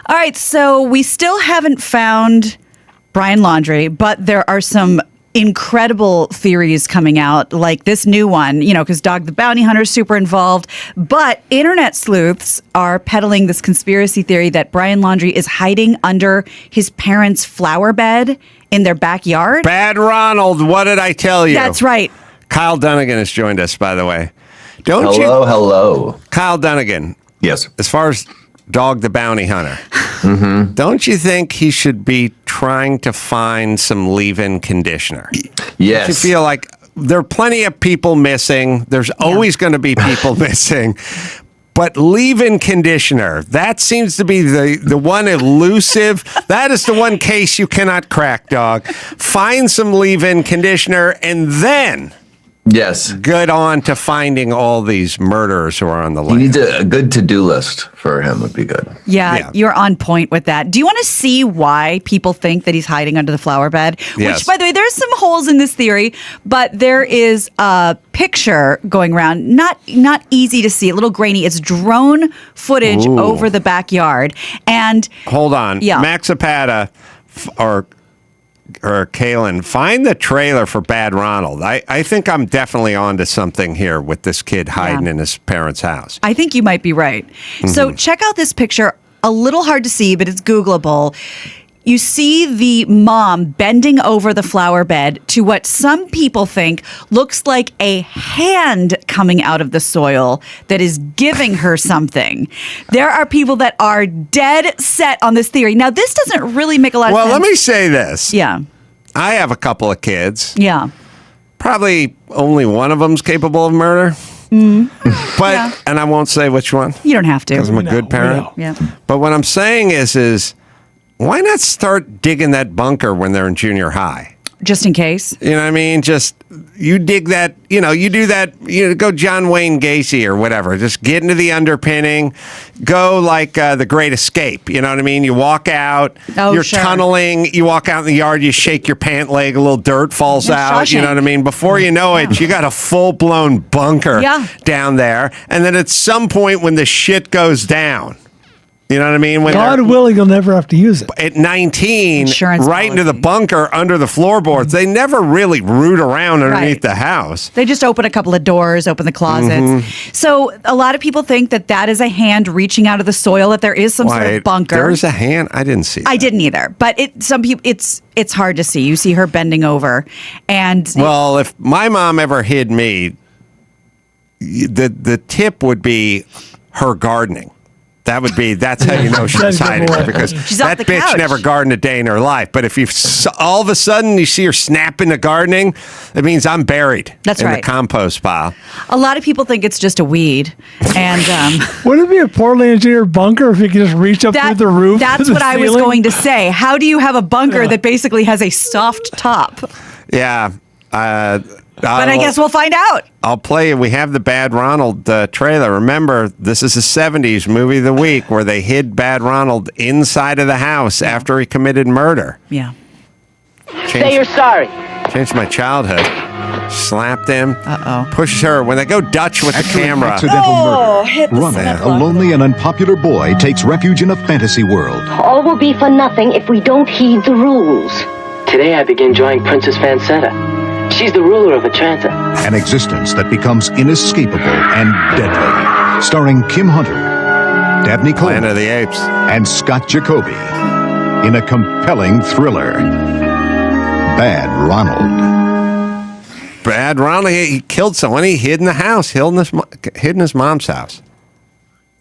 All right, so we still haven't found Brian Laundrie, but there are some incredible theories coming out, like this new one, because Dog the Bounty Hunter is super involved. But internet sleuths are peddling this conspiracy theory that Brian Laundrie is hiding under his parents' flower bed in their backyard. Bad Ronald, what did I tell you? That's right. Kyle Dunnigan has joined us, by the way. Hello. Kyle Dunnigan. Yes. As far as Dog the Bounty Hunter, don't you think he should be trying to find some leave-in conditioner? Yes. Don't you feel like there are plenty of people missing. There's always going to be people missing. But leave-in conditioner, that seems to be the one elusive. That is the one case you cannot crack, dog. Find some leave-in conditioner and then... Yes. Good on to finding all these murderers who are on the list. He needs a good to-do list for him would be good. Yeah, you're on point with that. Do you want to see why people think that he's hiding under the flower bed? Yes. Which, by the way, there's some holes in this theory, but there is a picture going around, not easy to see, a little grainy. It's drone footage over the backyard. And hold on. Yeah. Max Zapata or Kalen, find the trailer for Bad Ronald. I think I'm definitely onto something here with this kid hiding in his parents' house. I think you might be right. So check out this picture. A little hard to see, but it's Googleable. You see the mom bending over the flower bed to what some people think looks like a hand coming out of the soil that is giving her something. There are people that are dead set on this theory. Now, this doesn't really make a lot of sense. Well, let me say this. Yeah. I have a couple of kids. Yeah. Probably only one of them's capable of murder. But, and I won't say which one. You don't have to. Because I'm a good parent. Yeah. But what I'm saying is why not start digging that bunker when they're in junior high? Just in case. You know what I mean? Just, you dig that, you do that, go John Wayne Gacy or whatever. Just get into the underpinning. Go like The Great Escape. You know what I mean? You walk out, you're tunneling, you walk out in the yard, you shake your pant leg, a little dirt falls out. You know what I mean? Before you know it, you got a full-blown bunker down there. And then at some point when the shit goes down, you know what I mean? When God willing, you'll never have to use it. At 19, Insurance right into the bunker under the floorboards. They never really root around underneath the house. They just open a couple of doors, open the closets. So a lot of people think that that is a hand reaching out of the soil, that there is some sort of bunker. There's a hand? I didn't see that. I didn't either. But some people, it's hard to see. You see her bending over. And well, if my mom ever hid me, the tip would be her gardening. That's how you know she's hiding her, because that bitch couch. never gardened a day in her life. But if you all of a sudden you see her snap into gardening, it means I'm buried in the compost pile. A lot of people think it's just a weed. And wouldn't it be a poorly engineered bunker if you could just reach up through the roof? That's what I was going to say. How do you have a bunker that basically has a soft top? Yeah. But I guess we'll find out. I'll play you. We have the Bad Ronald trailer. Remember, this is a 70s movie of the week where they hid Bad Ronald inside of the house after he committed murder. Yeah. Say you're sorry. Changed my childhood. Slapped him. Uh-oh. Pushes her. When they go Dutch with the camera. Accidental murder. Ronald, a lonely and unpopular boy, takes refuge in a fantasy world. All will be for nothing if we don't heed the rules. Today I begin joining Princess Fancetta. She's the ruler of Atlanta. An existence that becomes inescapable and deadly. Starring Kim Hunter, Dabney Coleman, Planet of the Apes, and Scott Jacoby in a compelling thriller. Bad Ronald. Bad Ronald. He killed someone. He hid in the house. Hid in his mom's house.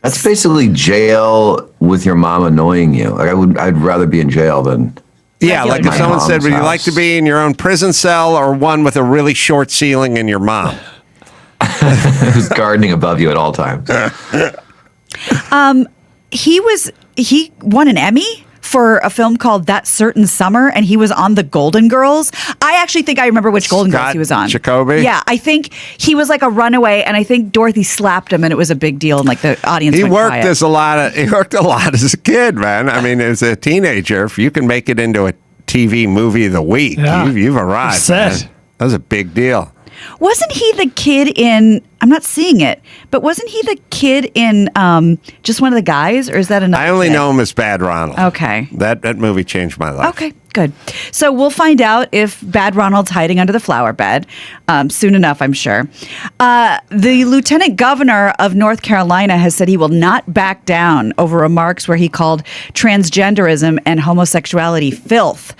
That's basically jail with your mom annoying you. Like I'd rather be in jail than. Yeah, like if someone said, would you like to be in your own prison cell or one with a really short ceiling and your mom? Who's gardening above you at all times. He won an Emmy for a film called That Certain Summer, and he was on the Golden Girls. I actually think I remember which Golden Girls he was on. Jacoby? Yeah, I think he was like a runaway, and I think Dorothy slapped him, and it was a big deal, and like the audience He went worked quiet. he worked a lot as a kid, man. I mean, as a teenager, if you can make it into a TV movie of the week, you've arrived. Man. That was a big deal. Wasn't he the kid in? I'm not seeing it, but wasn't he the kid in just one of the guys, or is that another? I only kid? know him as Bad Ronald. Okay. That movie changed my life. Okay, good. So we'll find out if Bad Ronald's hiding under the flower bed soon enough, I'm sure. The lieutenant governor of North Carolina has said he will not back down over remarks where he called transgenderism and homosexuality filth.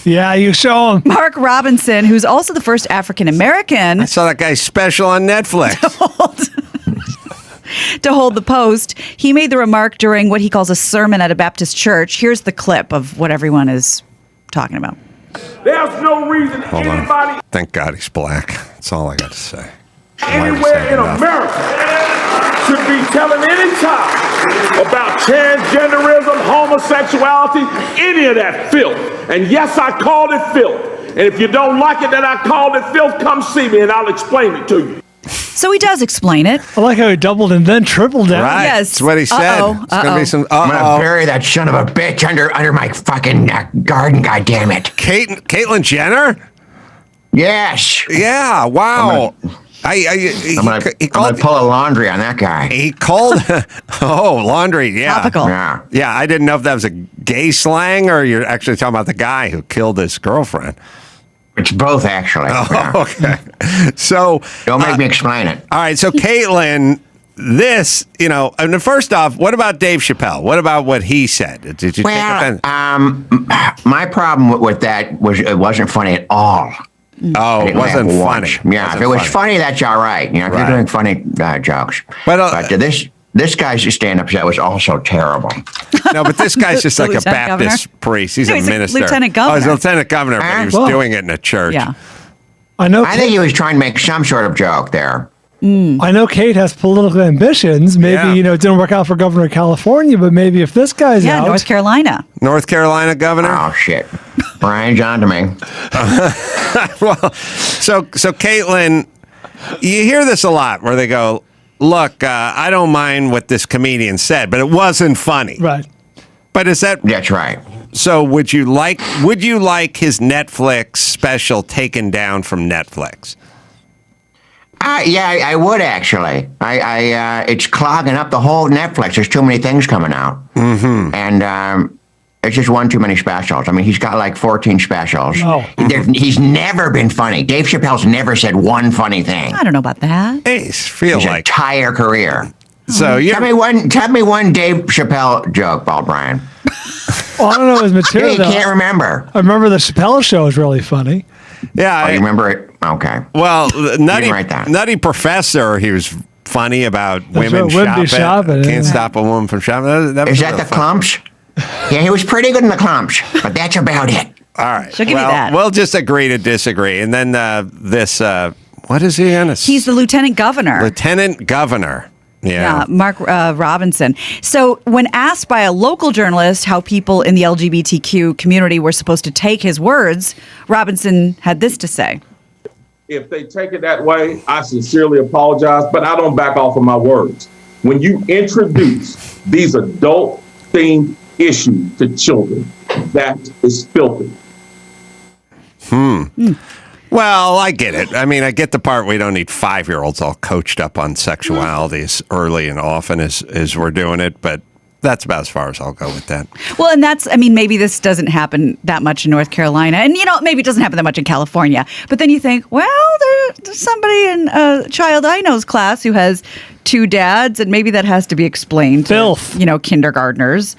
Yeah, you show him. Mark Robinson, who's also the first African American I saw that guy's special on Netflix. to hold the post, he made the remark during what he calls a sermon at a Baptist church. Here's the clip of what everyone is talking about. There's no reason Hold anybody on. Thank God he's black. That's all I got to say. anywhere in America should be telling any child about transgenderism, homosexuality, any of that filth. And yes, I called it filth. And if you don't like it that I called it filth, come see me and I'll explain it to you. So he does explain it. I like how he doubled and then tripled down. Right. Yes. That's what he said. It's going to be some. I'm gonna bury that son of a bitch under my fucking garden. Goddamn it! Caitlyn Jenner? Yes. Yeah. Wow. I'm gonna He called. pull a laundry on that guy. He called. Oh, laundry. Yeah. Topical. Yeah. Yeah. I didn't know if that was a gay slang or you're actually talking about the guy who killed his girlfriend. It's both, actually. Yeah. Okay. So. Don't make me explain it. All right. So, Caitlyn, this, and first off, what about Dave Chappelle? What about what he said? Did you take offense? My problem with that was it wasn't funny at all. Oh, it wasn't funny. Yeah, if it was funny, that's all right. If you're doing funny jokes. But, this guy's stand-up set was also terrible. No, but this guy's just like a Lieutenant Baptist governor? priest. He's No, a he's a minister. lieutenant governor. Oh, he's a lieutenant governor, but he was Well. doing it in a church. Yeah. I know. I think he was trying to make some sort of joke there. I know Kate has political ambitions. Maybe Yeah. it didn't work out for governor of California, but maybe if this guy's Yeah, out, North Carolina. North Carolina governor. Oh, shit. Brian's on to me. Well, so Caitlyn, you hear this a lot where they go, look, I don't mind what this comedian said, but it wasn't funny. right? But is that That's right. so? Would you like his Netflix special taken down from Netflix? Yeah, I would actually. It's clogging up the whole Netflix. There's too many things coming out, and it's just one too many specials. I mean, he's got like 14 specials. Oh. He's never been funny. Dave Chappelle's never said one funny thing I don't know about that. Ace, feel his like entire career. so. Tell me one Dave Chappelle joke, Paul Bryan. Well, I don't know his Yeah, material. you though. can't remember. I remember the Chappelle show is really funny. Yeah. Oh, you remember it? Okay. Well, write that. Nutty Professor, he was funny about women right, women be shopping, Can't yeah. stop a woman from shopping. That was Is that real the fun. clumps? Yeah, he was pretty good in the clumps, but that's about it. All right. She'll give you that. We'll just agree to disagree. And then this, what is he in? He's the lieutenant governor. lieutenant governor. Yeah. Mark Robinson. So, when asked by a local journalist how people in the LGBTQ community were supposed to take his words, Robinson had this to say. If they take it that way, I sincerely apologize, but I don't back off of my words. When you introduce these adult-themed issues to children, that is filthy. Well, I get it. I mean, I get the part we don't need 5-year-olds all coached up on sexuality as early and often as we're doing it, but that's about as far as I'll go with that. Well, and maybe this doesn't happen that much in North Carolina. And, maybe it doesn't happen that much in California. But then you think, well, there's somebody in a child I know's class who has 2 dads, and maybe that has to be explained Filth. to, kindergartners.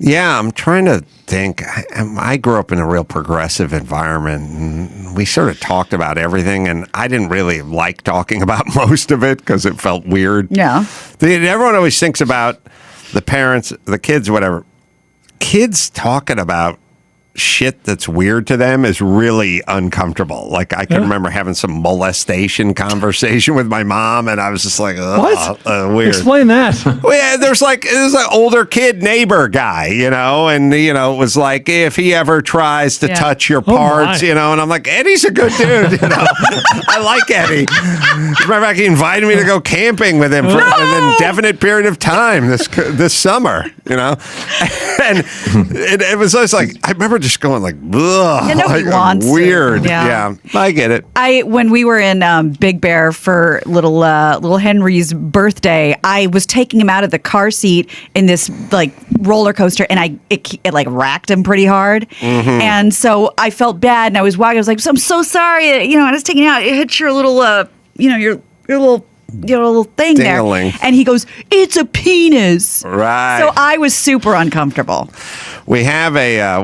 Yeah, I'm trying to think. I grew up in a real progressive environment, and we sort of talked about everything, and I didn't really like talking about most of it because it felt weird. Yeah. Everyone always thinks about the parents, the kids, whatever. Kids talking about shit that's weird to them is really uncomfortable. Like, I can remember having some molestation conversation with my mom, and I was just like, What? Weird. Explain that. Well, yeah, there's an older kid neighbor guy, and it was like, if he ever tries to Yeah. touch your Oh, parts, my. and I'm like, Eddie's a good dude, I like Eddie. As a matter of fact, he invited me to go camping with him for an indefinite period of time this summer, and it was always like, I remember just going like, ugh, nobody like, wants to. weird. Yeah. I get it. When we were in Big Bear for little Henry's birthday, I was taking him out of the car seat in this like roller coaster, and it like racked him pretty hard, and so I felt bad, and I was walking. I was like, I'm so sorry, I was taking it out. It hit your little, your little thing Ding-a-ling. there, and he goes, "It's a penis." Right. So I was super uncomfortable. We have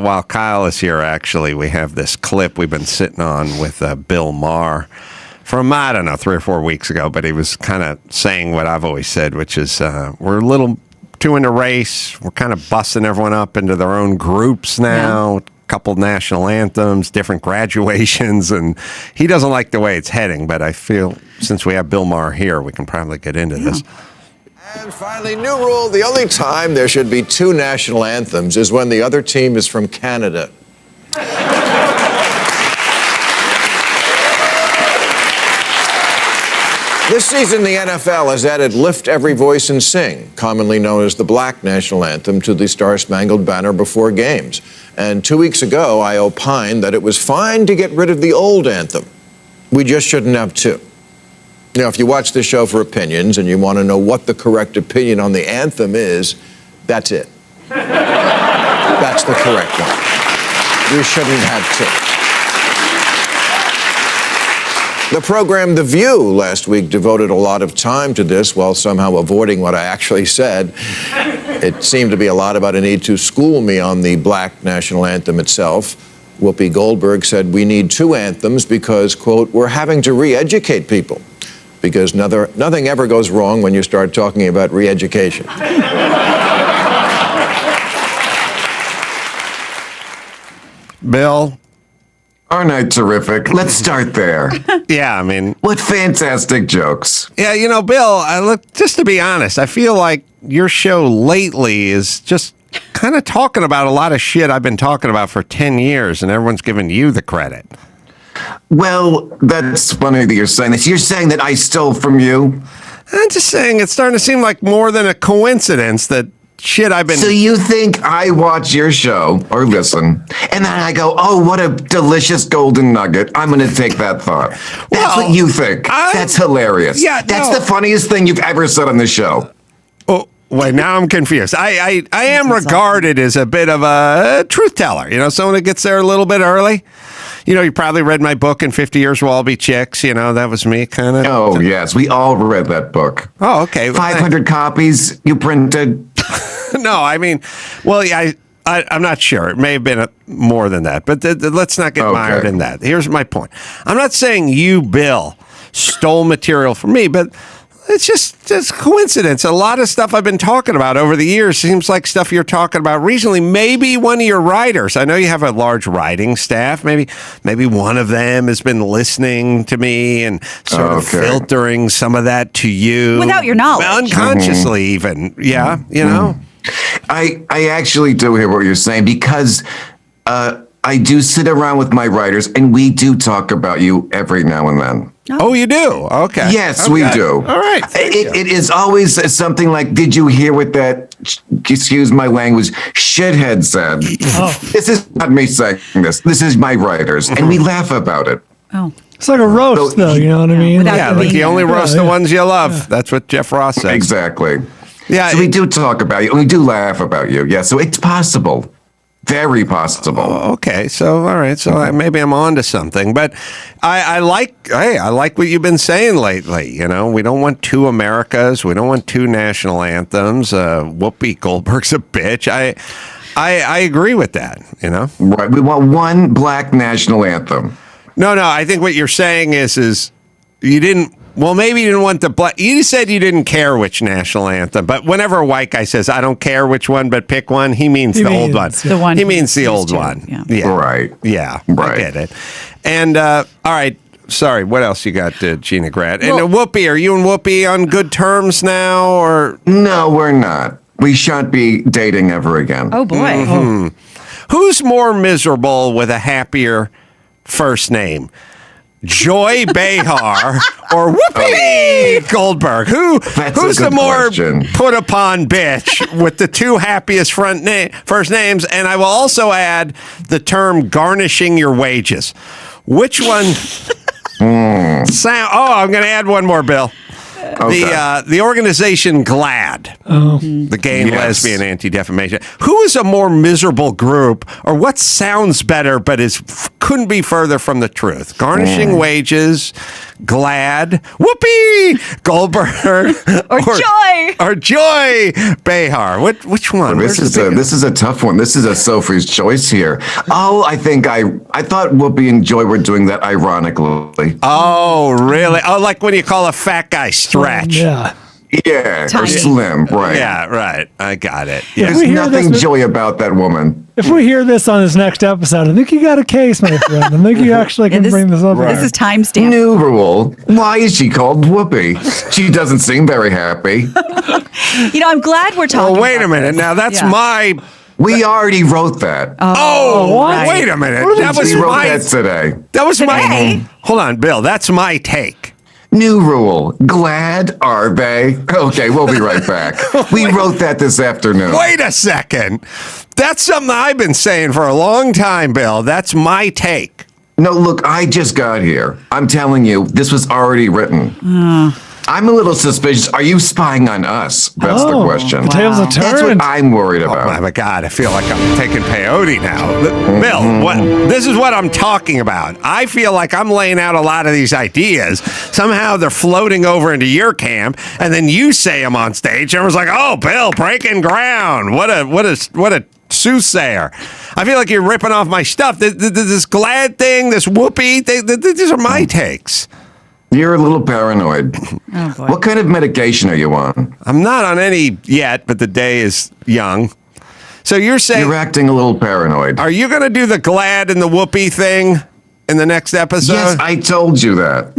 while Kyle is here, actually, we have this clip we've been sitting on with Bill Maher from, I don't know, 3 or 4 weeks ago, but he was kind of saying what I've always said, which is we're a little too into race. We're kind of busting everyone up into their own groups now. Couple national anthems, different graduations, and he doesn't like the way it's heading, but I feel since we have Bill Maher here, we can probably get into this. And finally, new rule, the only time there should be 2 national anthems is when the other team is from Canada. This season, the NFL has added Lift Every Voice and Sing, commonly known as the Black National Anthem, to the Star-Spangled Banner before games. And 2 weeks ago, I opined that it was fine to get rid of the old anthem. We just shouldn't have 2. If you watch this show for opinions and you want to know what the correct opinion on the anthem is, that's it. That's the correct one. We shouldn't have 2. The program The View last week devoted a lot of time to this while somehow avoiding what I actually said. It seemed to be a lot about a need to school me on the Black National Anthem itself. Whoopi Goldberg said we need 2 anthems because, quote, we're having to re-educate people. Because nothing ever goes wrong when you start talking about re-education. Bill? Aren't I terrific? Let's start there. Yeah, I mean... What fantastic jokes. Yeah, Bill, just to be honest, I feel like your show lately is just kind of talking about a lot of shit I've been talking about for 10 years, and everyone's giving you the credit. Well, that's funny that you're saying this. You're saying that I stole from you? I'm just saying it's starting to seem like more than a coincidence that shit I've been... So you think I watch your show, or listen, and then I go, oh, what a delicious golden nugget. I'm going to take that thought. That's what you think. That's hilarious. Yeah, That's the funniest thing you've ever said on the show. Oh, wait, now I'm confused. I am regarded as a bit of a truth teller, someone that gets there a little bit early. You probably read my book, In 50 Years We'll All Be Chicks. That was me, kind of. Oh, yes. We all read that book. Oh, okay. 500 copies you printed. No, I mean, well, yeah, I'm not sure. It may have been more than that, but let's not get mired in that. Here's my point. I'm not saying you, Bill, stole material from me, but it's just coincidence. A lot of stuff I've been talking about over the years seems like stuff you're talking about recently. Maybe one of your writers. I know you have a large writing staff. Maybe one of them has been listening to me and sort of filtering some of that to you without your knowledge, unconsciously, even. Yeah, I actually do hear what you're saying because I do sit around with my writers and we do talk about you every now and then. Oh, you do? Okay. Yes, we do. All right. It is always something like, did you hear what that, excuse my language, shithead said? This is not me saying this. This is my writers. And we laugh about it. Oh. It's like a roast, though, you know what I mean? Yeah, like you only roast the ones you love. That's what Jeff Ross said. Exactly. Yeah. So we do talk about you. We do laugh about you. Yeah, so it's possible. Very possible. Oh, okay, so all right, so maybe I'm on to something, but I like what you've been saying lately. We don't want 2 Americas, we don't want 2 national anthems. Whoopi Goldberg's a bitch. I agree with that. Right. We want 1 black national anthem. No. I think what you're saying is you didn't. Well, maybe you didn't want the black. You said you didn't care which national anthem, but whenever a white guy says, I don't care which one, but pick one, he means the old one. The one he means the old one. Yeah. Right. Yeah. Right. I get it. And, all right. Sorry. What else you got, Gina Grad? And Whoopi, are you and Whoopi on good terms now, or? No, we're not. We shan't be dating ever again. Oh, boy. Mm-hmm. Who's more miserable with a happier first name? Joy Behar or Whoopi Goldberg? Who's the more put upon bitch with the two happiest first names? And I will also add the term garnishing your wages. Which one? I'm going to add one more, Bill. Okay. The organization GLAAD, the Gay and Lesbian Anti-Defamation. Who is a more miserable group, or what sounds better but couldn't be further from the truth? Garnishing wages, GLAAD, Whoopi Goldberg, or Joy Behar. Which one? This is a tough one. This is a Sophie's choice here. Oh, I thought Whoopi and Joy were doing that ironically. Oh, really? Oh, like when you call a fat guy stretch. Yeah. Yeah, or slim, right. Yeah, right. I got it. Yeah. There's nothing joy about that woman. If we hear this on this next episode, I think you got a case, my friend. I think you actually can bring this up. This is timestamp. New rule. Why is she called Whoopi? She doesn't seem very happy. I'm glad we're talking. Oh, wait a minute. Now, that's my... We already wrote that. Oh, wait a minute. We wrote that today. That was my... Hold on, Bill. That's my take. New rule. GLAAD, are they? Okay, we'll be right back. We wrote that this afternoon. Wait a second. That's something I've been saying for a long time, Bill. That's my take. No, look, I just got here. I'm telling you, this was already written. I'm a little suspicious. Are you spying on us? That's the question. Tables have turned. That's what I'm worried about. Oh, my God. I feel like I'm taking peyote now. Bill, this is what I'm talking about. I feel like I'm laying out a lot of these ideas. Somehow they're floating over into your camp, and then you say them on stage. Everyone's like, oh, Bill, breaking ground. What a soothsayer. I feel like you're ripping off my stuff. This GLAAD thing, this Whoopi, these are my takes. You're a little paranoid. Oh, boy. What kind of medication are you on? I'm not on any yet, but the day is young. So you're saying... You're acting a little paranoid. Are you going to do the GLAAD and the Whoopi thing in the next episode? Yes, I told you that.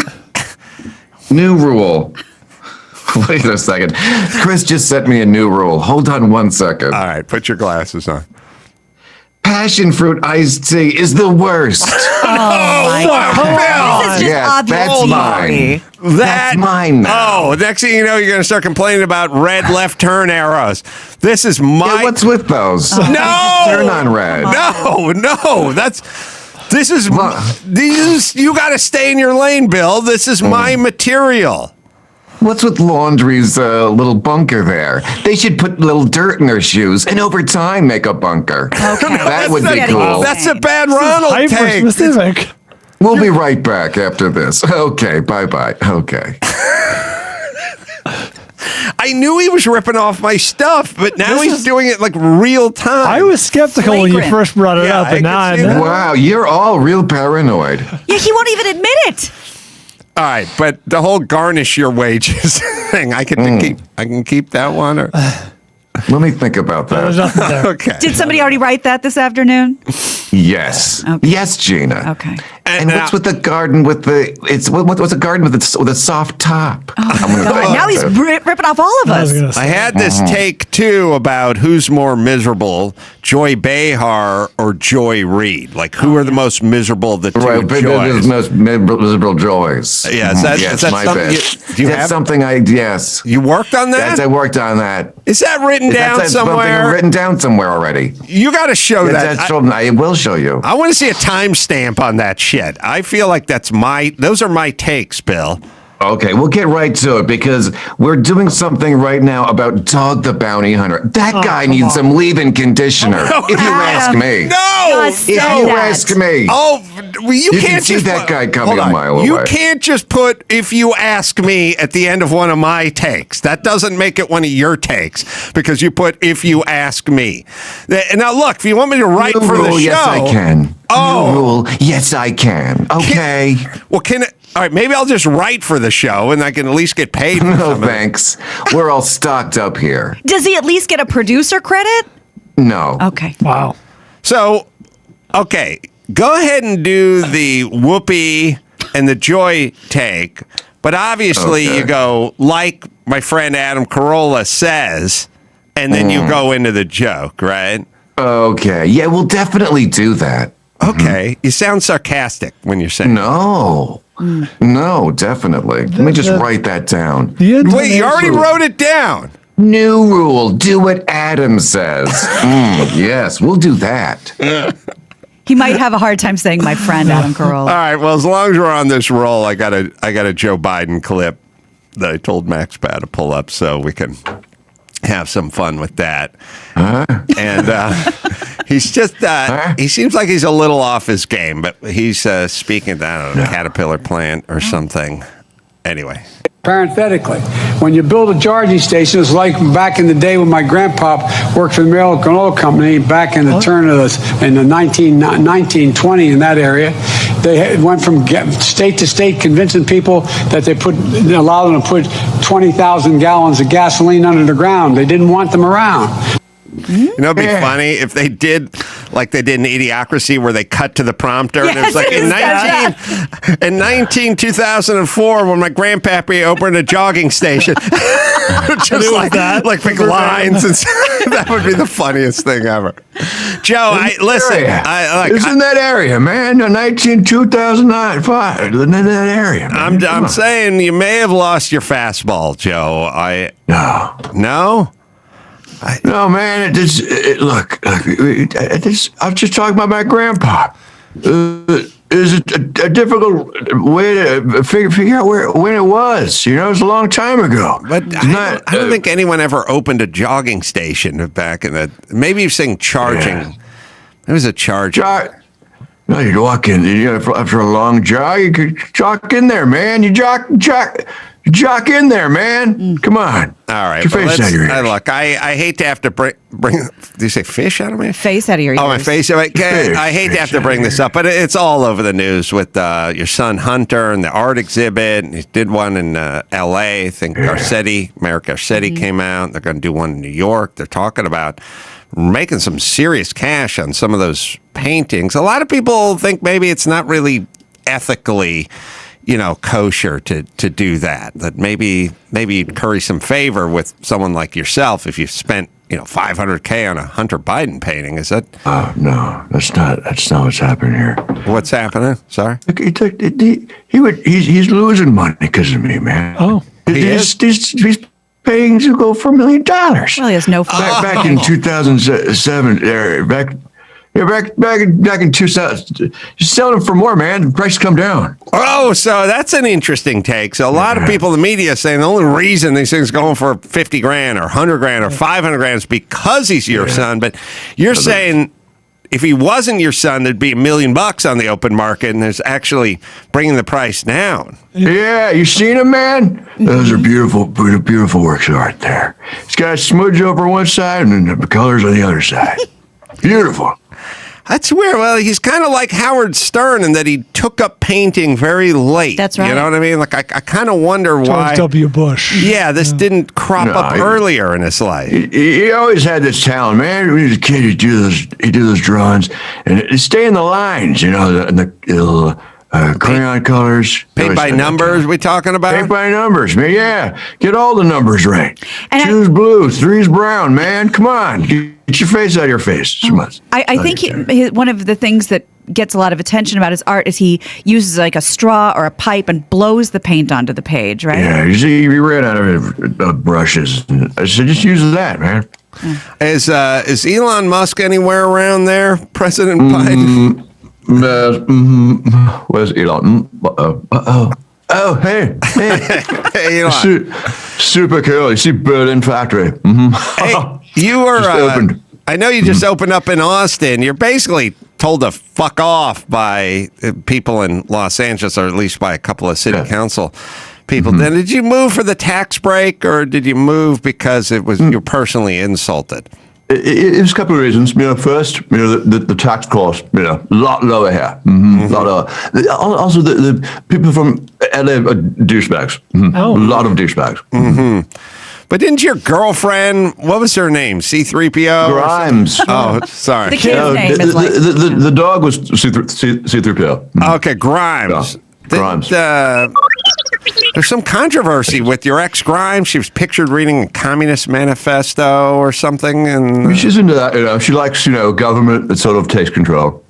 New rule. Wait a second. Chris just sent me a new rule. Hold on 1 second. All right, put your glasses on. Passion fruit iced tea is the worst. my God. This is just obvious. That's mine. That's mine now. Oh, next thing you know, you're going to start complaining about red left turn arrows. This is my... Yeah, what's with those? No! Turn on red. No. This is... You got to stay in your lane, Bill. This is my material. What's with laundry's little bunker there? They should put little dirt in their shoes and over time make a bunker. Okay. That would be cool. That's a bad Ronald take. Hyper-specific. We'll be right back after this. Okay, bye-bye. Okay. I knew he was ripping off my stuff, but now he's doing it like real time. I was skeptical when you first brought it up, but now I know. Wow, you're all real paranoid. Yeah, he won't even admit it. All right, but the whole garnish your wages thing, I can keep that one. Or... Let me think about that. There's nothing there. Okay. Did somebody already write that this afternoon? Yes. Okay. Yes, Gina. Okay. And what's with the garden with the? What's a garden with a soft top? Oh, God. Now he's ripping off all of us. I had this take too about who's more miserable, Joy Behar or Joy Reid. Like who are the most miserable of the two Joys? Most miserable joys. Yeah, yes, my bad. That's something yes. You worked on that? I worked on that. Is that written down somewhere? Written down somewhere already. You got to show that. I will show you. I want to see a timestamp on that shit. I feel like those are my takes, Bill. Okay, we'll get right to it because we're doing something right now about Dog the Bounty Hunter. That guy needs some leave-in conditioner, if you ask me. No! If you ask me. Oh, you can't can see just that guy coming a mile away. You can't just put "if you ask me" at the end of one of my takes. That doesn't make it one of your takes because you put "if you ask me." Now, look, if you want me to write for the show, yes, I can. Oh, new rule, yes, I can. Okay. All right, maybe I'll just write for the show and I can at least get paid. No, thanks. We're all stocked up here. Does he at least get a producer credit? No. Okay. Wow. So, okay, go ahead and do the Whoopi and the Joy take, but obviously you go like my friend Adam Carolla says, and then you go into the joke, right? Okay. Yeah, we'll definitely do that. Okay. You sound sarcastic when you're saying No. No, definitely. Let me just write that down. Wait, you already wrote it down. New rule: do what Adam says. Yes, we'll do that. He might have a hard time saying my friend Adam Carolla. All right. Well, as long as we're on this roll, I got a Joe Biden clip that I told Max Pat to pull up so we can have some fun with that. And he's just he seems like he's a little off his game, but he's speaking at a Caterpillar plant or something. Anyway. Parenthetically, when you build a charging station, it's like back in the day when my grandpa worked for the Maher Oil Company back in the turn of in the 1920 in that area. They went from state to state convincing people that they allowed them to put 20,000 gallons of gasoline under the ground. They didn't want them around. You know, it'd be funny if they did like they did in Idiocracy, where they cut to the prompter. Yes, and it was like in 2004, when my grandpappy opened a jogging station. Just like big lines. And that would be the funniest thing ever. Joe, listen. It's in that area, man. 2005. In that area. Man. I'm saying you may have lost your fastball, Joe. No? No, man. Look. I was just talking about my grandpa. Is a difficult way to figure out when it was. You know, it was a long time ago. But I don't think anyone ever opened a jogging station back in the. Maybe you're saying charging. Yeah. It was a charging. No, you'd walk in. After a long jog, you could jock in there, man. You jock in there, man. Come on. All right. Get your face out of your ears. Look, I hate to have to bring. Did you say fish out of my face out of your ears? Oh, my face. I hate to have to bring this up, but it's all over the news with your son Hunter and the art exhibit. He did one in L.A. I think Mayor Garcetti came out. They're going to do one in New York. They're talking about making some serious cash on some of those paintings. A lot of people think maybe it's not really ethically, kosher to do that. That maybe you'd curry some favor with someone like yourself if you spent, $500K on a Hunter Biden painting. Is that? Oh no, that's not what's happening here. What's happening? Sorry. Look, he's losing money because of me, man. Oh, he's paying to go for $1 million. Well, he has no. Back in 2007, back in 2000, you're selling them for more, man. The price come down. Oh, so that's an interesting take. So a lot of people in the media are saying the only reason these things going for $50,000 or $100,000 or $500,000 is because he's your son. But you're saying if he wasn't your son, there'd be $1 million on the open market, and there's actually bringing the price down. Yeah, you seen him, man? Those are beautiful works of art there. It's got a smudge over one side and then the colors on the other side. Beautiful. That's weird. Well, he's kind of like Howard Stern in that he took up painting very late. That's right. You know what I mean? Like, I kind of wonder why. George W. Bush. Yeah, this didn't crop up earlier in his life. He always had this talent, man. When he was a kid, he'd do those drawings and it'd stay in the lines, the crayon colors. Paint by numbers, we talking about? Paint by numbers, man. Yeah. Get all the numbers right. 2's blue, 3's brown, man. Come on. Get your face out of your face. I think one of the things that gets a lot of attention about his art is he uses like a straw or a pipe and blows the paint onto the page, right? Yeah, you see, he ran out of brushes. I said, just use that, man. Is Elon Musk anywhere around there, President Biden? Where's Elon? Oh, hey. Hey, Elon. Super cool. You see Berlin factory. Hey, you were. I know you just opened up in Austin. You're basically told to fuck off by people in Los Angeles, or at least by a couple of city council people. Then did you move for the tax break, or did you move because it was you're personally insulted? It was a couple of reasons. First, the tax cost, a lot lower here. A lot lower. Also, the people from LA are douchebags. A lot of douchebags. But didn't your girlfriend, what was her name? C-3PO? Grimes. Oh, sorry. The kid's name is like... The dog was C-3PO. Okay, Grimes. Grimes. There's some controversy with your ex Grimes. She was pictured reading a Communist Manifesto or something. And she's into that. She likes, government that sort of takes control.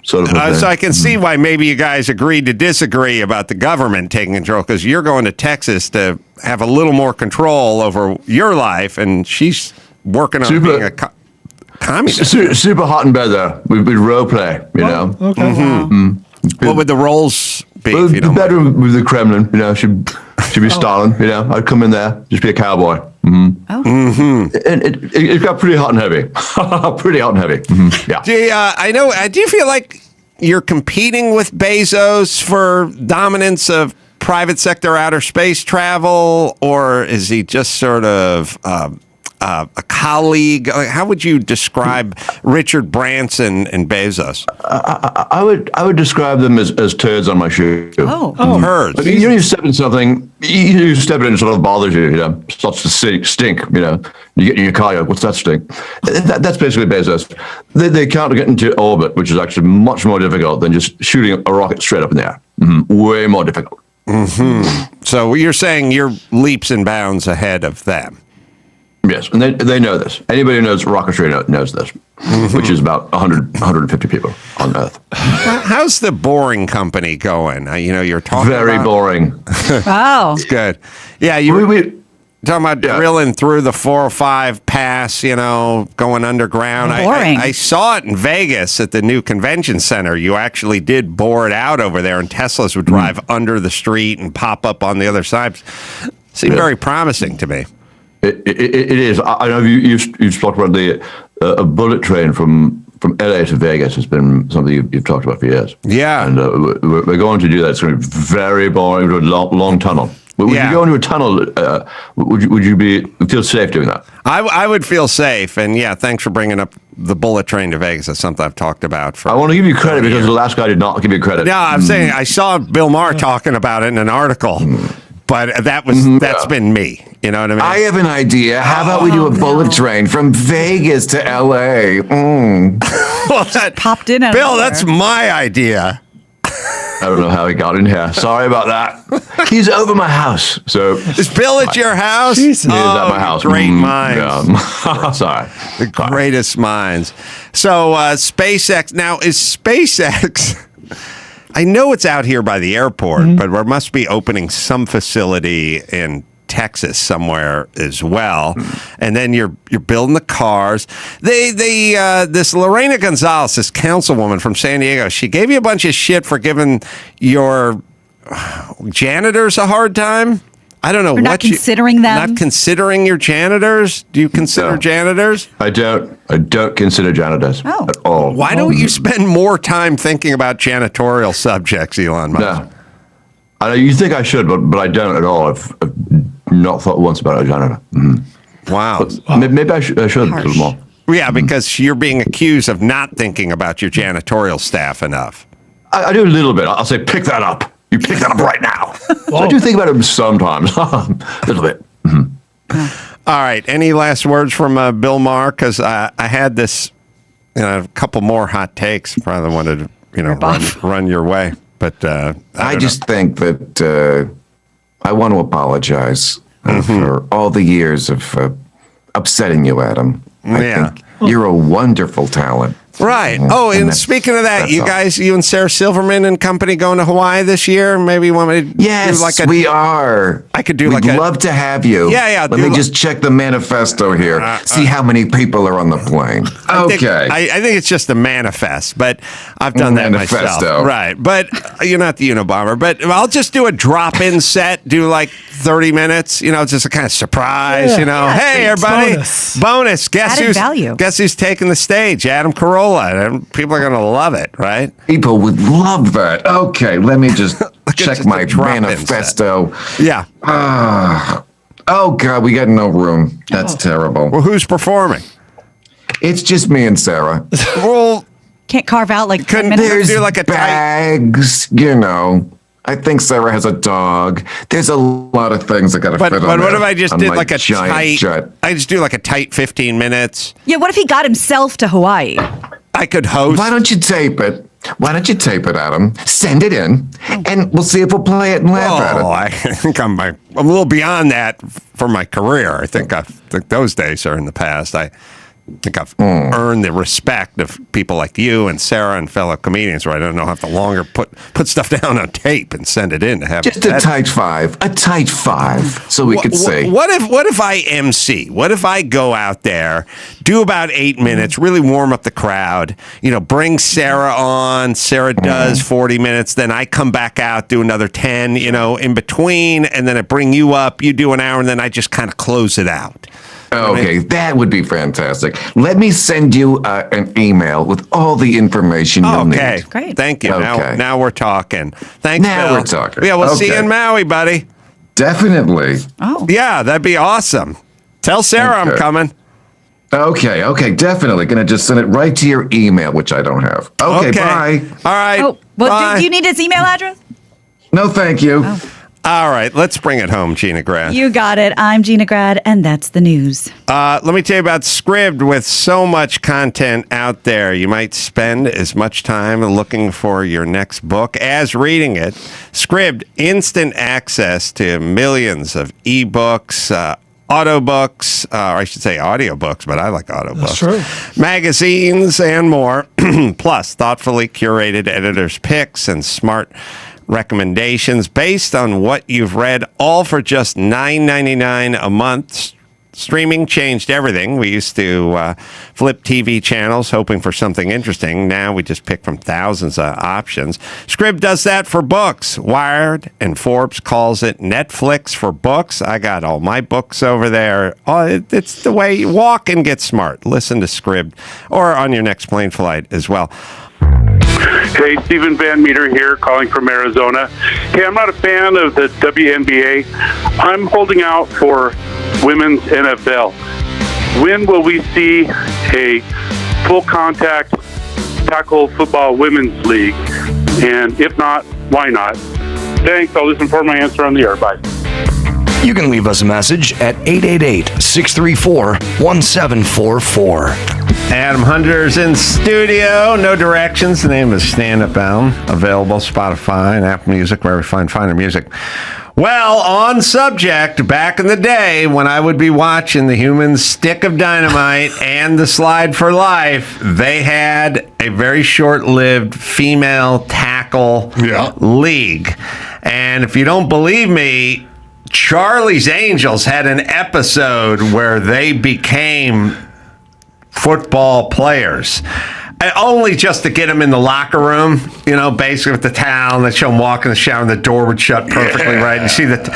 sort of a thing. So I can see why maybe you guys agreed to disagree about the government taking control, because you're going to Texas to have a little more control over your life, and she's working on being a communist. Super hot in bed there. We role play, you know. Okay. What would the roles be? Well, if you the don't mind? bedroom with the Kremlin, you know, she'd be Stalin, you know. I'd come in there, just be a cowboy. And it got pretty hot and heavy. Pretty hot and heavy. Yeah. Do you feel like you're competing with Bezos for dominance of private sector outer space travel, or is he just sort of a colleague? Like, how would you describe Richard Branson and Bezos? I would describe them as turds on my shoe. Turds. Like, you step in something, you step in and it sort of bothers you, you know, starts to stink, you know. You get in your car, you're like, what's that stink? That's basically Bezos. They can't get into orbit, which is actually much more difficult than just shooting a rocket straight up in the air. Way more difficult. So you're saying you're leaps and bounds ahead of them. Yes, and they know this. Anybody who knows rocketry knows this, which is about 150 people on Earth. How's the Boring Company going? You're talking Very about... boring. Wow. It's good. Yeah, you were talking about drilling through the 405 pass, going underground. Boring. I saw it in Vegas at the new convention center. You actually did bore it out over there, and Teslas would drive under the street and pop up on the other side. Seemed very promising to me. It is. I know you've talked about a bullet train from LA to Vegas has been something you've talked about for years. Yeah. And we're going to do that. It's going to be very boring. A long tunnel. Would you go into a tunnel? Would you feel safe doing that? I would feel safe. And thanks for bringing up the bullet train to Vegas. That's something I've talked about for. I want to give you credit because the last guy did not give you credit. No, I'm saying I saw Bill Maher talking about it in an article. But that's been me. You know what I mean? I have an idea. How about we do a bullet train from Vegas to LA? Well, that popped in. Bill, that's my idea. I don't know how he got in here. Sorry about that. He's over my house. So is Bill at your house? Jesus. He is at my house. Great minds. Yeah. Sorry. The greatest minds. So SpaceX. Now, is SpaceX... I know it's out here by the airport, but there must be opening some facility in Texas somewhere as well. And then you're building the cars. This Lorena Gonzalez, this councilwoman from San Diego, she gave you a bunch of shit for giving your janitors a hard time. I don't know what not considering them. Not considering your janitors. Do you consider janitors? I don't consider janitors at all. Why don't you spend more time thinking about janitorial subjects, Elon Musk? No, you think I should, but I don't at all. I've not thought once about a janitor. Wow. Maybe I should a little more. Yeah, because you're being accused of not thinking about your janitorial staff enough. I do a little bit. I'll say, pick that up. You pick that up right now. So I do think about it sometimes, a little bit. All right. Any last words from Bill Maher? Because I had this, a couple more hot takes. Probably wanted to, run your way. But I just think that I want to apologize for all the years of upsetting you, Adam. I think you're a wonderful talent. Right. Oh, and speaking of that, you and Sarah Silverman and company going to Hawaii this year? Maybe you want me to do we are. I could do We'd love to have you. Yeah. Let me just check the manifesto here. See how many people are on the plane. I think it's just a manifest, but I've done that myself. Right. But you're not the Unabomber. But I'll just do a drop-in set, do like 30 minutes, just a kind of surprise, Hey, everybody. Bonus. Guess who's taking the stage? Adam Carolla. People are going to love it, right? People would love that. Okay, let me just check my manifesto. Yeah. Oh, God, we got no room. That's terrible. Well, who's performing? It's just me and Sarah. Well, can't carve out like 10 minutes. minutes. There's bags, I think Sarah has a dog. There's a lot of things that got to fit on. But what if I just did like a tight jet? I just do like a tight 15 minutes. Yeah, what if he got himself to Hawaii? I could host. Why don't you tape it? Adam? Send it in, and we'll see if we'll play it and laugh at it. I think I'm a little beyond that for my career. I think those days are in the past. think I've earned the respect of people like you and Sarah and fellow comedians, where I don't know have to longer put stuff down on tape and send it in to have Just a tight five, so we could say. What if I MC? What if I go out there, do about 8 minutes, really warm up the crowd, bring Sarah on, Sarah does 40 minutes, then I come back out, do another 10, in between, and then I bring you up, you do an hour, and then I just kind of close it out. Okay, that would be fantastic. Let me send you an email with all the information you'll need. Okay, great. Thank you. Okay. Now we're talking. Thanks, Now Bill. we're talking. Yeah, we'll see you Okay. in Maui, buddy. Definitely. Oh. Yeah, that'd be awesome. Tell Sarah I'm Okay. coming. Okay, definitely. Gonna just send it right to your email, which I don't have. Okay, bye. All right. Oh, well, bye. do you need his email address? No, thank you. All right, let's bring it home, Gina Grad. You got it. I'm Gina Grad, and that's the news. Let me tell you about Scribd. With so much content out there, you might spend as much time looking for your next book as reading it. Scribd, instant access to millions of ebooks, audiobooks, or I should say audiobooks, but I like audiobooks. That's true. Magazines and more, plus thoughtfully curated editors' picks and smart recommendations based on what you've read, all for just $9.99 a month. Streaming changed everything. We used to flip TV channels hoping for something interesting. Now we just pick from thousands of options. Scribd does that for books. Wired and Forbes calls it Netflix for books. I got all my books over there. It's the way you walk and get smart. Listen to Scribd or on your next plane flight as well. Hey, Stephen Van Meter here, calling from Arizona. Hey, I'm not a fan of the WNBA. I'm holding out for women's NFL. When will we see a full contact tackle football women's league? And if not, why not? Thanks. I'll listen for my answer on the air. Bye. You can leave us a message at 888-634-1744. Adam Hunter's in studio. No directions. The name is Stand Up Album. Available Spotify and Apple Music, wherever you find finer music. Well, on subject, back in the day when I would be watching the Human Stick of Dynamite and the Slide for Life, they had a very short-lived female tackle league. And if you don't believe me, Charlie's Angels had an episode where they became football players. Only just to get them in the locker room, basically with the towel, and they show them walking in the shower, and the door would shut perfectly right. And see that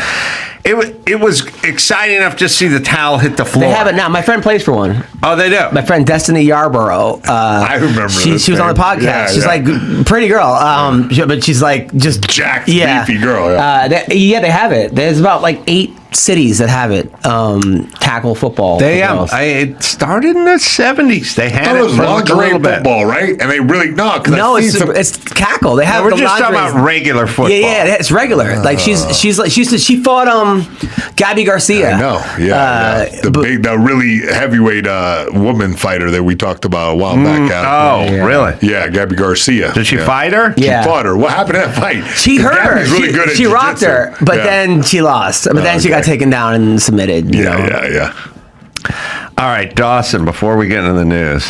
it was exciting enough just to see the towel hit the floor. They have it now. My friend plays for one. Oh, they do. My friend Destiny Yarborough. I remember. She was on the podcast. Yeah, she's like pretty girl. But she's like just jacked, beefy girl. Yeah. They have it. There's about like 8 cities that have it. Tackle football. It started in the 70s. They had it was for a lingerie little bit. football, right? And they really No, it's tackle. They have. We're just talking about regular football. Yeah, it's regular. Like she fought Gabby Garcia. I know. Yeah. The really heavyweight woman fighter that we talked about a while back. Really? Yeah, Gabby Garcia. Did she fight her? Yeah. She fought her. What happened to that fight? She hurt her. Gabby's really good at she rocked her, jiu-jitsu. but then she lost. But then she got taken down and submitted. You know? Yeah. All right, Dawson, before we get into the news,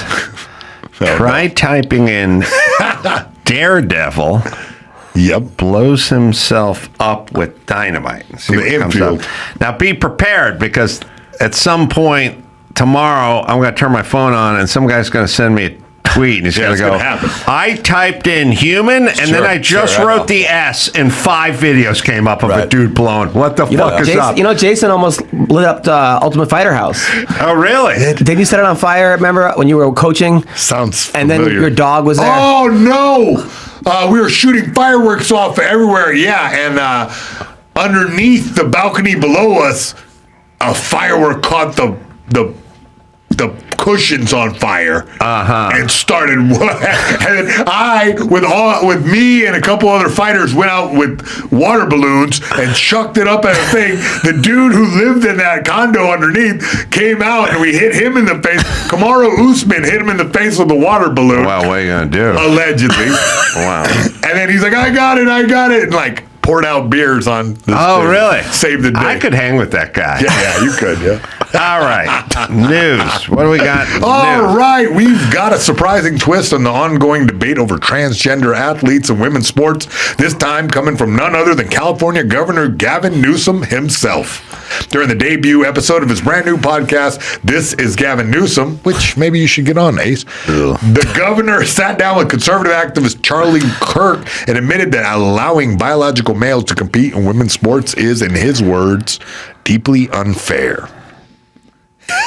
try typing in Daredevil. Yep. Blows himself up with dynamite. And see what comes up. Now, be prepared, because at some point tomorrow, I'm going to turn my phone on and some guy's going to send me a tweet and he's going to go, I typed in human and then I just wrote the S and 5 videos came up of a dude blowing. What the fuck is up? Jason almost lit up the Ultimate Fighter house. Oh, really? Did you set it on fire, remember, when you were coaching? Sounds And familiar. then your dog was there? Oh, no. We were shooting fireworks off everywhere. Yeah, and underneath the balcony below us, a firework caught the cushions on fire and started. And I, with me and a couple other fighters, went out with water balloons and chucked it up at a thing. The dude who lived in that condo underneath came out and we hit him in the face. Kamaru Usman hit him in the face with a water balloon. Wow, what are you gonna do? Allegedly. Wow. And then he's like, I got it, and like poured out beers on this Oh, thing. really? Saved the day. I could hang with that guy. Yeah, you could, yeah. All right. News. What do we got? All right. We've got a surprising twist on the ongoing debate over transgender athletes and women's sports, this time coming from none other than California Governor Gavin Newsom himself. During the debut episode of his brand new podcast, This is Gavin Newsom, which maybe you should get on, Ace. The governor sat down with conservative activist Charlie Kirk and admitted that allowing biological males to compete in women's sports is, in his words, deeply unfair.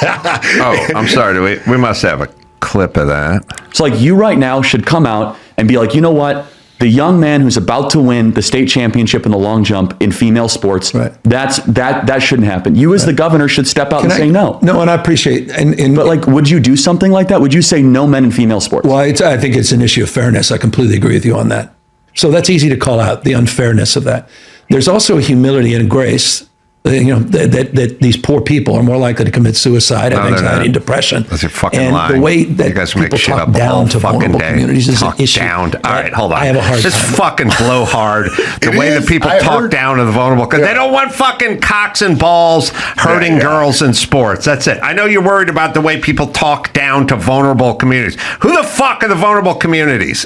Oh, I'm sorry. We must have a clip of that. It's like you right now should come out and be like, you know what? The young man who's about to win the state championship in the long jump in female sports, that shouldn't happen. You as the governor should step out and say no. No, and I appreciate but like, would you do something like that? Would you say no men in female sports? Well, I think it's an issue of fairness. I completely agree with you on that. So that's easy to call out, the unfairness of that. There's also a humility and a grace, that these poor people are more likely to commit suicide, have anxiety and depression. That's a fucking and lie. the way that you guys people make shit talk up down to fucking vulnerable day. communities is an issue. All right, hold on. I have a hard Just time with. fucking blow hard. The way that people talk down to the vulnerable, because they don't want fucking cocks and balls hurting girls in sports. That's it. I know you're worried about the way people talk down to vulnerable communities. Who the fuck are the vulnerable communities?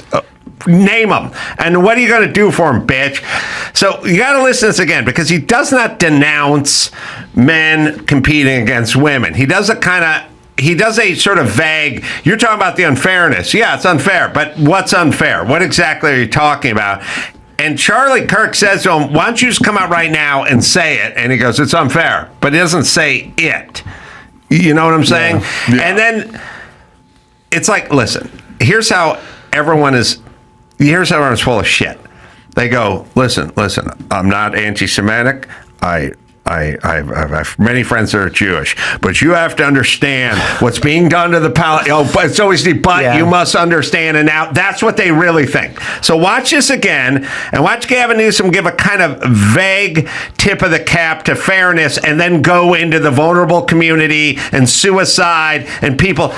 Name them. And what are you going to do for them, bitch? So you got to listen to this again, because he does not denounce men competing against women. He does a sort of vague, you're talking about the unfairness. Yeah, it's unfair. But what's unfair? What exactly are you talking about? And Charlie Kirk says to him, why don't you just come out right now and say it? And he goes, it's unfair. But he doesn't say it. You know what I'm saying? Yeah. And then it's like, listen, here's how everyone's full of shit. They go, listen, I'm not anti-Semitic. I have many friends that are Jewish, but you have to understand what's being done to the Palestinians. Oh, but it's always you must understand. And now that's what they really think. So watch this again and watch Gavin Newsom give a kind of vague tip of the cap to fairness and then go into the vulnerable community and suicide and people.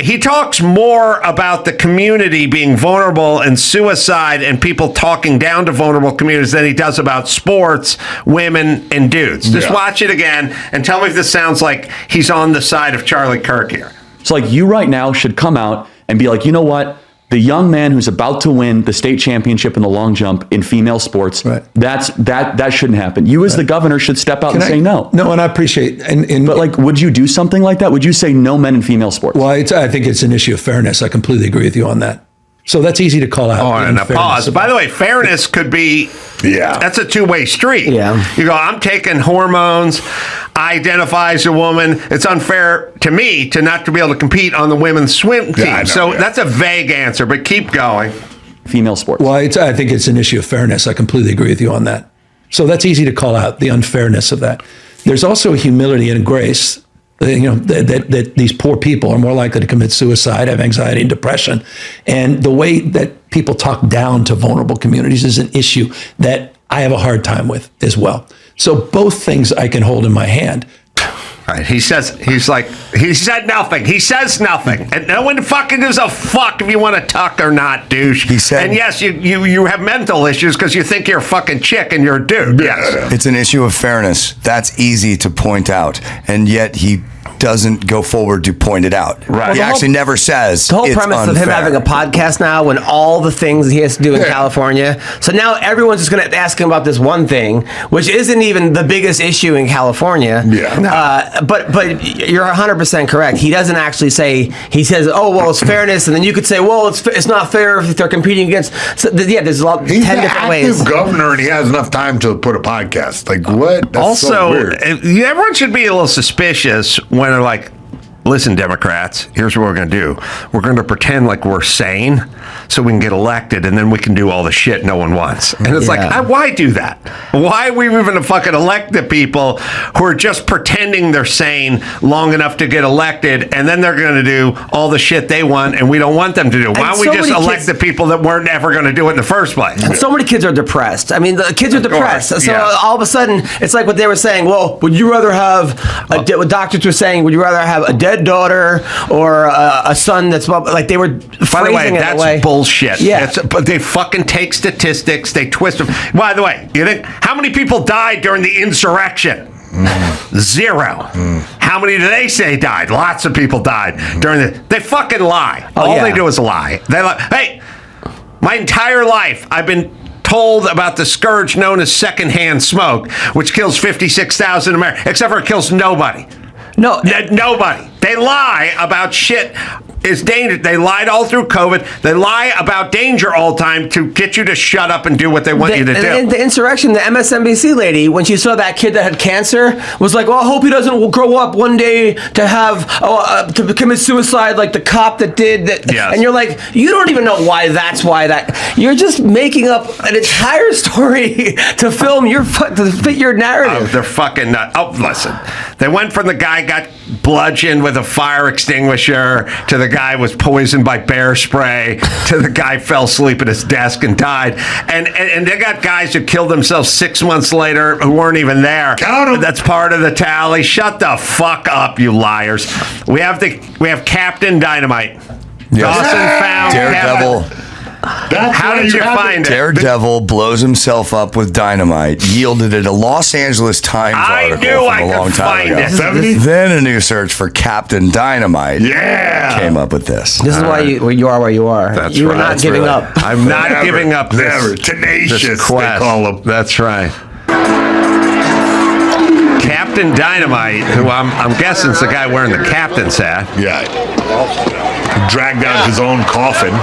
He talks more about the community being vulnerable and suicide and people talking down to vulnerable communities than he does about sports, women, and dudes. Just watch it again and tell me if this sounds like he's on the side of Charlie Kirk here. It's like you right now should come out and be like, you know what? The young man who's about to win the state championship in the long jump in female sports, that shouldn't happen. You as the governor should step out and say no. No, and I appreciate. But like, would you do something like that? Would you say no men in female sports? Well, I think it's an issue of fairness. I completely agree with you on that. So that's easy to call out. Oh, and a pause. By the way, fairness could be, that's a two-way street. Yeah. You go, I'm taking hormones, I identify as a woman. It's unfair to me to not to be able to compete on the women's swim team. That's a vague answer, but keep going. Female sports. Well, I think it's an issue of fairness. I completely agree with you on that. So that's easy to call out, the unfairness of that. There's also a humility and a grace, that these poor people are more likely to commit suicide, have anxiety and depression. And the way that people talk down to vulnerable communities is an issue that I have a hard time with as well. So both things I can hold in my hand. Right. He said nothing. He says nothing. And no one fucking gives a fuck if you want to talk or not, douche. He said, and yes, you have mental issues because you think you're a fucking chick and you're a dude. Yes. It's an issue of fairness. That's easy to point out. And yet he doesn't go forward to point it out. Right. He actually never says the whole it's premise unfair. of him having a podcast now when all the things that he has to do in California. So now everyone's just going to ask him about this one thing, which isn't even the biggest issue in California. Yeah. But you're 100% correct. He doesn't actually say, he says, oh, well, it's fairness. And then you could say, well, it's not fair if they're competing against. So, there's a lot, He's 10 different ways. He's governor and he has enough time to put a podcast. Like, what? That's so weird. Everyone should be a little suspicious when they're like, listen, Democrats, here's what we're going to do. We're going to pretend like we're sane so we can get elected and then we can do all the shit no one wants. And it's like, why do that? Why are we even to fucking elect the people who are just pretending they're sane long enough to get elected and then they're going to do all the shit they want and we don't want them to do? Why don't we just elect the people that weren't ever going to do it in the first place? And so many kids are depressed. I mean, the kids are depressed. So all of a sudden, it's like what they were saying. Well, would you rather have, what doctors were saying, would you rather have a dead daughter or a son that's like they were by the way, phrasing it that's that way. Bullshit. Yeah. But they fucking take statistics, they twist them. By the way, you think how many people died during the insurrection? Zero. How many do they say died? Lots of people died during the. They fucking lie. All they do is lie. They lie. Hey, my entire life I've been told about the scourge known as secondhand smoke, which kills 56,000 Americans, except for it kills nobody. Nobody. They lie about shit. Is danger. They lied all through COVID. They lie about danger all the time to get you to shut up and do what they want you to do. The insurrection, the MSNBC lady, when she saw that kid that had cancer, was like, well, I hope he doesn't grow up one day to have, to commit suicide like the cop that did that. Yes. And you're like, you don't even know why that's why that. You're just making up an entire story to film to fit your narrative. They're fucking nuts. Oh, listen. They went from the guy got bludgeoned with a fire extinguisher to the guy was poisoned by bear spray to the guy fell asleep at his desk and died. And they got guys who killed themselves 6 months later who weren't even there. Count 'em. That's part of the tally. Shut the fuck up, you liars. We have Captain Dynamite. Yes. Dawson found Daredevil. How did you find it? Daredevil blows himself up with dynamite, yielded it a Los Angeles Times article from a long time ago. Then a new search for Captain Dynamite came up with this. This is why you are where you are. That's you right. are not giving up. I'm not giving up this. Never. Tenacious, this they quest. call him. That's right. Captain Dynamite, who I'm guessing is the guy wearing the captain's hat. Yeah. Dragged out his own coffin.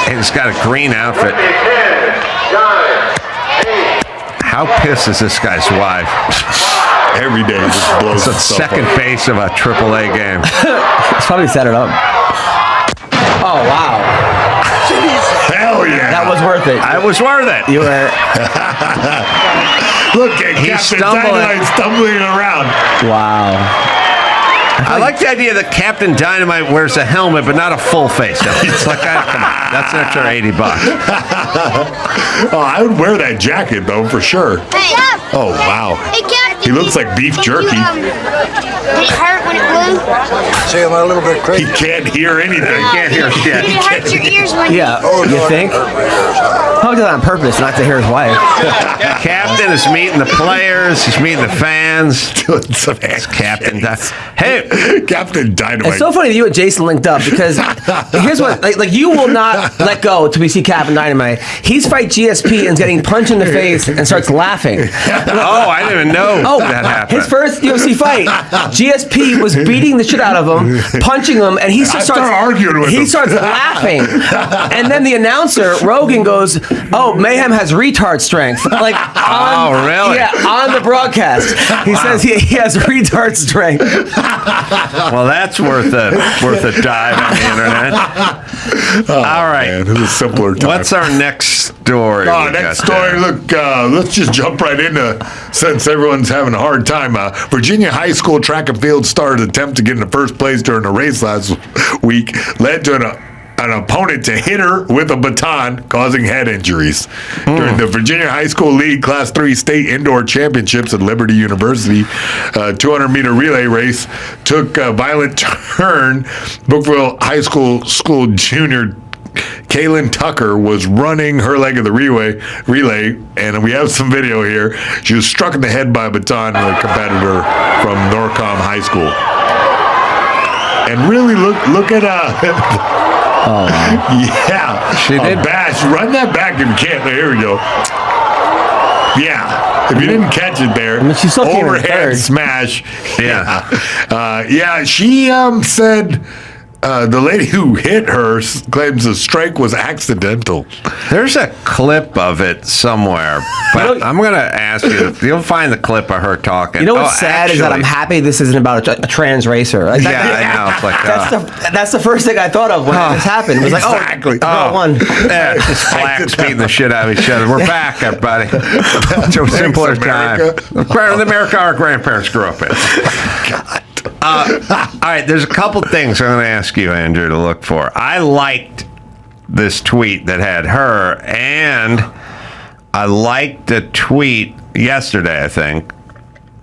He's got a green outfit. How pissed is this guy's wife? Every day just blows It's the second up. base of a AAA game. It's probably set it up. Oh, wow. Hell yeah. That was worth it. I was worth it. You were. Look at Captain Dynamite stumbling around. Wow. I like the idea that Captain Dynamite wears a helmet, but not a full face helmet. It's like, come on, that's an extra $80. Oh, I would wear that jacket though for sure. Hey. Oh wow. Hey, Captain. He looks like beef jerky. Did it hurt when it blew? See, I'm a little bit crazy. He can't hear anything. He can't hear shit. Did it hurt your ears when You think? Probably did that on purpose, not to hear his wife. Captain is meeting the players. He's meeting the fans. Doing some Captain Hey, Captain Dynamite. It's so funny that you and Jason linked up because here's what, like you will not let go till we see Captain Dynamite. He's fight GSP and is getting punched in the face and starts laughing. Oh, I didn't even know that happened. His first UFC fight, GSP was beating the shit out of him, punching him, and he starts arguing with him. He starts laughing, and then the announcer Rogan goes, "Oh, Mayhem has retard strength." Like, oh, really? Yeah, on the broadcast, he says he has retard strength. Well, that's worth a dive on the internet. All right, man, this is a simpler time. What's our next story? Next story. Look, let's just jump right into, since everyone's having a hard time. Virginia high school track and field star's attempt to get into first place during a race last week led to an opponent to hit her with a baton, causing head injuries. During the Virginia High School League Class 3 State Indoor Championships at Liberty University, 200-meter relay race took a violent turn. Brookville High School junior Kaylin Tucker was running her leg of the relay, and we have some video here. She was struck in the head by a baton with a competitor from Norcom High School. And really look at Oh, yeah, she did. Bash. Run that back if you can't. Here we go. Yeah, if you didn't catch it there, she still came in overhead third. smash. Yeah. She said the lady who hit her claims the strike was accidental. There's a clip of it somewhere, but I'm going to ask you. You'll find the clip of her talking. You know what's sad is that I'm happy this isn't about a trans racer. Like, I know. It's like, that's the first thing I thought of when this happened. It was exactly. like, one. Yeah, just blacks beating the shit out of each other. We're back, everybody. To a simpler time. The America our grandparents grew up in. God. All right, there's a couple things I'm going to ask you, Andrew, to look for. I liked this tweet that had her, and I liked a tweet yesterday, I think,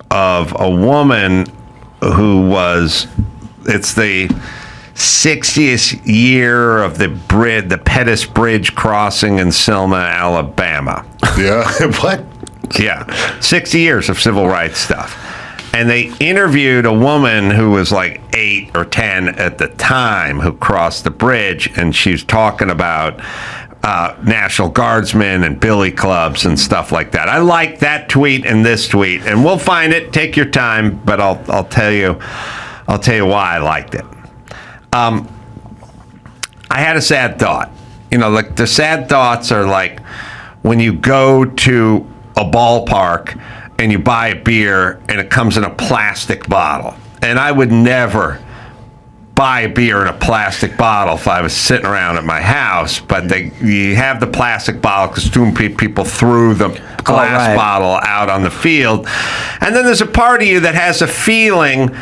of a woman who was, it's the 60th year of the Pettus Bridge crossing in Selma, Alabama. Yeah, what? Yeah, 60 years of civil rights stuff. And they interviewed a woman who was like 8 or 10 at the time who crossed the bridge, and she was talking about National Guardsmen and billy clubs and stuff like that. I like that tweet and this tweet, and we'll find it. Take your time, but I'll tell you why I liked it. I had a sad thought. Like the sad thoughts are like when you go to a ballpark and you buy a beer and it comes in a plastic bottle. And I would never buy a beer in a plastic bottle if I was sitting around at my house, but you have the plastic bottle because too many people threw the glass bottle out on the field. And then there's a part of you that has a feeling,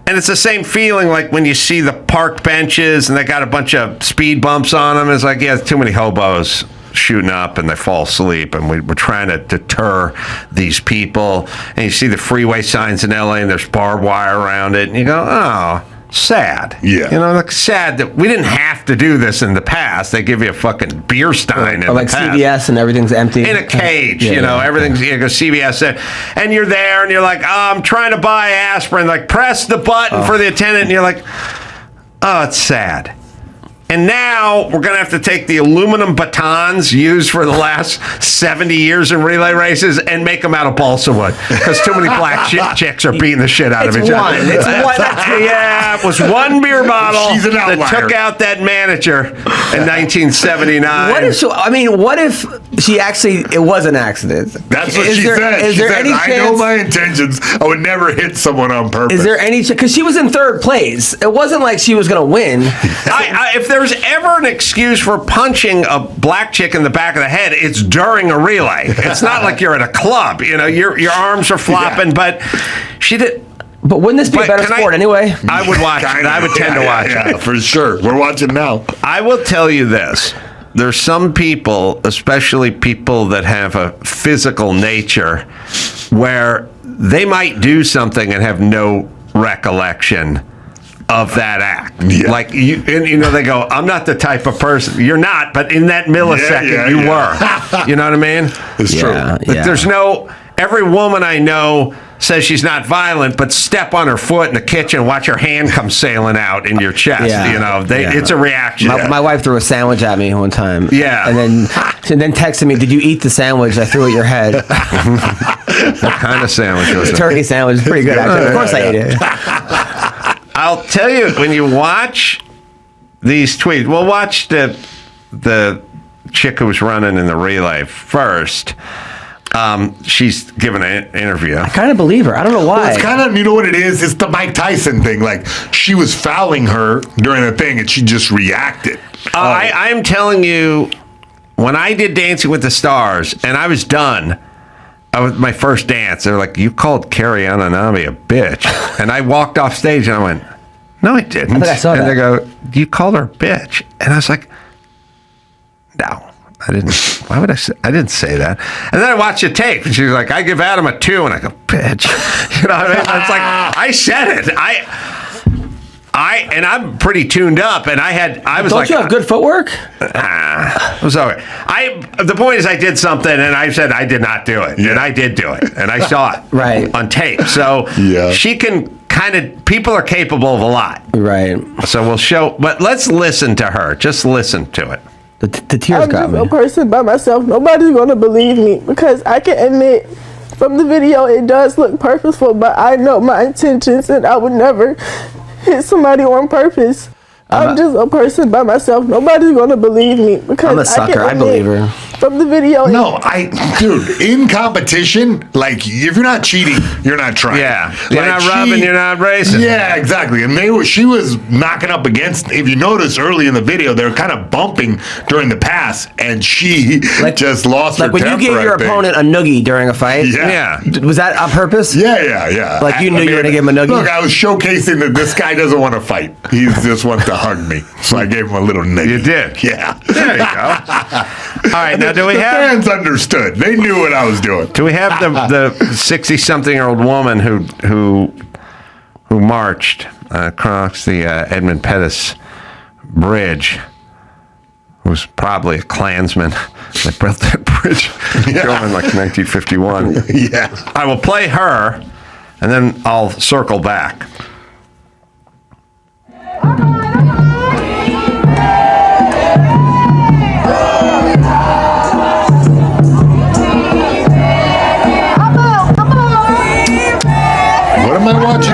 and it's the same feeling like when you see the park benches and they got a bunch of speed bumps on them. It's like, yeah, too many hobos shooting up and they fall asleep, and we're trying to deter these people. And you see the freeway signs in LA and there's barbed wire around it, and you go, oh, sad. Yeah. Like sad that we didn't have to do this in the past. They give you a fucking beer stein in or like the past. CVS and everything's empty. In a cage, everything's, you go CVS, and you're there and you're like, oh, I'm trying to buy aspirin. Like, press the button for the attendant, and you're like, oh, it's sad. And now we're going to have to take the aluminum batons used for the last 70 years in relay races and make them out of balsa wood because too many black chicks are beating the shit out of each other. It's one. Yeah, it was one beer bottle She's an that outlier. took out that manager in 1979. What if she actually, it was an accident? That's what she said. Is She there said, any I chance? know my intentions. I would never hit someone on purpose. Is there any chance? Because she was in third place. It wasn't like she was going to win. If there's ever an excuse for punching a black chick in the back of the head, it's during a relay. It's not like you're at a club. Your arms are flopping, but she did. But wouldn't this be a better sport anyway? I would watch it. I would tend to watch it. For sure. We're watching now. I will tell you this. There's some people, especially people that have a physical nature, where they might do something and have no recollection of that act. Yeah. Like, they go, I'm not the type of person. You're not, but in that millisecond, you were. You know what I mean? It's true. There's every woman I know says she's not violent, but step on her foot in the kitchen, watch her hand come sailing out in your chest. It's a reaction. My wife threw a sandwich at me one time. Yeah. And then texted me, did you eat the sandwich I threw at your head? What kind of sandwich was it? Turkey sandwich. Pretty good, actually. Of course I ate it. I'll tell you, when you watch these tweets, we'll watch the chick who was running in the relay first. She's given an interview. I kind of believe her. I don't know why. Well, it's kind of, you know what it is? It's the Mike Tyson thing. Like, she was fouling her during the thing, and she just reacted. I'm telling you, when I did Dancing with the Stars, and I was done, my first dance, they're like, you called Carrie Ananami a bitch. And I walked off stage, and I went, no, I didn't. I think I saw that. And they go, you called her a bitch. And I was like, no. I didn't. Why would I say? I didn't say that. And then I watched the tape, and she was like, "I give Adam a 2," and I go, "Bitch," you know what I mean? It's like I said it. And I'm pretty tuned up, and I was like, "Don't you have good footwork?" It was all right. The point is, I did something, and I said I did not do it, and I did do it, and I saw it on tape. So she can people are capable of a lot, right? So we'll show, but let's listen to her. Just listen to it. The tears got me. I'm just a person by myself. Nobody's going to believe me because I can admit from the video it does look purposeful, but I know my intentions and I would never hit somebody on purpose. I'm just a person by myself. Nobody's going to believe me because I'm a sucker. I believe her. From the video. No, dude, in competition, like, if you're not cheating, you're not trying. Yeah. You're not robbing, you're not racing. Yeah, exactly. And she was knocking up against, if you notice early in the video, they were kind of bumping during the pass, and she just lost her temper. Like when you gave your opponent a noogie during a fight? Yeah. Was that on purpose? Yeah. Like you knew you were going to give him a noogie? Look, I was showcasing that this guy doesn't want to fight. He just wants to hug me. So I gave him a little noogie. You did? Yeah. There you go. All right, now do we the have... fans understood. They knew what I was doing. Do we have the 60-something-year-old woman who marched across the Edmund Pettus Bridge, who's probably a Klansman that built that bridge going like 1951. Yeah. I will play her, and then I'll circle back. What am I watching?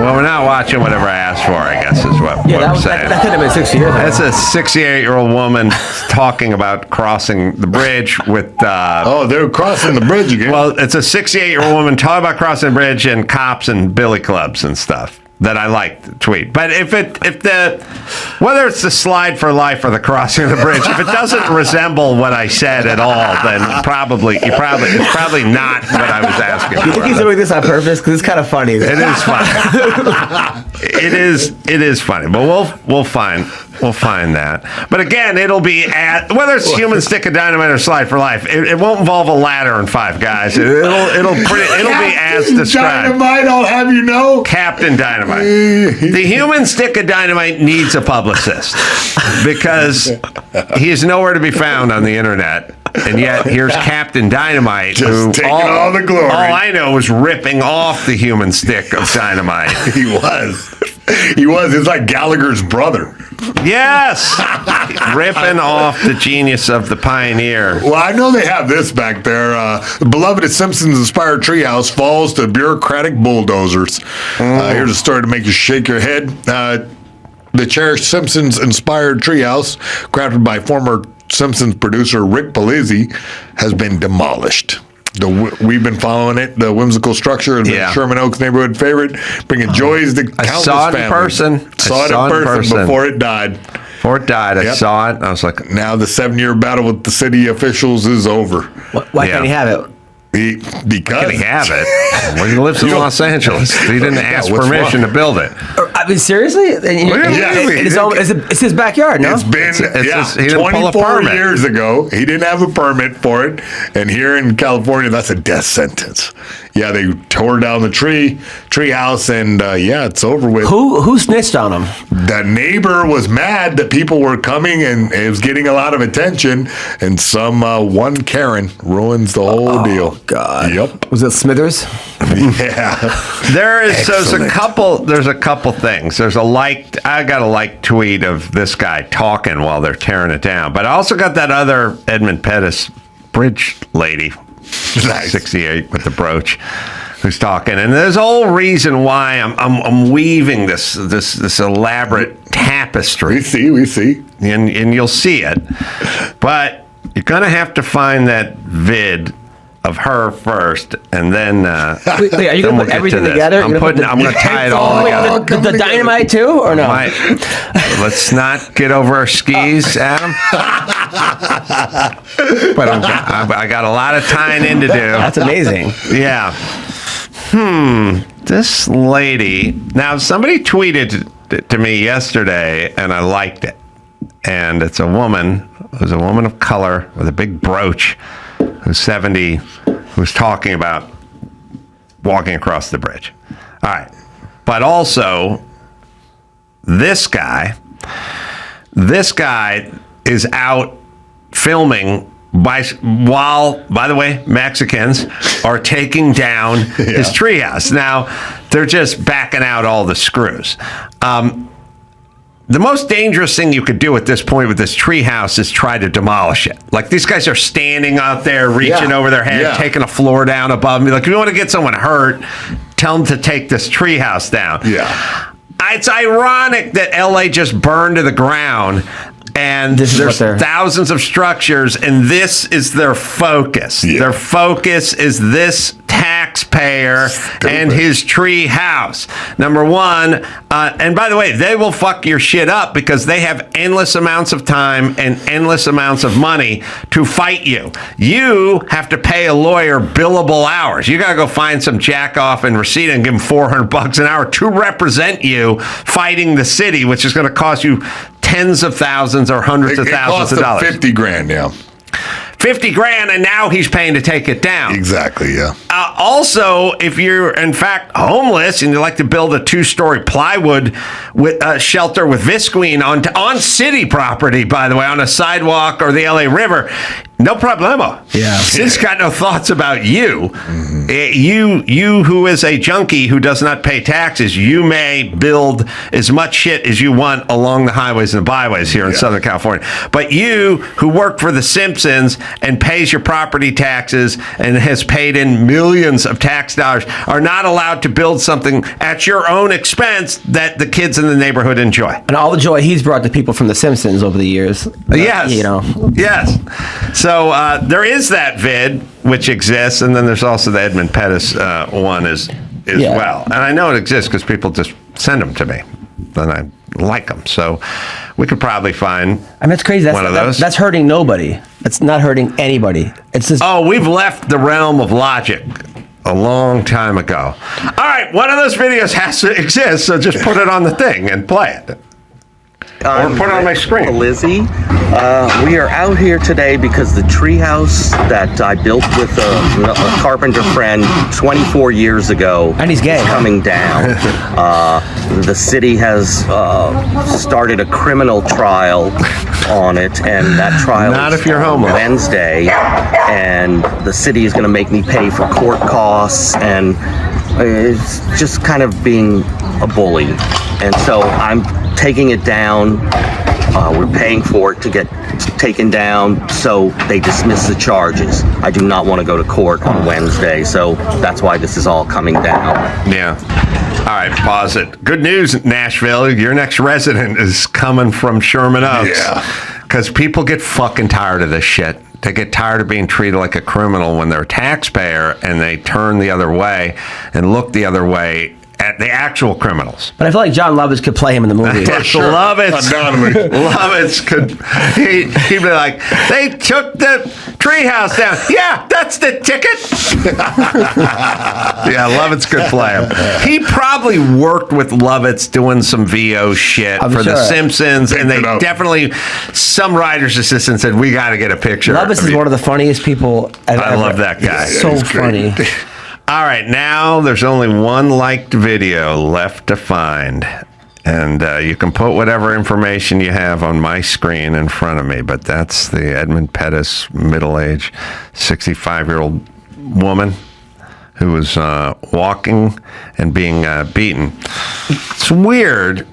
Well, we're not watching whatever I asked for, I guess, is what we're saying. That could have been 6 years ago. That's a 68-year-old woman talking about crossing the bridge with... oh, they're crossing the bridge again. Well, it's a 68-year-old woman talking about crossing the bridge and cops and billy clubs and stuff that I like to tweet. But whether it's the slide for life or the crossing of the bridge, if it doesn't resemble what I said at all, then it's probably not what I was asking for. You think he's doing this on purpose? Because it's kind of funny. It is funny. It is funny, but we'll find that. But again, it'll be whether it's human stick of dynamite or slide for life. It won't involve a ladder and five guys. It'll be as described. Dynamite, I'll have you know. Captain Dynamite. The human stick of dynamite needs a publicist because he is nowhere to be found on the internet. And yet, here's Captain Dynamite, just taking all the glory. All I know was ripping off the human stick of dynamite. He was. It's like Gallagher's brother. Yes! Ripping off the genius of the pioneer. Well, I know they have this back there. The beloved Simpsons-inspired treehouse falls to bureaucratic bulldozers. Here's a story to make you shake your head. The cherished Simpsons-inspired treehouse, crafted by former Simpsons producer Rick Polizzi, has been demolished. We've been following it. The whimsical structure of the Sherman Oaks neighborhood favorite, bringing joys to countless families. Saw it in person before it died. I saw it. I was like, now the 7-year battle with the city officials is over. Why can't he have it? Because can he have it? Well, he lives in Los Angeles. He didn't ask permission to build it. I mean, seriously? It's his backyard, no? It's been he didn't pull a 24 permit. years ago. He didn't have a permit for it. And here in California, that's a death sentence. Yeah, they tore down the treehouse, and it's over with. Who snitched on him? The neighbor was mad that people were coming, and it was getting a lot of attention. And some one Karen ruins the whole deal. God. Yep. Was it Smithers? Yeah. There's a couple things. I got a tweet of this guy talking while they're tearing it down. But I also got that other Edmund Pettis bridge lady, 68 with the brooch, who's talking. And there's a whole reason why I'm weaving this elaborate tapestry. We see. And you'll see it. But you're gonna have to find that vid of her first, and then Wait, are you going to put everything together? I'm going to tie it all together. The dynamite too, or no? Let's not get over our skis, Adam. But I got a lot of tying in to do. That's amazing. Yeah. This lady. Now, somebody tweeted to me yesterday, and I liked it. And it's a woman. Who's a woman of color with a big brooch, who's 70, who's talking about walking across the bridge. All right. But also, this guy is out filming while, by the way, Mexicans are taking down his treehouse. Now, they're just backing out all the screws. The most dangerous thing you could do at this point with this treehouse is try to demolish it. Like, these guys are standing out there, reaching over their head, taking a floor down above me. Like, if you want to get someone hurt, tell them to take this treehouse down. Yeah. It's ironic that LA just burned to the ground, and there's thousands of structures, and this is their focus. Yeah. Their focus is this taxpayer and his tree house. Number one, and by the way, they will fuck your shit up because they have endless amounts of time and endless amounts of money to fight you. You have to pay a lawyer billable hours. You got to go find some jack off in Reseda and give him $400 an hour to represent you fighting the city, which is going to cost you tens of thousands or hundreds of thousands of dollars. $50,000, yeah. 50 grand, and now he's paying to take it down. Exactly, yeah. Also, if you're in fact homeless and you like to build a 2-story plywood with shelter with visqueen on city property, by the way, on a sidewalk or the LA River, no problemo. Yeah. It's got no thoughts about you. You who is a junkie who does not pay taxes, you may build as much shit as you want along the highways and the byways here in Southern California. But you who worked for the Simpsons and pays your property taxes and has paid in millions of tax dollars are not allowed to build something at your own expense that the kids in the neighborhood enjoy. And all the joy he's brought to people from the Simpsons over the years. Yes. Yes. So there is that vid, which exists, and then there's also the Edmund Pettis one as well. And I know it exists because people just send them to me, and I like them. So we could probably find it's crazy. One of those. That's hurting nobody. It's not hurting anybody. It's just... Oh, we've left the realm of logic a long time ago. All right, one of those videos has to exist, so just put it on the thing and play it. Or put it on my screen. Lizzie, we are out here today because the treehouse that I built with a carpenter friend 24 years ago is coming down. The city has started a criminal trial on it, and that trial is on Wednesday, and the city is going to make me pay for court costs, and it's just kind of being a bully. And so I'm taking it down. We're paying for it to get taken down, so they dismiss the charges. I do not want to go to court on Wednesday, so that's why this is all coming down. Yeah. All right, pause it. Good news, Nashville. Your next resident is coming from Sherman Oaks. Yeah. Because people get fucking tired of this shit. They get tired of being treated like a criminal when they're a taxpayer, and they turn the other way and look the other way at the actual criminals. But I feel like John Lovitz could play him in the movie. Lovitz could. He'd be like, they took the treehouse down. Yeah, that's the ticket. Yeah, Lovitz could play him. He probably worked with Lovitz doing some VO shit for The Simpsons, and they definitely, some writer's assistant said, we got to get a picture. Lovitz is one of the funniest people I've ever. I love that guy. So funny. All right, now there's only one liked video left to find. And you can put whatever information you have on my screen in front of me, but that's the Edmund Pettis, middle-aged, 65-year-old woman who was walking and being beaten. It's weird.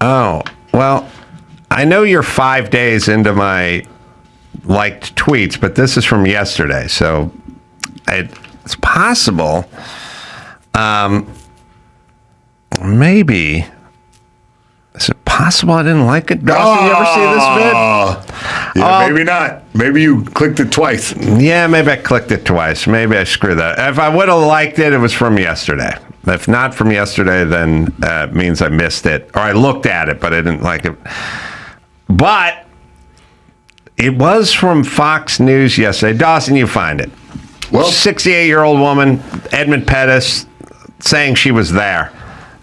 Oh, well, I know you're 5 days into my liked tweets, but this is from yesterday, so it's possible. Maybe. Is it possible I didn't like it? Dawson, you ever see this vid? Yeah, maybe not. Maybe you clicked it twice. Yeah, maybe I clicked it twice. Maybe I screwed that. If I would have liked it, it was from yesterday. If not from yesterday, then it means I missed it. Or I looked at it, but I didn't like it. But it was from Fox News yesterday. Dawson, you find it. Well, 68-year-old woman, Edmund Pettis, saying she was there.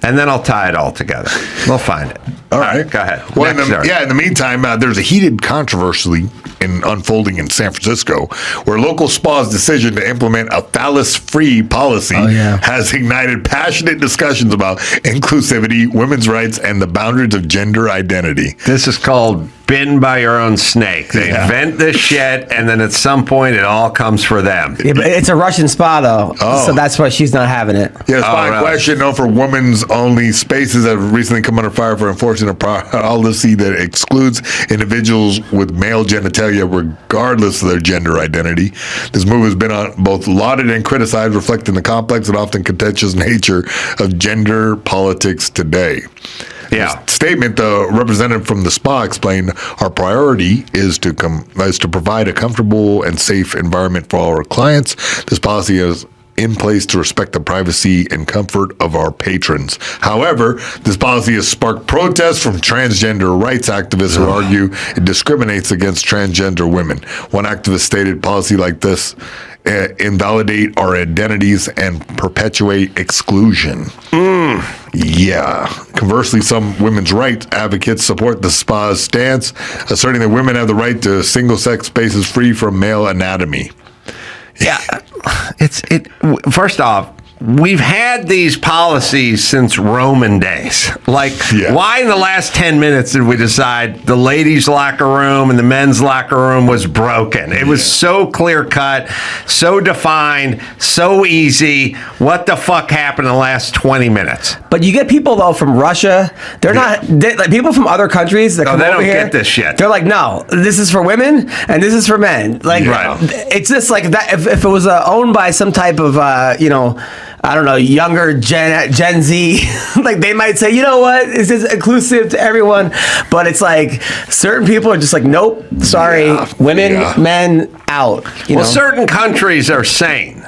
And then I'll tie it all together. We'll find it. All right. Go ahead. Well, in the meantime, there's a heated controversy unfolding in San Francisco, where local spa's decision to implement a phallus-free policy has ignited passionate discussions about inclusivity, women's rights, and the boundaries of gender identity. This is called bitten by your own snake. They invent this shit, and then at some point, it all comes for them. Yeah, but it's a Russian spa, though, so that's why she's not having it. Yeah, the spa in question, known for women's-only spaces, have recently come under fire for enforcing a policy that excludes individuals with male genitalia regardless of their gender identity. This move has been both lauded and criticized, reflecting the complex and often contentious nature of gender politics today. Yeah. Statement, the representative from the spa explained, our priority is to provide a comfortable and safe environment for our clients. This policy is in place to respect the privacy and comfort of our patrons. However, this policy has sparked protests from transgender rights activists who argue it discriminates against transgender women. One activist stated, policy like this invalidate our identities and perpetuate exclusion. Yeah. Conversely, some women's rights advocates support the spa's stance, asserting that women have the right to single-sex spaces free from male anatomy. Yeah. First off, we've had these policies since Roman days. Like, why in the last 10 minutes did we decide the ladies' locker room and the men's locker room was broken? It was so clear-cut, so defined, so easy. What the fuck happened in the last 20 minutes? But you get people, though, from Russia. They're not... like people from other countries that come they over don't here, get this shit. They're like, no, this is for women and this is for men. Like, it's just like that. If it was owned by some type of, I don't know, younger Gen Z, like they might say, you know what, this is inclusive to everyone, but it's like certain people are just like, nope, sorry, women, men, out. Certain countries are sane,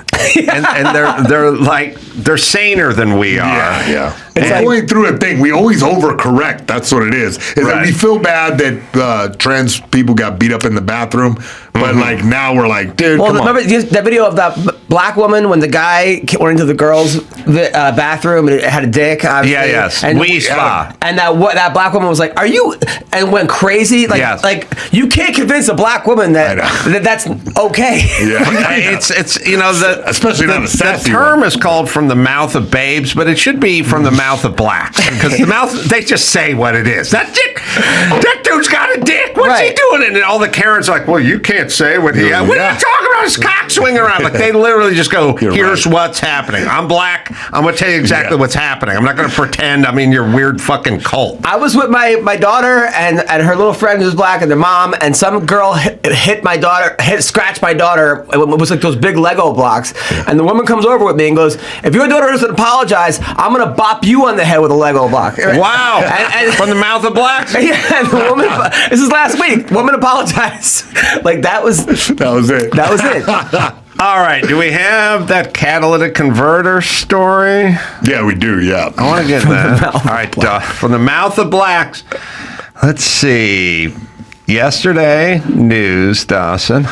and they're saner than we are. Yeah. It's like going through a thing. We always overcorrect. That's what it is. That we feel bad that trans people got beat up in the bathroom, but like now we're like, dude, come on. Remember that video of that black woman when the guy went into the girls' bathroom and it had a dick? Yes. And spa. And that black woman was like, "Are you?" and went crazy. Like you can't convince a black woman that's okay. It's especially not a sassy the term is called from the mouth of babes, but it should be from the mouth of blacks, because the mouth, they just say what it is. That dude's got a dick. What's he doing? And all the Karens are like, well, you can't say what he. What are you talking about? His cock swinging around. Like they literally just go, here's what's happening. I'm black. I'm gonna tell you exactly what's happening. I'm not gonna pretend I'm in your weird fucking cult. I was with my daughter and her little friend who's black and their mom, and some girl scratched my daughter. It was like those big Lego blocks, and the woman comes over with me and goes, if your daughter doesn't apologize, I'm gonna bop you on the head with a Lego block. Wow. And from the mouth of blacks? Yeah, and the woman, this is last week, woman apologized. Like that was it. That was it. All right, do we have that catalytic converter story? Yeah, we do, yeah. I want to get that. All right, from the mouth of blacks. Let's see. Yesterday, news, Dawson.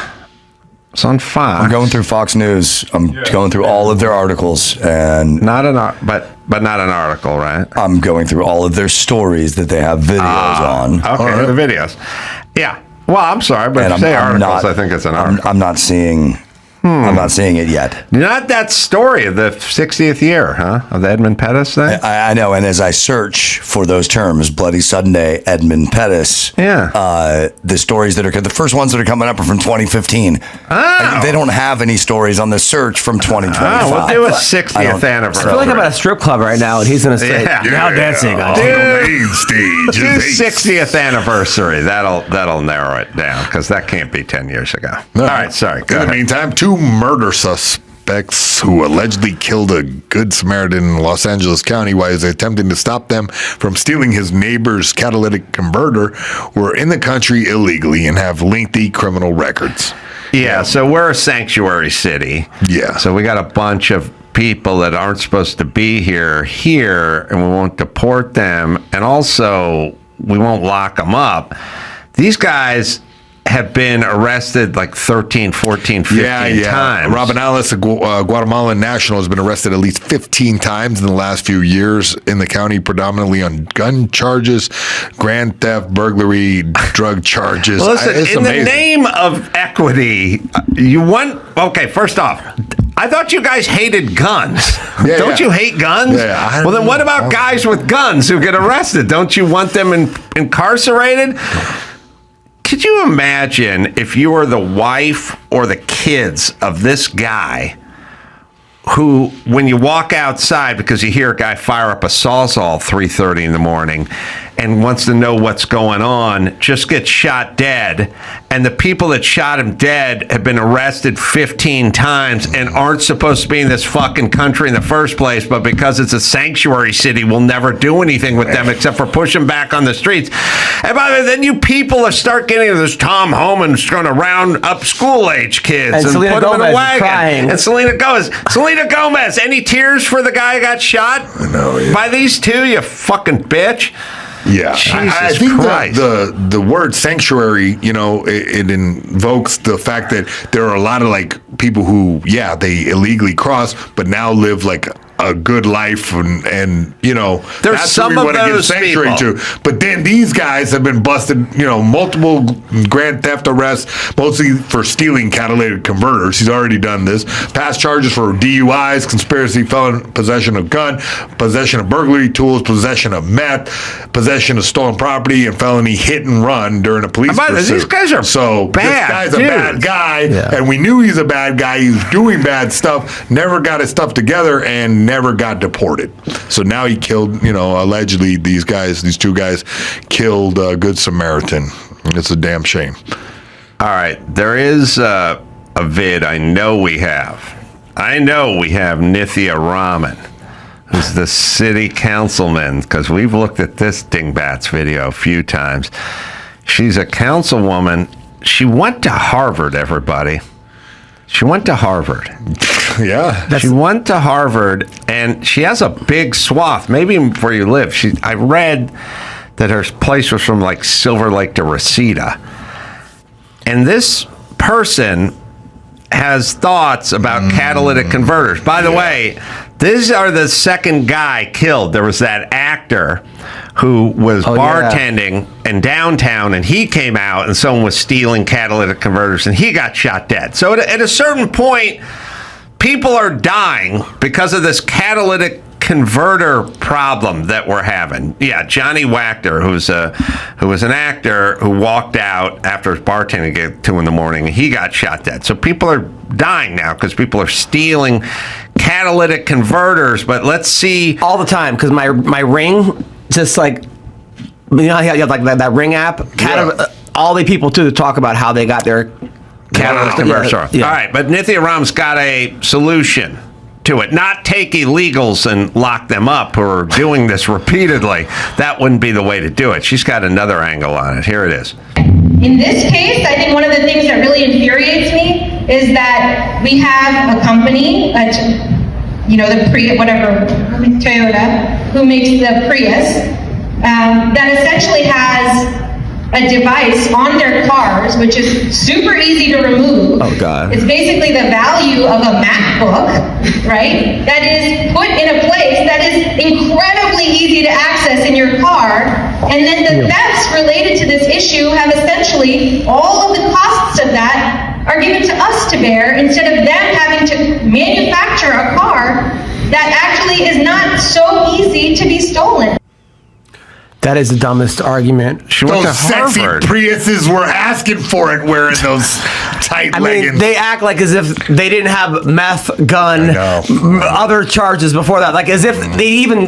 It's on Fox. I'm going through Fox News. I'm going through all of their articles, and but not an article, right? I'm going through all of their stories that they have videos on. Okay, the videos. Yeah. Well, I'm sorry, but if you say articles, I think it's an article. I'm not seeing. I'm not seeing it yet. Not that story of the 60th year, huh? Of the Edmund Pettus thing? I know, and as I search for those terms, Bloody Sunday, Edmund Pettus, the stories that are, the first ones that are coming up are from 2015. Oh. They don't have any stories on the search from 2025. Oh, we'll do a 60th anniversary. I feel like I'm at a strip club right now, and he's going to say, now dancing. Dude, 60th anniversary. That'll narrow it down, because that can't be 10 years ago. No. All right, sorry. Go In ahead. the meantime, two murder suspects who allegedly killed a Good Samaritan in Los Angeles County while he was attempting to stop them from stealing his neighbor's catalytic converter were in the country illegally and have lengthy criminal records. Yeah, so we're a sanctuary city. Yeah. So we got a bunch of people that aren't supposed to be here, and we won't deport them, and also we won't lock them up. These guys have been arrested like 13, 14, 15 times. Robin Alice, a Guatemalan national, has been arrested at least 15 times in the last few years in the county, predominantly on gun charges, grand theft, burglary, drug charges. Well, listen, in the name of equity, first off, I thought you guys hated guns. Don't you hate guns? Yeah. Well, then what about guys with guns who get arrested? Don't you want them incarcerated? Could you imagine if you were the wife or the kids of this guy who, when you walk outside because you hear a guy fire up a Sawzall 3:30 in the morning and wants to know what's going on, just gets shot dead, and the people that shot him dead have been arrested 15 times and aren't supposed to be in this fucking country in the first place, but because it's a sanctuary city, we'll never do anything with them except for push them back on the streets. And by the way, then you people start getting this Tom Homan's going to round up school-age kids and Selena put them in Gomez a wagon. crying. And Selena Gomez, any tears for the guy who got shot? I know, yeah. By these two, you fucking bitch. Yeah, I think the word sanctuary, it invokes the fact that there are a lot of like people who, they illegally cross, but now live like a good life, and there's that's some who we of want to give those sanctuary people. to. But then these guys have been busted, multiple grand theft arrests, mostly for stealing catalytic converters. He's already done this. Past charges for DUIs, conspiracy, felon, possession of gun, possession of burglary tools, possession of meth, possession of stolen property, and felony hit and run during a police pursuit. These guys are This bad. guy's a bad guy, and we knew he's a bad guy. He was doing bad stuff, never got his stuff together, and never got deported. So now he killed, allegedly these two guys killed Good Samaritan. It's a damn shame. All right. There is a vid I know we have. Nithya Raman, who's the city councilman, because we've looked at this dingbat's video a few times. She's a councilwoman. She went to Harvard, everybody. She went to Harvard. Yeah. She went to Harvard, and she has a big swath, maybe where you live. I read that her place was from like Silver Lake to Reseda. And this person has thoughts about catalytic converters. By the way, these are the second guy killed. There was that actor who was bartending in downtown, and he came out, and someone was stealing catalytic converters, and he got shot dead. So at a certain point, people are dying because of this catalytic converter problem that we're having. Yeah, Johnny Wachter, who was an actor who walked out after his bartending at 2 a.m. He got shot dead. So people are dying now because people are stealing catalytic converters. But let's see. All the time, because my Ring, just like, you have like that Ring app, all the people too talk about how they got their catalytic converter. Yeah. All right, but Nithya Ram's got a solution to it. Not take illegals and lock them up who are doing this repeatedly. That wouldn't be the way to do it. She's got another angle on it. Here it is. In this case, I think one of the things that really infuriates me is that we have a company, the Prius, Toyota, who makes the Prius, that essentially has a device on their cars, which is super easy to remove. Oh, God. It's basically the value of a MacBook, right? That is put in a place that is incredibly easy to access in your car. And then the thefts related to this issue have essentially all of the costs of that are given to us to bear instead of them having to manufacture a car that actually is not so easy to be stolen. That is the dumbest argument. Those sexy Priuses were asking for it wearing those tight leggings. They act like as if they didn't have meth, gun, other charges before that. Like as if they even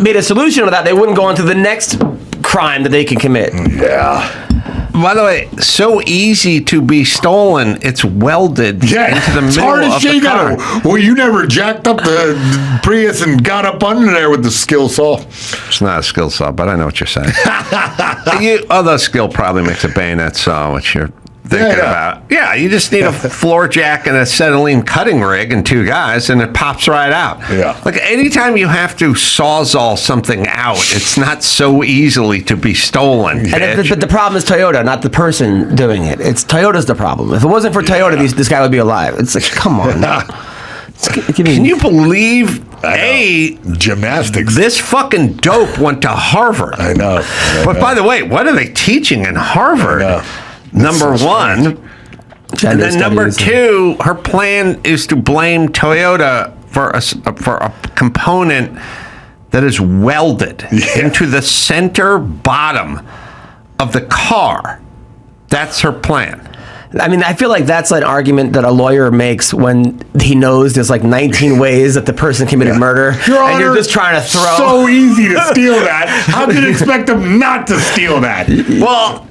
made a solution to that, they wouldn't go on to the next crime that they can commit. Yeah. By the way, so easy to be stolen, it's welded into the middle hard as of shit. the car. Well, you never jacked up the Prius and got up under there with the skill saw. It's not a skill saw, but I know what you're saying. Although skill probably makes a bayonet saw, which you're thinking about. Yeah, you just need a floor jack and a acetylene cutting rig and 2 guys, and it pops right out. Yeah. Like anytime you have to sawzall something out, it's not so easily to be stolen. But the problem is Toyota, not the person doing it. It's Toyota's the problem. If it wasn't for Toyota, this guy would be alive. It's like, come on. Can you believe gymnastics? This fucking dope went to Harvard. I know. But by the way, what are they teaching in Harvard? Number one. And then number 2, her plan is to blame Toyota for a component that is welded into the center bottom of the car. That's her plan. I mean, I feel like that's an argument that a lawyer makes when he knows there's like 19 ways that the person committed murder, and you're just trying to throw. So easy to steal that. How could you expect them not to steal that? Well,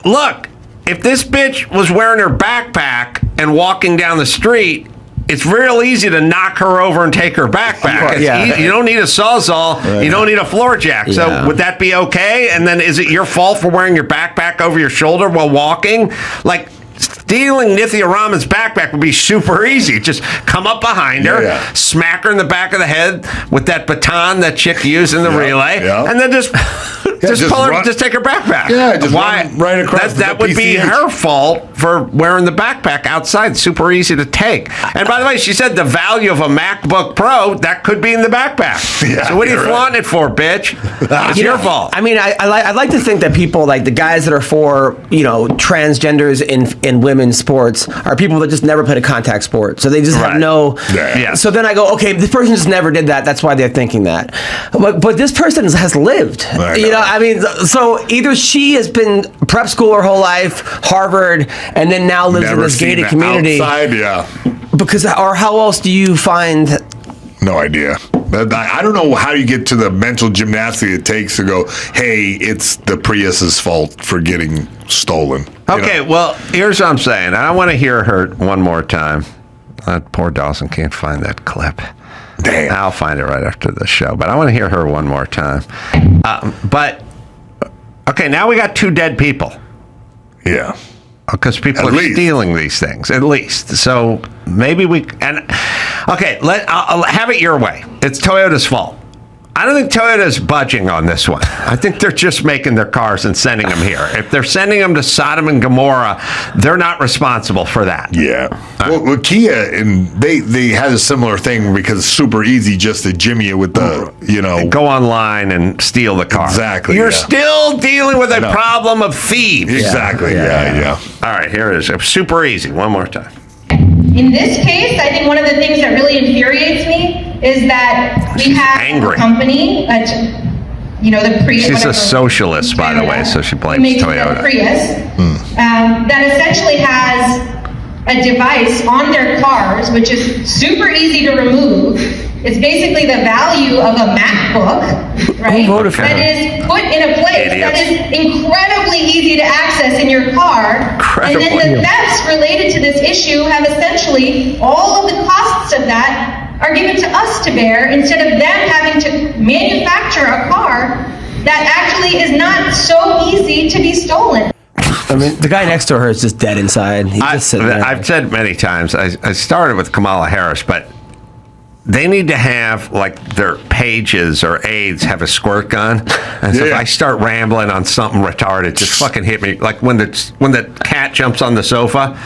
look, if this bitch was wearing her backpack and walking down the street, it's real easy to knock her over and take her backpack. You don't need a sawzall. You don't need a floor jack. So would that be okay? And then is it your fault for wearing your backpack over your shoulder while walking? Like, stealing Nithya Raman's backpack would be super easy. Just come up behind her, smack her in the back of the head with that baton that chick used in the relay, and then just take her backpack. Yeah, just run right across. That would be her fault for wearing the backpack outside. Super easy to take. And by the way, she said the value of a MacBook Pro that could be in the backpack. So what are you flaunting it for, bitch? It's your fault. I mean, I like to think that people like the guys that are for transgenders in women's sports are people that just never played a contact sport, so they just have no. So then I go, okay, this person just never did that. That's why they're thinking that. But this person has lived. I mean, so either she has been prep school her whole life, Harvard, and then now lives in this gated community. Outside, Because, or how else do you find? No idea. I don't know how you get to the mental gymnastics it takes to go, hey, it's the Prius's fault for getting stolen. Okay, well, here's what I'm saying. I want to hear her one more time. Poor Dawson can't find that clip. Damn. I'll find it right after the show, but I want to hear her one more time. But, okay, now we got 2 dead people. Yeah. Because people are stealing these things, at least. So maybe I'll have it your way. It's Toyota's fault. I don't think Toyota's budging on this one. I think they're just making their cars and sending them here. If they're sending them to Sodom and Gomorrah, they're not responsible for that. Yeah. Well, Kia, and they had a similar thing because it's super easy just to jimmy it with the, Go online and steal the car. Exactly. You're still dealing with a problem of thieves. Exactly. Yeah. All right, here it is. Super easy. One more time. In this case, I think one of the things that really infuriates me is that we have a company, the Prius. She's a socialist, by the way, so she blames Toyota. Prius, that essentially has a device on their cars, which is super easy to remove. It's basically the value of a MacBook, right? That is put in a place that is incredibly easy to access in your car. And then the thefts related to this issue have essentially all of the costs of that are given to us to bear instead of them having to manufacture a car that actually is not so easy to be stolen. I mean, the guy next to her is just dead inside. He's just sitting there. I've said many times, I started with Kamala Harris, but they need to have, their pages or aides have a squirt gun. And so if I start rambling on something retarded, just fucking hit me. Like when the cat jumps on the sofa,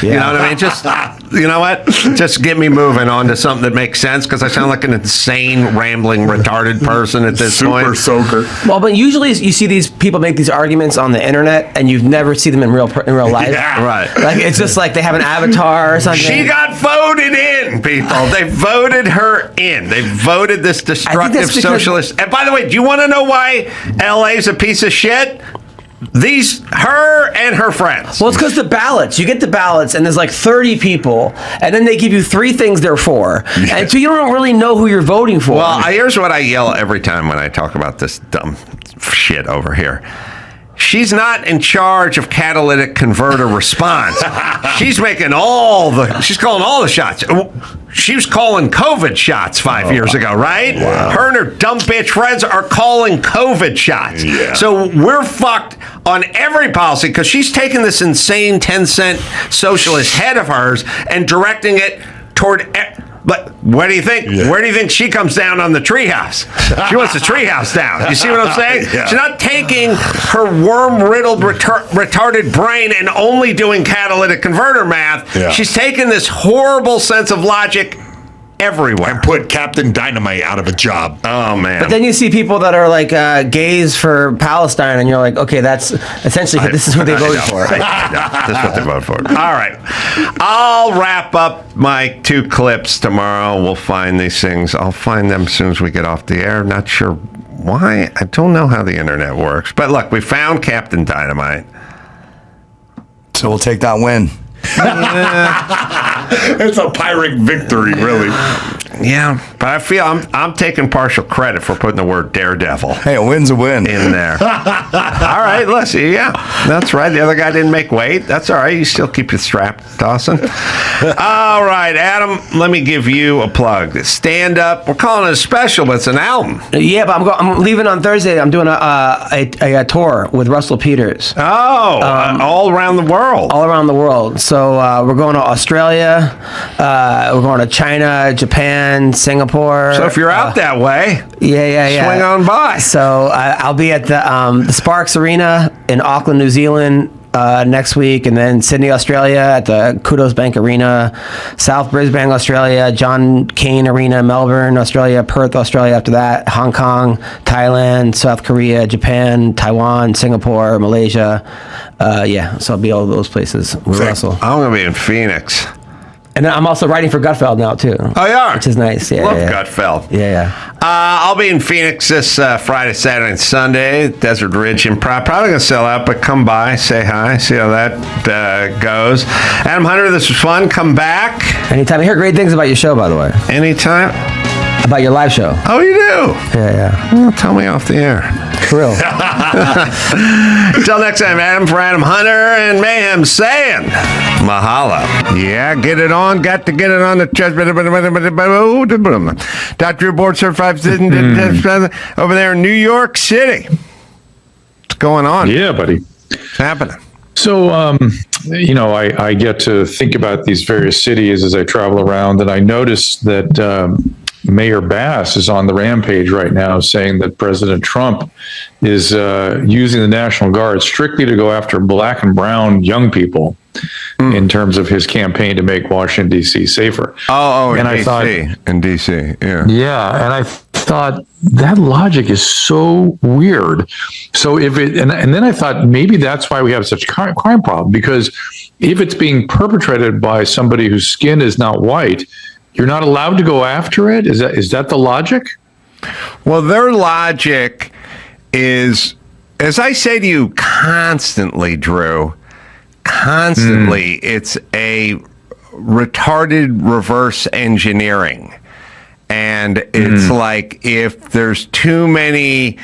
you know what I mean? Just, you know what? Just get me moving on to something that makes sense, because I sound like an insane, rambling, retarded person at this point. Super soaker. Well, but usually you see these people make these arguments on the internet, and you've never seen them in real life. Yeah, right. Like, it's just like they have an avatar or something. She got voted in, people. They voted her in. They voted this destructive socialist. And by the way, do you want to know why LA's a piece of shit? Her and her friends. Well, it's because the ballots. You get the ballots, and there's 30 people, and then they give you 3 things they're for. Yeah. And so you don't really know who you're voting for. Well, here's what I yell every time when I talk about this dumb shit over here. She's not in charge of catalytic converter response. She's calling all the shots. She was calling COVID shots 5 years ago, right? Wow. Her and her dumb bitch friends are calling COVID shots. Yeah. So we're fucked on every policy because she's taking this insane 10-cent socialist head of hers and directing it toward... But what do you think? Yeah. Where do you think she comes down on the treehouse? She wants the treehouse down. You see what I'm saying? Yeah. She's not taking her worm-riddled, retarded brain and only doing catalytic converter math. Yeah. She's taking this horrible sense of logic everywhere. And put Captain Dynamite out of a job. Oh, man. But then you see people that are gays for Palestine, and you're like, okay, that's essentially, this is who they voted for. That's what they voted for. All right. I'll wrap up my 2 clips tomorrow. We'll find these things. I'll find them as soon as we get off the air. Not sure why. I don't know how the internet works. But look, we found Captain Dynamite. So we'll take that win. It's a Pyrrhic victory, really. Yeah, but I feel I'm taking partial credit for putting the word daredevil. Hey, a win's a win in there. All right, listen, yeah, that's right. The other guy didn't make weight. That's all right. You still keep your strap, Dawson. All right, Adam, let me give you a plug. Stand Up. We're calling it a special, but it's an album. Yeah, but I'm leaving on Thursday. I'm doing a tour with Russell Peters. Oh, all around the world. All around the world. So we're going to Australia. We're going to China, Japan, Singapore. So if you're out that way, yeah, swing on by. So I'll be at the Sparks Arena in Auckland, New Zealand next week, and then Sydney, Australia at the Kudos Bank Arena, South Brisbane, Australia, John Cain Arena, Melbourne, Australia, Perth, Australia after that, Hong Kong, Thailand, South Korea, Japan, Taiwan, Singapore, Malaysia. So I'll be all those places with Russell. I'm going to be in Phoenix. And then I'm also writing for Gutfeld now, too. Oh, you are? Which is nice. Yeah, Love Gutfeld. Yeah. I'll be in Phoenix this Friday, Saturday, and Sunday. Desert Ridge Improv. Probably going to sell out, but come by, say hi, see how that goes. Adam Hunter, this was fun. Come back. Anytime. I hear great things about your show, by the way. Anytime. About your live show. Oh, you do? Yeah. Well, tell me off the air. For real. Until next time, Adam for Adam Hunter and Mayhem saying mahalo. Yeah, get it on. Got to get it on the chest. Dr. Drew board certified over there in New York City. What's going on? Yeah, buddy. What's happening? So, I get to think about these various cities as I travel around, and I noticed that Mayor Bass is on the rampage right now saying that President Trump is using the National Guard strictly to go after black and brown young people in terms of his campaign to make Washington, D.C. safer. Oh, and I thought in D.C., yeah. Yeah, and I thought that logic is so weird. So if it, and then I thought maybe that's why we have such crime problem, because if it's being perpetrated by somebody whose skin is not white, you're not allowed to go after it? Is that the logic? Well, their logic is, as I say to you constantly, Drew, it's a retarded reverse engineering. And it's like if there's too many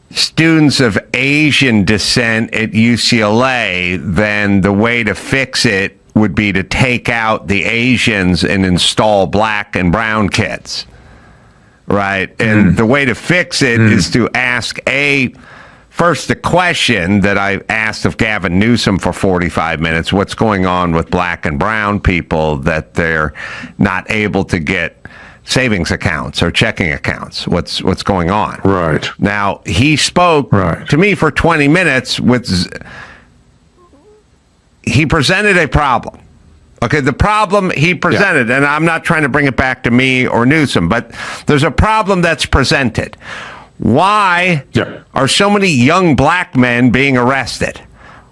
students of Asian descent at UCLA, then the way to fix it would be to take out the Asians and install black and brown kids, right? And the way to fix it is to ask first the question that I asked of Gavin Newsom for 45 minutes, what's going on with black and brown people that they're not able to get savings accounts or checking accounts? What's going on? Right. Now, he spoke to me for 20 minutes he presented a problem. Okay, the problem he presented, and I'm not trying to bring it back to me or Newsom, but there's a problem that's presented. Why are so many young black men being arrested?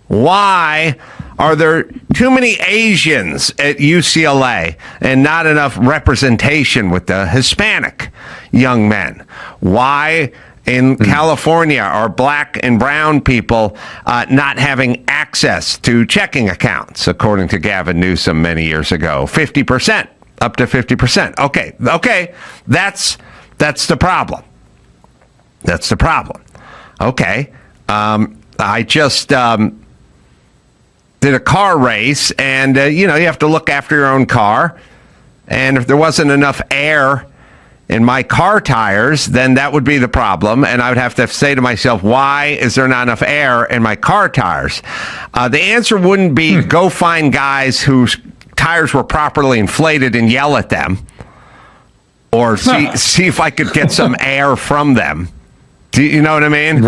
Why are there too many Asians at UCLA and not enough representation with the Hispanic young men? Why in California are black and brown people not having access to checking accounts, according to Gavin Newsom many years ago? 50%, up to 50%. Okay, that's the problem. That's the problem. Okay, I just did a car race, and you have to look after your own car, and if there wasn't enough air in my car tires, then that would be the problem. And I would have to say to myself, why is there not enough air in my car tires? The answer wouldn't be go find guys whose tires were properly inflated and yell at them, or see if I could get some air from them. Do you know what I mean?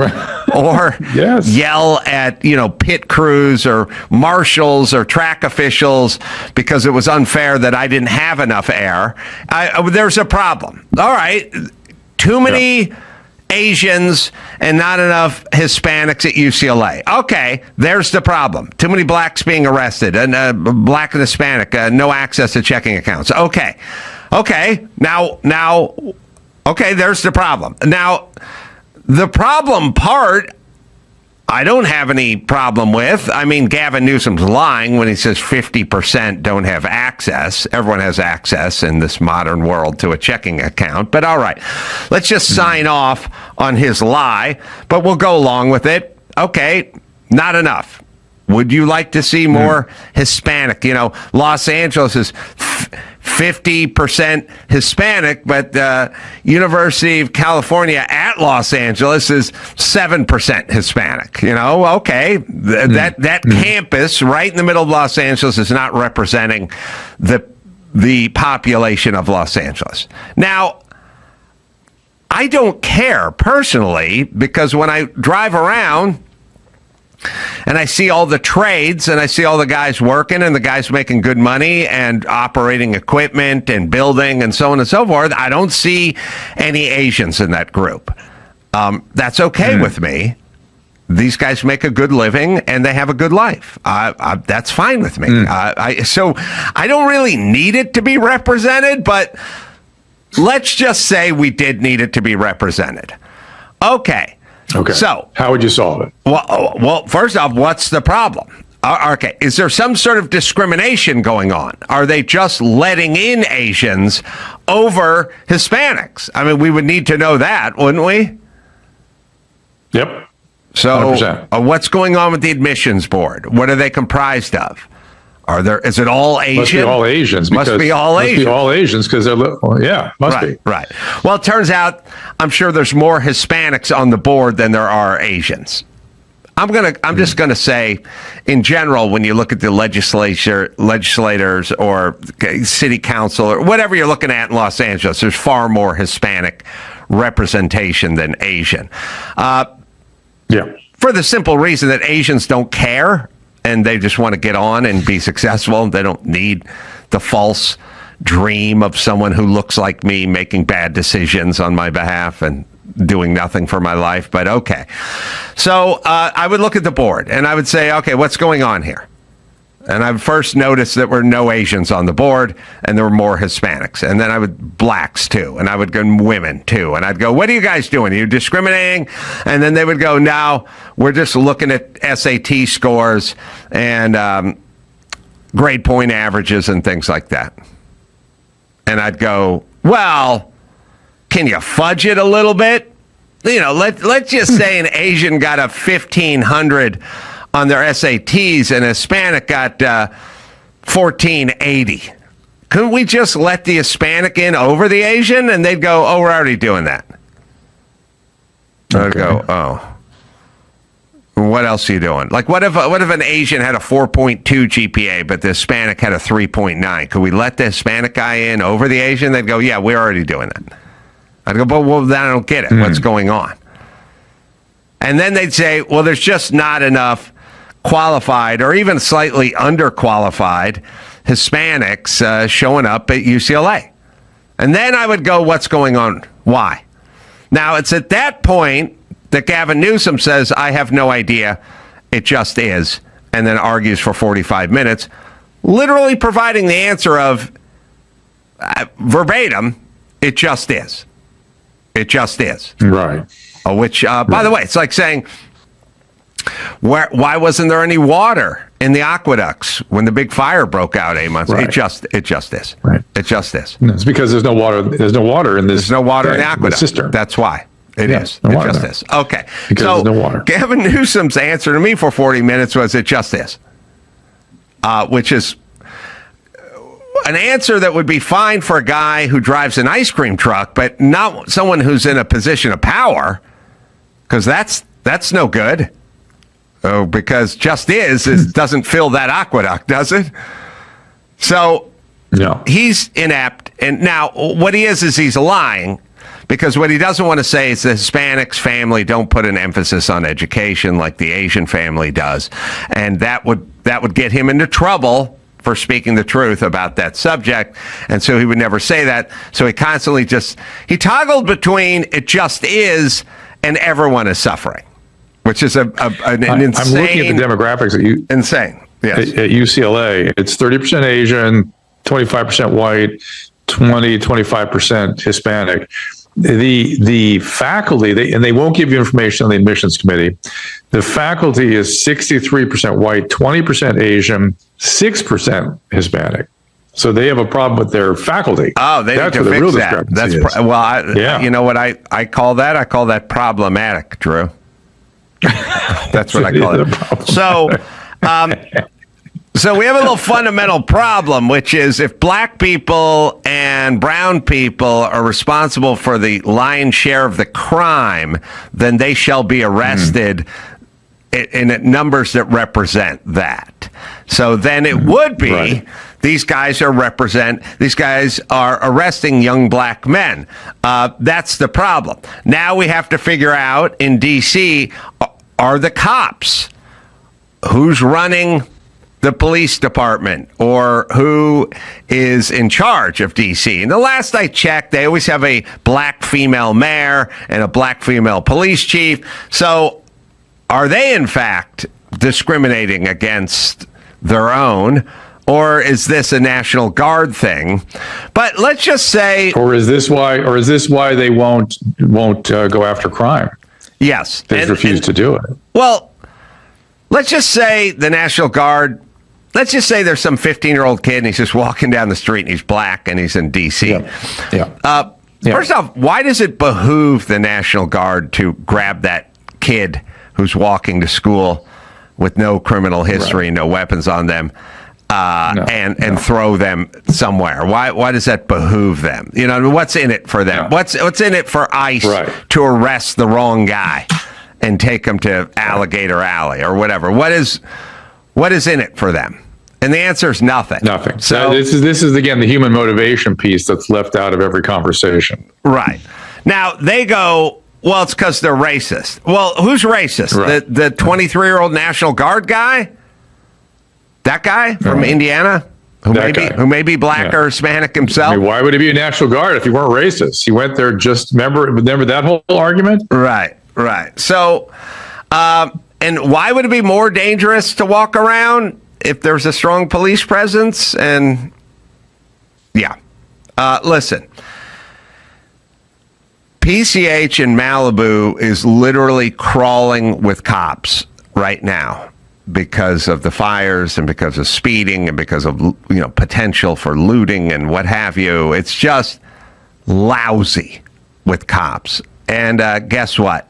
Or yell at, pit crews or marshals or track officials because it was unfair that I didn't have enough air. There's a problem. All right. Too many Asians and not enough Hispanics at UCLA. Okay, there's the problem. Too many blacks being arrested, and black and Hispanic, no access to checking accounts. Okay. Now, there's the problem. Now, the problem part, I don't have any problem with. I mean, Gavin Newsom's lying when he says 50% don't have access. Everyone has access in this modern world to a checking account. But all right, let's just sign off on his lie, but we'll go along with it. Okay, not enough. Would you like to see more Hispanic? You know, Los Angeles is 50% Hispanic, but University of California at Los Angeles is 7% Hispanic. You know, okay, that campus right in the middle of Los Angeles is not representing the population of Los Angeles. Now, I don't care personally, because when I drive around and I see all the trades and I see all the guys working and the guys making good money and operating equipment and building and so on and so forth, I don't see any Asians in that group. That's okay with me. These guys make a good living and they have a good life. That's fine with me. So I don't really need it to be represented, but let's just say we did need it to be represented. Okay. So how would you solve it? Well, first off, what's the problem? Okay. Is there some sort of discrimination going on? Are they just letting in Asians over Hispanics? I mean, we would need to know that, wouldn't we? Yep. So what's going on with the admissions board? What are they comprised of? Is it all Asian? Must be all Asians. Must be all Asian. Must be all Asians because they're must be. Right. Well, it turns out I'm sure there's more Hispanics on the board than there are Asians. I'm just gonna say, in general, when you look at the legislators or city council or whatever you're looking at in Los Angeles, there's far more Hispanic representation than Asian. For the simple reason that Asians don't care. And they just want to get on and be successful. They don't need the false dream of someone who looks like me making bad decisions on my behalf and doing nothing for my life. But okay. So I would look at the board and I would say, okay, what's going on here? And I would first notice that there were no Asians on the board and there were more Hispanics. And then I would blacks too. And I would go women too. And I'd go, what are you guys doing? Are you discriminating? And then they would go, no, we're just looking at SAT scores and grade point averages and things like that. And I'd go, well, can you fudge it a little bit? You know, let's just say an Asian got a 1,500 on their SATs and Hispanic got 1480. Couldn't we just let the Hispanic in over the Asian? And they'd go, oh, we're already doing that. I'd go, oh. What else are you doing? Like, what if an Asian had a 4.2 GPA, but the Hispanic had a 3.9? Could we let the Hispanic guy in over the Asian? They'd go, yeah, we're already doing that. I'd go, but well, then I don't get it. What's going on? And then they'd say, well, there's just not enough qualified or even slightly underqualified Hispanics showing up at UCLA. And then I would go, what's going on? Why? Now, it's at that point that Gavin Newsom says, I have no idea. It just is. And then argues for 45 minutes, literally providing the answer of verbatim, it just is. It just is. Right. Which, by the way, it's like saying, why wasn't there any water in the aqueducts when the big fire broke out 8 months? Right. It just is. Right. It just is. No, it's because there's no water. There's no water in this. There's no water in the aqueduct. Cistern. That's why. It is. No it just is. Okay. Because so there's no water. Gavin Newsom's answer to me for 40 minutes was, it just is. Which is an answer that would be fine for a guy who drives an ice cream truck, but not someone who's in a position of power, because that's no good. Oh, because just is doesn't fill that aqueduct, does it? So no. He's inept. And now what he is he's lying, because what he doesn't want to say is the Hispanics family don't put an emphasis on education like the Asian family does. And that would get him into trouble for speaking the truth about that subject. And so he would never say that. So he constantly he toggled between it just is and everyone is suffering, which is an insane. I'm looking at the demographics insane. Yes. At UCLA, it's 30% Asian, 25% white, 25% Hispanic. the faculty, and they won't give you information on the admissions committee. The faculty is 63% white, 20% Asian, 6% Hispanic. So they have a problem with their faculty. Oh, they need to fix that. That's you know what I call that? I call that problematic, Drew. That's what I call it. So we have a little fundamental problem, which is if black people and brown people are responsible for the lion's share of the crime, then they shall be arrested in numbers that represent that. So then it would be these guys are arresting young black men. That's the problem. Now we have to figure out in D.C., are the cops, who's running the police department, or who is in charge of D.C. And the last I checked, they always have a black female mayor and a black female police chief. So are they, in fact, discriminating against their own, or is this a National Guard thing? But let's just say... Or is this why they won't go after crime? Yes. They refuse to do it. Well, let's just say the National Guard... Let's just say there's some 15-year-old kid and he's just walking down the street and he's black and he's in D.C. First off, why does it behoove the National Guard to grab that kid who's walking to school with no criminal history, no weapons on them, and throw them somewhere? Why does that behoove them? You know, what's in it for them? What's in it for ICE to arrest the wrong guy and take him to Alligator Alley or whatever? What is in it for them? And the answer is nothing. Nothing. So this is again the human motivation piece that's left out of every conversation. Right. Now they go, well, it's because they're racist. Well, who's racist? Right. The 23-year-old National Guard guy? That guy from Indiana? Who may be black or Hispanic himself? I mean, why would he be a National Guard if he weren't racist? He went there remember that whole argument? Right. So and why would it be more dangerous to walk around if there's a strong police presence? And listen, PCH in Malibu is literally crawling with cops right now because of the fires and because of speeding and because of potential for looting and what have you. It's just lousy with cops. And guess what?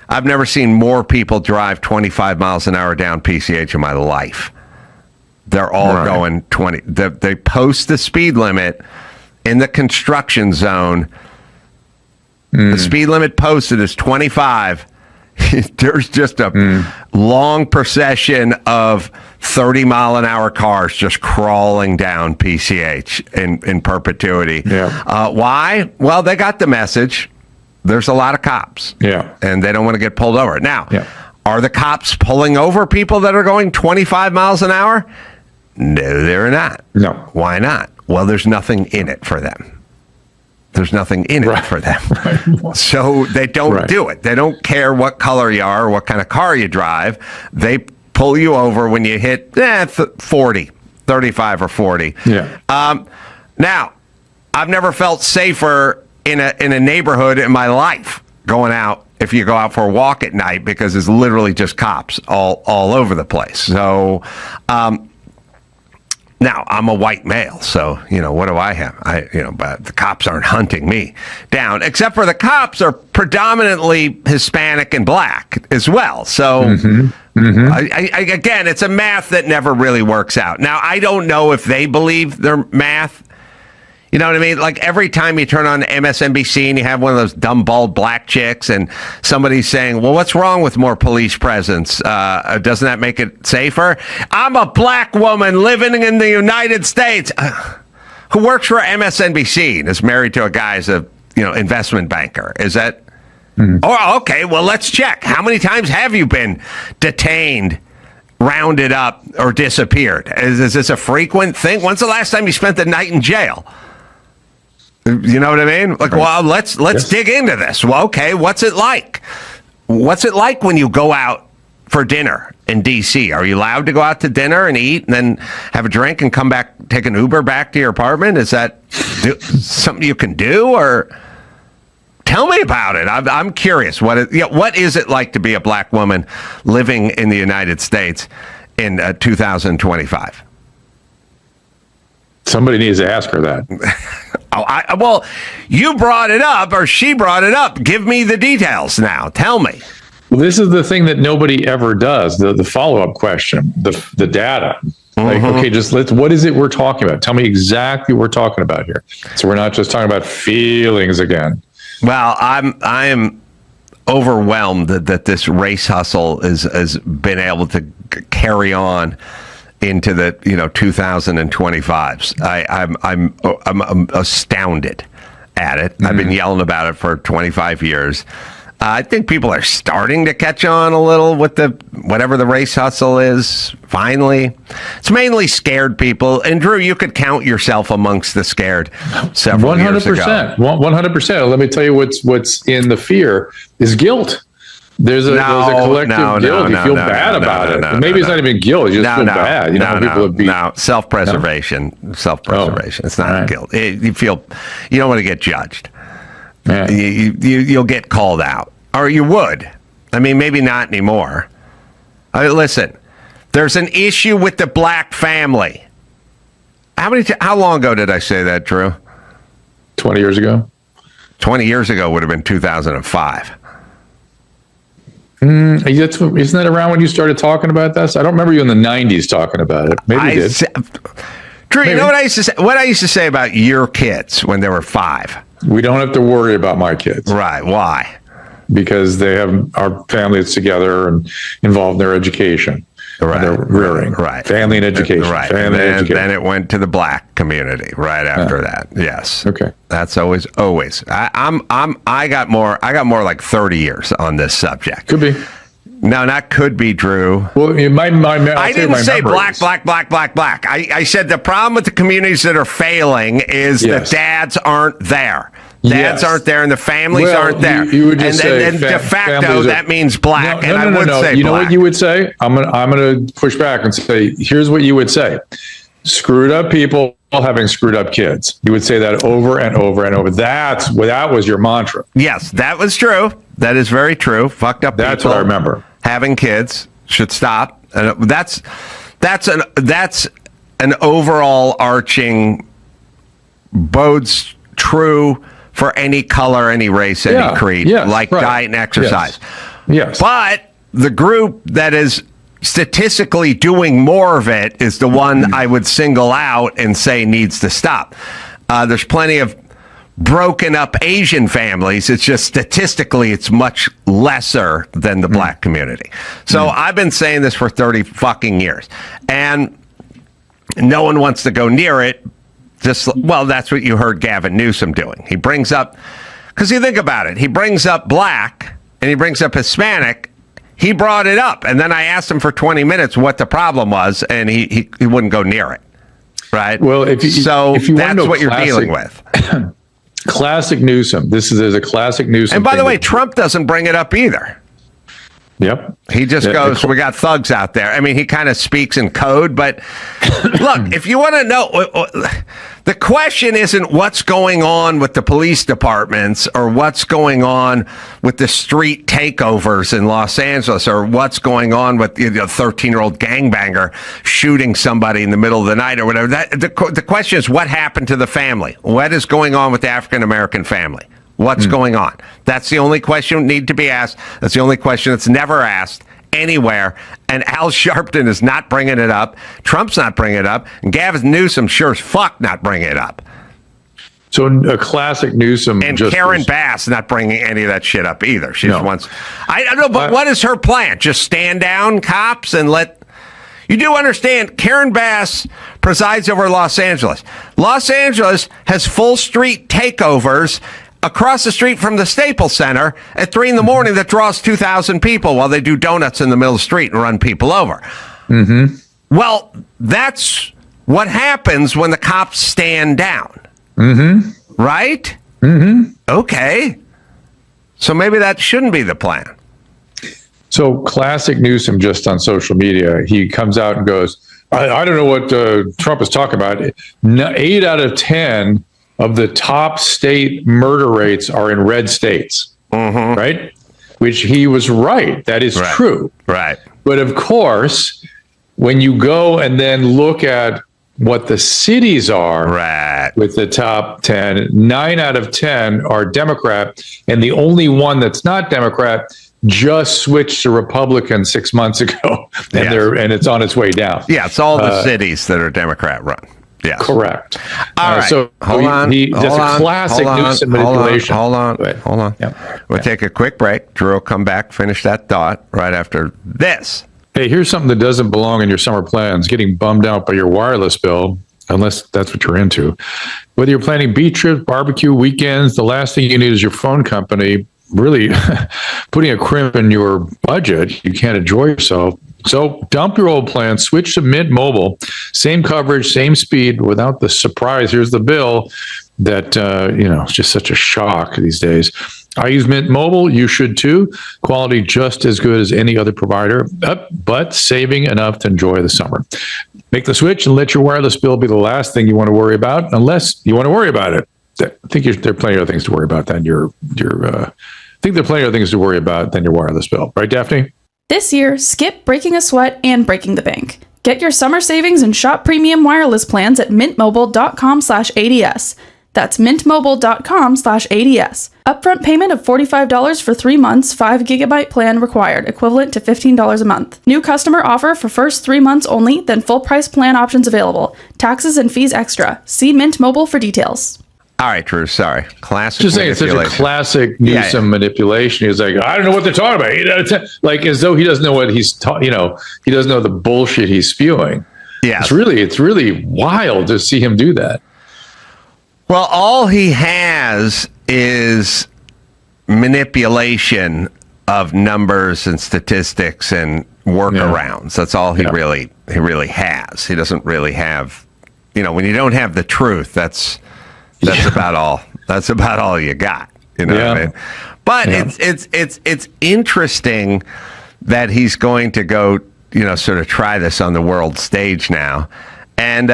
I've never seen more people drive 25 miles an hour down PCH in my life. They're all going 20. They post the speed limit in the construction zone. The speed limit posted is 25. There's just a long procession of 30-mile-an-hour cars just crawling down PCH in perpetuity. Why? Well, they got the message. There's a lot of cops. And they don't want to get pulled over. Now, are the cops pulling over people that are going 25 miles an hour? No, they're not. No. Why not? Well, there's nothing in it for them. There's nothing in it for them. So they don't do it. They don't care what color you are or what kind of car you drive. They pull you over when you hit 40, 35 or 40. Now, I've never felt safer in a neighborhood in my life going out if you go out for a walk at night because it's literally just cops all over the place. So now I'm a white male, so what do I have? But the cops aren't hunting me down, except for the cops are predominantly Hispanic and black as well. So again, it's a math that never really works out. Now I don't know if they believe their math. You know what I mean? Like every time you turn on MSNBC and you have one of those dumb, bald black chicks and somebody's saying, well, what's wrong with more police presence? Doesn't that make it safer? I'm a black woman living in the United States who works for MSNBC and is married to a guy as a investment banker. Is that? Oh, okay. Well, let's check. How many times have you been detained, rounded up, or disappeared? Is this a frequent thing? When's the last time you spent the night in jail? You know what I mean? Like, well, let's dig into this. Well, okay, what's it like? What's it like when you go out for dinner in D.C.? Are you allowed to go out to dinner and eat and then have a drink and come back, take an Uber back to your apartment? Is that something you can do? Or Tell me about it. I'm curious. What is it like to be a black woman living in the United States in 2025? Somebody needs to ask her that. Well, you brought it up, or she brought it up. Give me the details now. Tell me. Well, this is the thing that nobody ever does. The follow-up question, the data. Like, okay, what is it we're talking about? Tell me exactly what we're talking about here. So we're not just talking about feelings again. Well, I am overwhelmed that this race hustle has been able to carry on into the 2025s. I'm astounded at it. I've been yelling about it for 25 years. I think people are starting to catch on a little with whatever the race hustle is. Finally, it's mainly scared people. And Drew, you could count yourself amongst the scared several years ago. 100%. Let me tell you what's in the fear is guilt. There's a collective guilt. You feel bad about it. Maybe it's not even guilt. You just feel bad. People have been self-preservation. Self-preservation. It's not guilt. You don't want to get judged. Yeah. You'll get called out, or you would. I mean, maybe not anymore. Listen, there's an issue with the black family. How long ago did I say that, Drew? 20 years ago. 20 years ago would have been 2005. Isn't that around when you started talking about this? I don't remember you in the 90s talking about it. Maybe you did. Drew, you know what I used to say? What I used to say about your kids when they were 5. We don't have to worry about my kids. Right. Why? Because they have our families together and involved in their education. Right. Their rearing. Right. Family and education. Right. Family and education. Then it went to the black community right after that. Yes. Okay. That's always. I got more like 30 years on this subject. Could be. No, not could be, Drew. Well, I didn't say black. I said the problem with the communities that are failing is that dads aren't there. Dads aren't there and the families aren't there. You would just say de facto, that means black. No, I would say you know what you would say? I'm gonna push back and say, here's what you would say. Screwed up people having screwed up kids. You would say that over and over and over. That was your mantra. Yes, that was true. That is very true. Fucked up people. That's what I remember. Having kids should stop. And that's an overall arching bodes true for any color, any race, any creed, diet and exercise. Yes. But the group that is statistically doing more of it is the one I would single out and say needs to stop. There's plenty of broken up Asian families. It's just statistically it's much lesser than the black community. So I've been saying this for 30 fucking years, and no one wants to go near it. That's what you heard Gavin Newsom doing. He brings up, because you think about it, he brings up black and he brings up Hispanic. He brought it up, and then I asked him for 20 minutes what the problem was, and he wouldn't go near it. Right. Well, if you that's what you're dealing with. Classic Newsom. There's a classic Newsom. And by the way, Trump doesn't bring it up either. Yep. He just goes, we got thugs out there. I mean, he kind of speaks in code, but look, if you want to know, the question isn't what's going on with the police departments or what's going on with the street takeovers in Los Angeles or what's going on with the 13-year-old gangbanger shooting somebody in the middle of the night or whatever. The question is what happened to the family? What is going on with the African-American family? What's going on? That's the only question that need to be asked. That's the only question that's never asked anywhere. And Al Sharpton is not bringing it up. Trump's not bringing it up. And Gavin Newsom sure as fuck not bringing it up. So a classic Newsom. And Karen Bass not bringing any of that shit up either. She just wants... I don't know, but what is her plan? Just stand down cops and let... You do understand, Karen Bass presides over Los Angeles. Los Angeles has full street takeovers across the street from the Staples Center at 3 a.m. that draws 2,000 people while they do donuts in the middle of the street and run people over. Mm-hmm. Well, that's what happens when the cops stand down. Mm-hmm. Right? Mm-hmm. Okay. So maybe that shouldn't be the plan. So classic Newsom just on social media, he comes out and goes, I don't know what Trump is talking about. 8 out of 10 of the top state murder rates are in red states, right? Which he was right. That is true. Right. But of course, when you go and then look at what the cities are with the top 10, 9 out of 10 are Democrat. And the only one that's not Democrat just switched to Republican 6 months ago. And it's on its way down. Yeah, it's all the cities that are Democrat run. Yeah, correct. All right. So hold on. That's a classic Newsom manipulation. Hold on. We'll take a quick break. Drew will come back, finish that thought right after this. Hey, here's something that doesn't belong in your summer plans: getting bummed out by your wireless bill, unless that's what you're into. Whether you're planning beach trips, barbecue, weekends, the last thing you need is your phone company really putting a crimp in your budget. You can't enjoy yourself. So dump your old plan, switch to Mint Mobile. Same coverage, same speed, without the surprise. Here's the bill that, it's just such a shock these days. I use Mint Mobile. You should too. Quality just as good as any other provider, but saving enough to enjoy the summer. Make the switch and let your wireless bill be the last thing you want to worry about, unless you want to worry about it. I think there are plenty of things to worry about than your I think there are plenty of things to worry about than your wireless bill. Right, Daphne? This year, skip breaking a sweat and breaking the bank. Get your summer savings and shop premium wireless plans at mintmobile.com/ADS. That's mintmobile.com/ADS. Upfront payment of $45 for 3 months, 5 gigabyte plan required, equivalent to $15 a month. New customer offer for first 3 months only, then full price plan options available. Taxes and fees extra. See Mint Mobile for details. All right, Drew, sorry. Classic Just saying, it's such a classic Newsom manipulation. He's like, I don't know what they're talking about. Like as though he doesn't know what he's he doesn't know the bullshit he's spewing. Yeah. It's really wild to see him do that. Well, all he has is manipulation of numbers and statistics and workarounds. That's all he really has. He doesn't really have, when you don't have the truth, that's about all. That's about all you got. You know what I mean? But it's interesting that he's going to go, sort of try this on the world stage now. And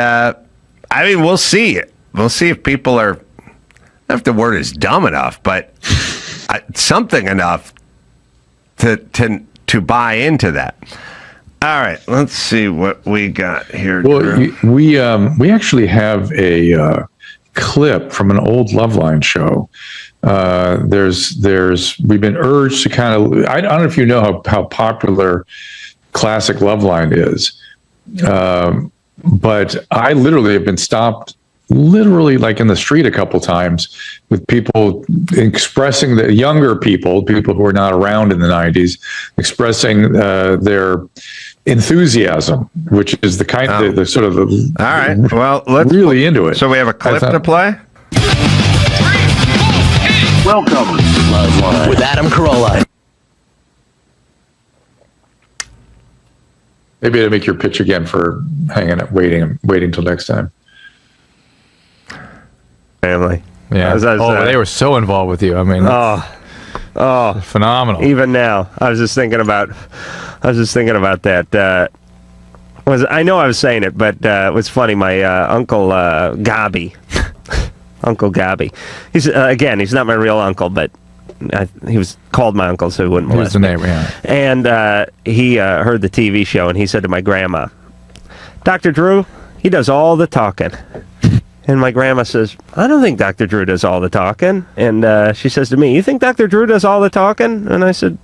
we'll see it. We'll see if people are, I don't know if the word is dumb enough, but something enough to buy into that. All right, let's see what we got here. Well, we actually have a clip from an old Loveline show. We've been urged to kind of, I don't know if you know how popular classic Loveline is, but I literally have been stopped like in the street a couple times with people expressing, the younger people who are not around in the 90s, expressing their enthusiasm, which is the kind of the sort of the, all right, well, let's really into it. So we have a clip to play. Welcome to Loveline with Adam Carolla. Maybe to make your pitch again for hanging up, waiting till next time. Family. Yeah. They were so involved with you. I mean, phenomenal. Even now, I was just thinking about that. I know I was saying it, but it was funny. My uncle Gabi, Uncle Gabi. He's not my real uncle, but he was called my uncle, so he wouldn't molest me. Here's the name, yeah. And he heard the TV show, and he said to my grandma, "Dr. Drew, he does all the talking." And my grandma says, "I don't think Dr. Drew does all the talking." And she says to me, "You think Dr. Drew does all the talking?" And I said,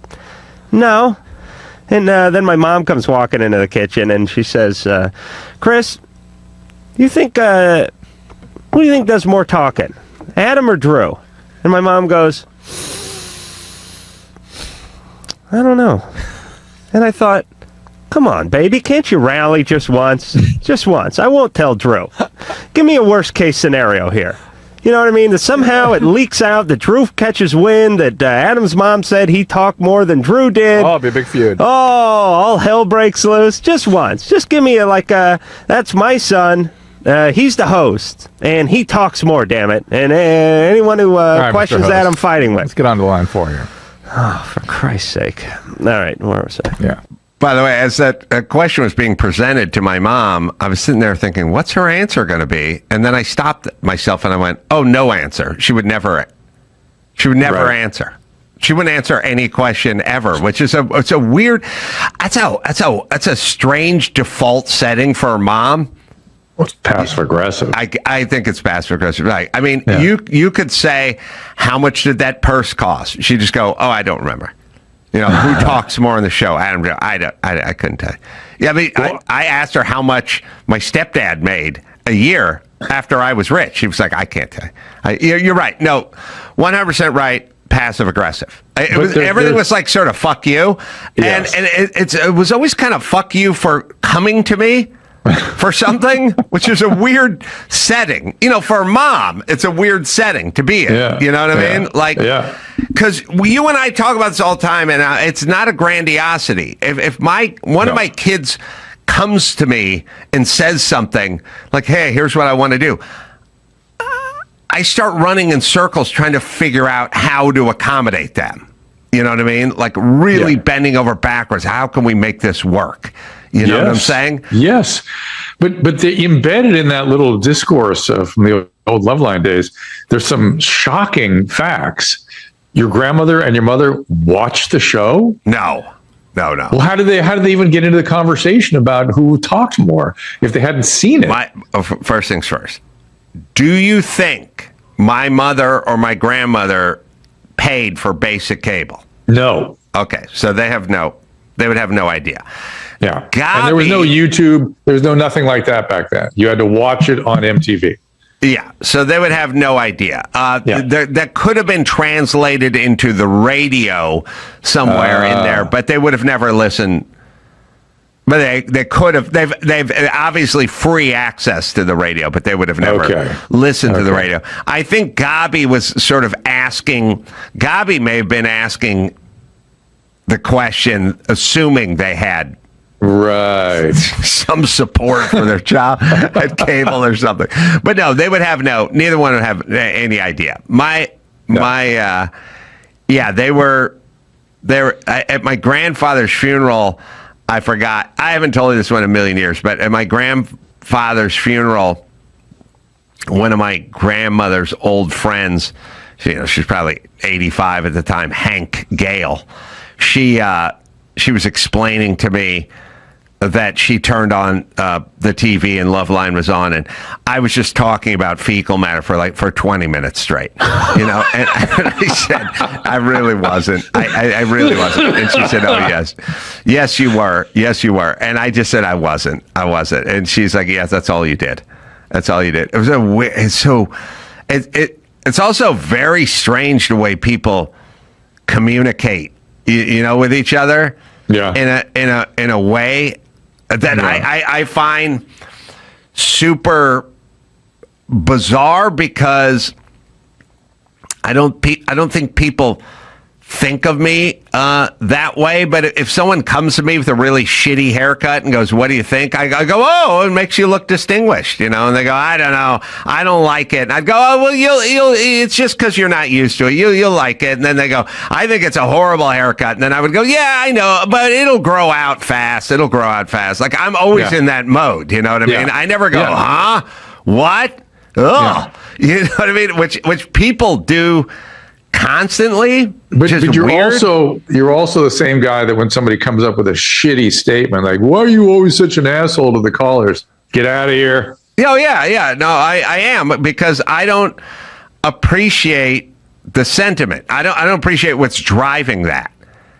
"No." And then my mom comes walking into the kitchen, and she says, "Chris, who do you think does more talking, Adam or Drew?" And my mom goes, "I don't know." And I thought, come on, baby, can't you rally just once? Just once. I won't tell Drew. Give me a worst case scenario here. You know what I mean? That somehow it leaks out that Drew catches wind that Adam's mom said he talked more than Drew did. Oh, it'll be a big feud. Oh, all hell breaks loose. Just once. Just give me that's my son. He's the host, and he talks more, damn it. And anyone who questions that, I'm fighting with. Let's get on to line 4 here. Oh, for Christ's sake. All right, where was I? Yeah. By the way, as that question was being presented to my mom, I was sitting there thinking, what's her answer going to be? And then I stopped myself and I went, oh, no answer. She would never answer. She wouldn't answer any question ever, which is it's a weird, that's a strange default setting for a mom. Well, it's passive aggressive. I think it's passive aggressive. Right. I mean, you could say, how much did that purse cost? She'd just go, oh, I don't remember. You know, who talks more on the show? I couldn't tell you. Yeah, I mean, I asked her how much my stepdad made a year after I was rich. She was like, I can't tell you. You're right. No, 100% right. Passive aggressive. Everything was like sort of fuck you, and it was always kind of fuck you for coming to me for something, which is a weird setting. You know, for a mom, it's a weird setting to be in. Yeah. You know what I mean? Like, because you and I talk about this all the time, and it's not a grandiosity. If one of my kids comes to me and says something like, "Hey, here's what I want to do," I start running in circles trying to figure out how to accommodate them. You know what I mean? Like really bending over backwards. How can we make this work? You know what I'm saying? Yes. But embedded in that little discourse from the old Loveline days, there's some shocking facts. Your grandmother and your mother watched the show? No. Well, how did they even get into the conversation about who talked more if they hadn't seen it? First things first. Do you think my mother or my grandmother paid for basic cable? No. Okay, so they would have no idea. Yeah. And there was no YouTube. There was nothing like that back then. You had to watch it on MTV. Yeah, so they would have no idea. That could have been translated into the radio somewhere in there, but they would have never listened. But they could have. They've obviously free access to the radio, but they would have never listened to the radio. I think Gabi was sort of asking. Gabi may have been asking the question, assuming they had some support for their child at cable or something. But no, they would have neither one would have any idea. They were at my grandfather's funeral. I forgot. I haven't told you this one in a million years, but at my grandfather's funeral, one of my grandmother's old friends, she's probably 85 at the time, Hank Gale, she was explaining to me that she turned on the TV and Loveline was on, and I was just talking about fecal matter for 20 minutes straight, and I said, I really wasn't. I really wasn't. And she said, oh, yes, you were. Yes, you were. And I just said, I wasn't. And she's like, yes, that's all you did. That's all you did. It was it's also very strange the way people communicate, with each other. Yeah. In a way that I find super bizarre, because I don't think people think of me that way. But if someone comes to me with a really shitty haircut and goes, what do you think? I go, oh, it makes you look distinguished, And they go, I don't know, I don't like it. And I'd go, oh, well, you'll it's just because you're not used to it. You'll like it. And then they go, I think it's a horrible haircut. And then I would go, yeah, I know, but it'll grow out fast. Like I'm always in that mode. You know what I mean? I never go, huh? What? Oh, you know what I mean? Which people do constantly, but you're also the same guy that when somebody comes up with a shitty statement like, why are you always such an asshole to the callers? Get out of here. Oh, yeah. No, I am, because I don't appreciate the sentiment. I don't appreciate what's driving that.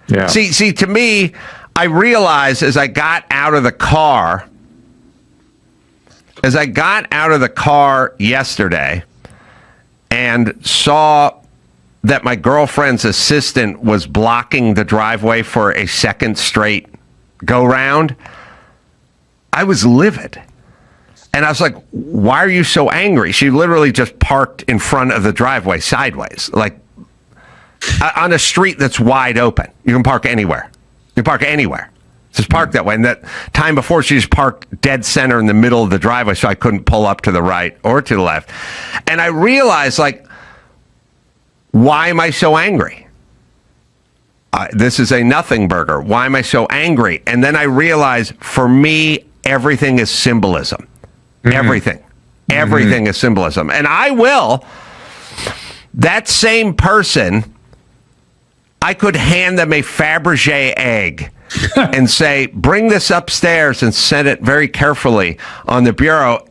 Yeah. See, to me, I realized as I got out of the car yesterday and saw that my girlfriend's assistant was blocking the driveway for a second straight go-round, I was livid. And I was like, why are you so angry? She literally just parked in front of the driveway sideways, like on a street that's wide open. You can park anywhere. Just park that way. And that time before, she just parked dead center in the middle of the driveway, so I couldn't pull up to the right or to the left. And I realized, like, why am I so angry? This is a nothing burger. Why am I so angry? And then I realize, for me, everything is symbolism. Everything. Everything is symbolism. And I will, that same person, I could hand them a Fabergé egg and say, bring this upstairs and set it very carefully on the bureau.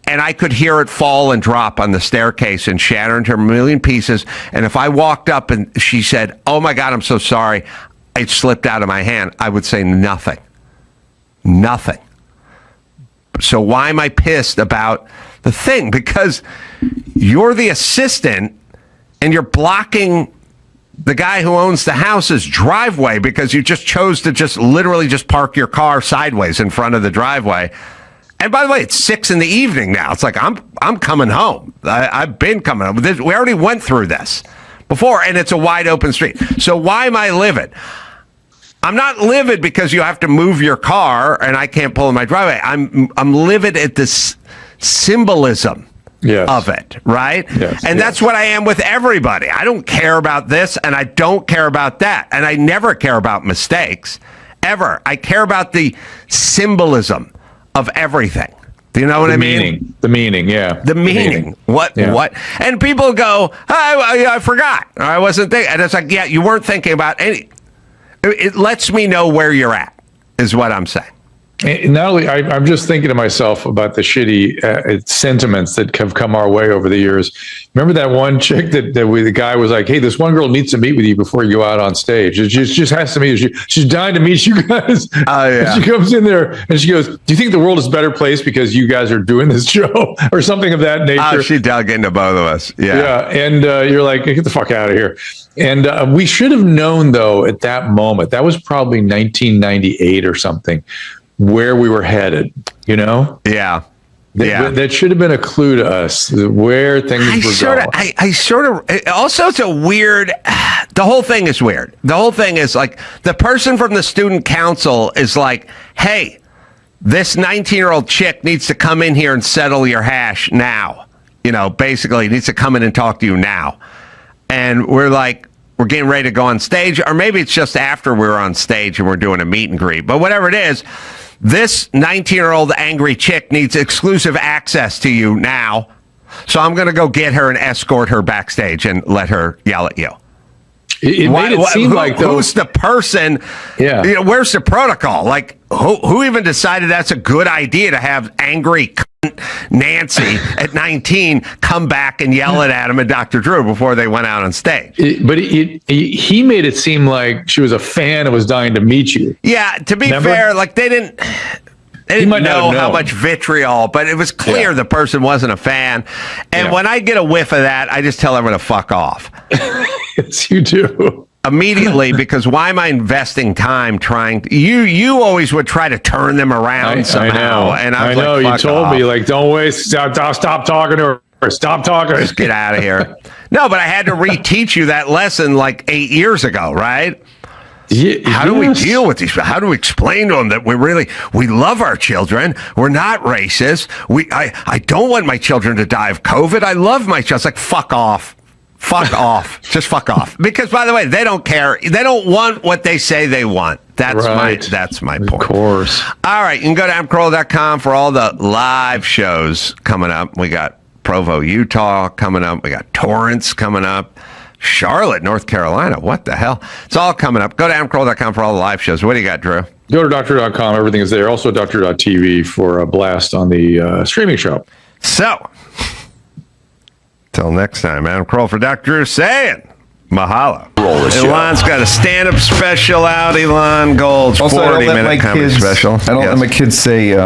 And I could hear it fall and drop on the staircase and shatter into a million pieces. And if I walked up and she said, oh my God, I'm so sorry, it slipped out of my hand, I would say nothing. Nothing. So why am I pissed about the thing? Because you're the assistant and you're blocking the guy who owns the house's driveway because you just chose to just literally just park your car sideways in front of the driveway. And by the way, it's 6 p.m. now. It's like, I'm coming home. I've been coming home. We already went through this before, and it's a wide open street. So why am I livid? I'm not livid because you have to move your car and I can't pull in my driveway. I'm livid at this symbolism of it, right? Yes, and that's what I am with everybody. I don't care about this and I don't care about that. And I never care about mistakes, ever. I care about the symbolism of everything. Do you know what I mean? The meaning, yeah. The meaning. What? And people go, I forgot. Or I wasn't thinking. And it's like, yeah, you weren't thinking about any. It lets me know where you're at, is what I'm saying. And not only, I'm just thinking to myself about the shitty sentiments that have come our way over the years. Remember that one chick the guy was like, hey, this one girl needs to meet with you before you go out on stage. It just has to meet you. She's dying to meet you guys. Oh, yeah. She comes in there and she goes, do you think the world is a better place because you guys are doing this show? Or something of that nature. Oh, she dug into both of us. Yeah. Yeah. And you're like, get the fuck out of here. And we should have known, though, at that moment, that was probably 1998 or something, where we were headed, you know? Yeah. That should have been a clue to us where things were going. Also, it's a weird, the whole thing is weird. The whole thing is like, the person from the student council is like, hey, this 19-year-old chick needs to come in here and settle your hash now. You know, basically needs to come in and talk to you now. And we're like, we're getting ready to go on stage, or maybe it's just after we're on stage and we're doing a meet and greet. But whatever it is, this 19-year-old angry chick needs exclusive access to you now. So I'm going to go get her and escort her backstage and let her yell at you. It made it seem like who's the person? Yeah. You know, where's the protocol? Like, who even decided that's a good idea to have angry cunt Nancy at 19 come back and yell at Adam and Dr. Drew before they went out on stage? But he made it seem like she was a fan and was dying to meet you. Yeah, to be fair, like they didn't know how much vitriol, but it was clear the person wasn't a fan. And when I get a whiff of that, I just tell everyone to fuck off. Yes, you do. Immediately, because why am I investing time trying to, you always would try to turn them around somehow. I know. And I know. Like, you told me, like, don't waste, stop talking to her. Stop talking. Just get out of here. No, but I had to reteach you that lesson like 8 years ago, right? How do we deal with these? How do we explain to them that we love our children? We're not racist. I don't want my children to die of COVID. I love my children. It's like, fuck off. Fuck off. Just fuck off. Because, by the way, they don't care. They don't want what they say they want. That's my point. Of course. All right. You can go to adamcarolla.com for all the live shows coming up. We got Provo, Utah coming up. We got Torrance coming up. Charlotte, North Carolina. What the hell? It's all coming up. Go to adamcarolla.com for all the live shows. What do you got, Drew? Go to doctor.com. Everything is there. Also, doctor.tv for a blast on the streaming show. So, till next time, Adam Carolla for Dr. Drew saying, mahalo. Elon's got a stand-up special out. Elon Gold's 40-minute comedy special. I don't let my kids say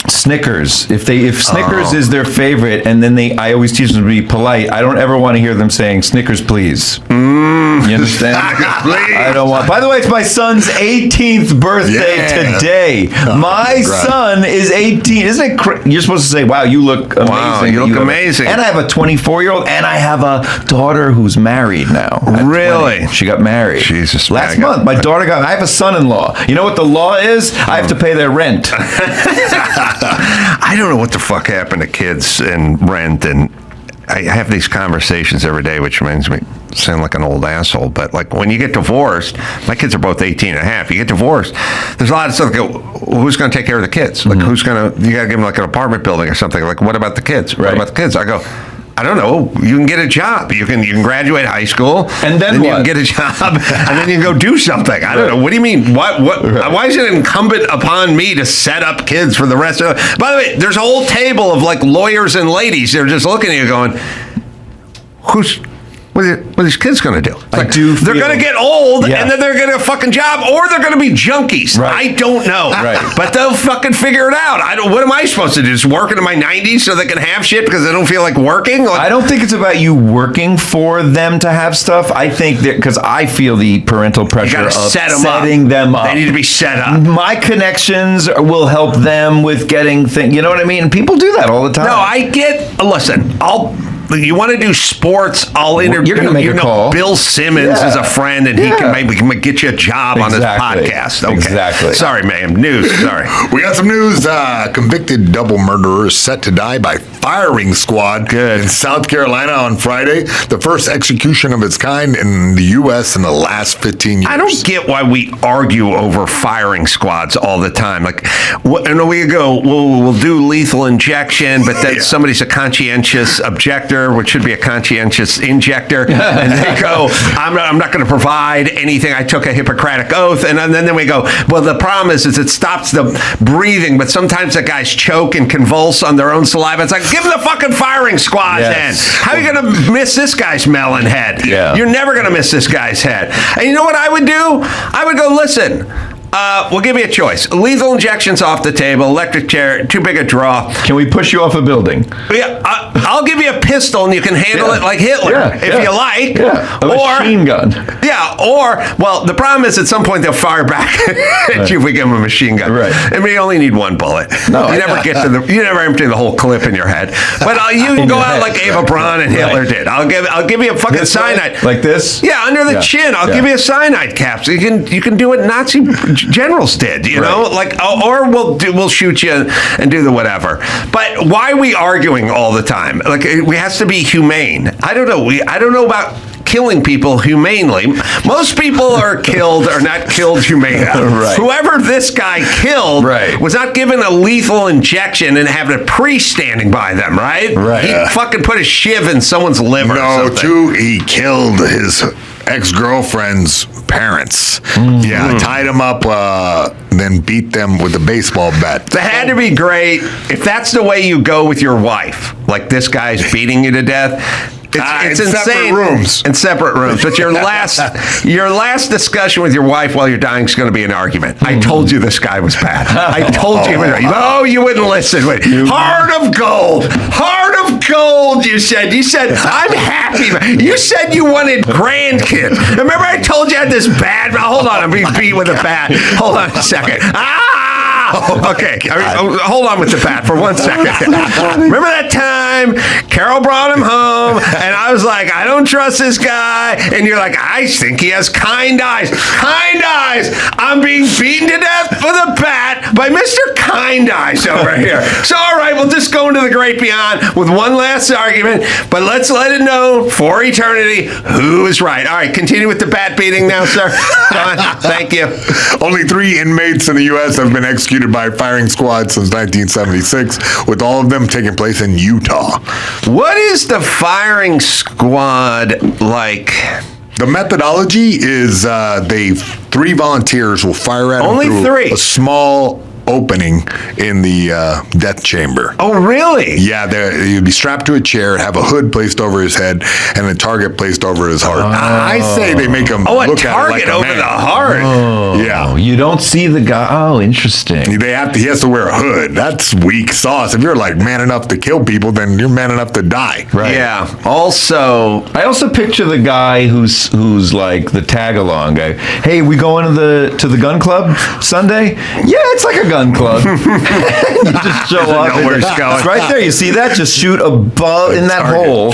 Snickers. If Snickers is their favorite, and then I always teach them to be polite. I don't ever want to hear them saying Snickers, please. You understand? I don't want. By the way, it's my son's 18th birthday today. My son is 18. Isn't it? You're supposed to say, "Wow, you look amazing." Wow, you look amazing. And I have a 24-year-old, and I have a daughter who's married now. Really? 20. She got married. Jesus. Last month, my daughter got. I have a son-in-law. You know what the law is? I have to pay their rent. I don't know what the fuck happened to kids and rent and I have these conversations every day, which reminds me sound like an old asshole, but like when you get divorced, my kids are both 18 and a half. You get divorced, there's a lot of stuff. Who's going to take care of the kids? Like you got to give them like an apartment building or something. Like, what about the kids? What about the kids? I go, I don't know. You can get a job. You can graduate high school, and then you can get a job, and then you can go do something. I don't know. What do you mean? Why is it incumbent upon me to set up kids for the rest of? By the way, there's a whole table of like lawyers and ladies. They're just looking at you, going, What are these kids going to do? They're going to get old, and then they're going to get a fucking job, or they're going to be junkies. Right. I don't know. Right. But they'll fucking figure it out. What am I supposed to do? Just work into my 90s so they can have shit because they don't feel like working? I don't think it's about you working for them to have stuff. I think that because I feel the parental pressure of setting them up. They need to be set up. My connections will help them with getting things. You know what I mean? And people do that all the time. No, I get. Listen, you want to do sports? I'll interview. You're going to make a call. Bill Simmons is a friend, and he can maybe get you a job on his podcast. Okay. Exactly. Sorry, ma'am. News. Sorry. We got some news. Convicted double murderer set to die by firing squad in South Carolina on Friday. The first execution of its kind in the U.S. in the last 15 years. I don't get why we argue over firing squads all the time. Like, and we go, we'll do lethal injection, but then somebody's a conscientious objector, which should be a conscientious injector, and they go, I'm not going to provide anything. I took a Hippocratic oath, and then we go, well, the problem is it stops the breathing, but sometimes the guys choke and convulse on their own saliva. It's like, give them the fucking firing squad then. How are you going to miss this guy's melon head? Yeah. You're never going to miss this guy's head. And you know what I would do? I would go, listen, we'll give you a choice. Lethal injections off the table, electric chair, too big a draw. Can we push you off a building? Yeah, I'll give you a pistol and you can handle it like Hitler if you like. Yeah, a machine gun. Yeah, well, the problem is at some point they'll fire back at you if we give them a machine gun. Right. I mean, you only need one bullet. No, you never empty the whole clip in your head. But you can go out like Eva Braun and Hitler did. I'll give you a fucking cyanide. Like this? Yeah, under the chin. I'll give you a cyanide capsule. You can do what Nazi generals did, you know, like, or we'll shoot you and do the whatever. But why are we arguing all the time? Like, it has to be humane. I don't know about killing people humanely. Most people are not killed humanely. Right. Whoever this guy killed was not given a lethal injection and having a priest standing by them, right? Right. He fucking put a shiv in someone's liver. No, too, he killed his ex-girlfriend's parents. Yeah, tied them up, then beat them with a baseball bat. That had to be great. If that's the way you go with your wife, like this guy's beating you to death. It's insane. Separate rooms. In separate rooms. But your last discussion with your wife while you're dying is going to be an argument. I told you this guy was bad. I told you. No, you wouldn't listen. Wait. Heart of gold. Heart of gold, you said. You said, I'm happy. You said you wanted grandkids. Remember I told you I had this bad... Hold on, I'm being beat with a bat. Hold on a second. Okay, hold on with the bat for 1 second. Remember that time Carol brought him home, and I was like, I don't trust this guy, and you're like, I think he has kind eyes. Kind eyes! I'm being beaten to death with a bat by Mr. Kind Eyes over here. So, all right, we'll just go into the great beyond with one last argument, but let's let it know for eternity who is right. All right, continue with the bat beating now, sir. Go on. Thank you. Only 3 inmates in the U.S. have been executed by firing squad since 1976, with all of them taking place in Utah. What is the firing squad like? The methodology is 3 volunteers will fire at only him through 3. A small opening in the death chamber. Oh, really? Yeah, you'd be strapped to a chair, have a hood placed over his head, and a target placed over his heart. I say they make him look a target at it like over the heart. Oh, yeah, you don't see the guy. Oh, interesting. He has to wear a hood. That's weak sauce. If you're like man enough to kill people, then you're man enough to die. Right. Yeah. I also picture the guy who's like the tag along guy. Hey, we going to the gun club Sunday? Yeah, it's like a gun club. You just show up. Know where it's going. It's right there. You see that? Just shoot a ball in that hole,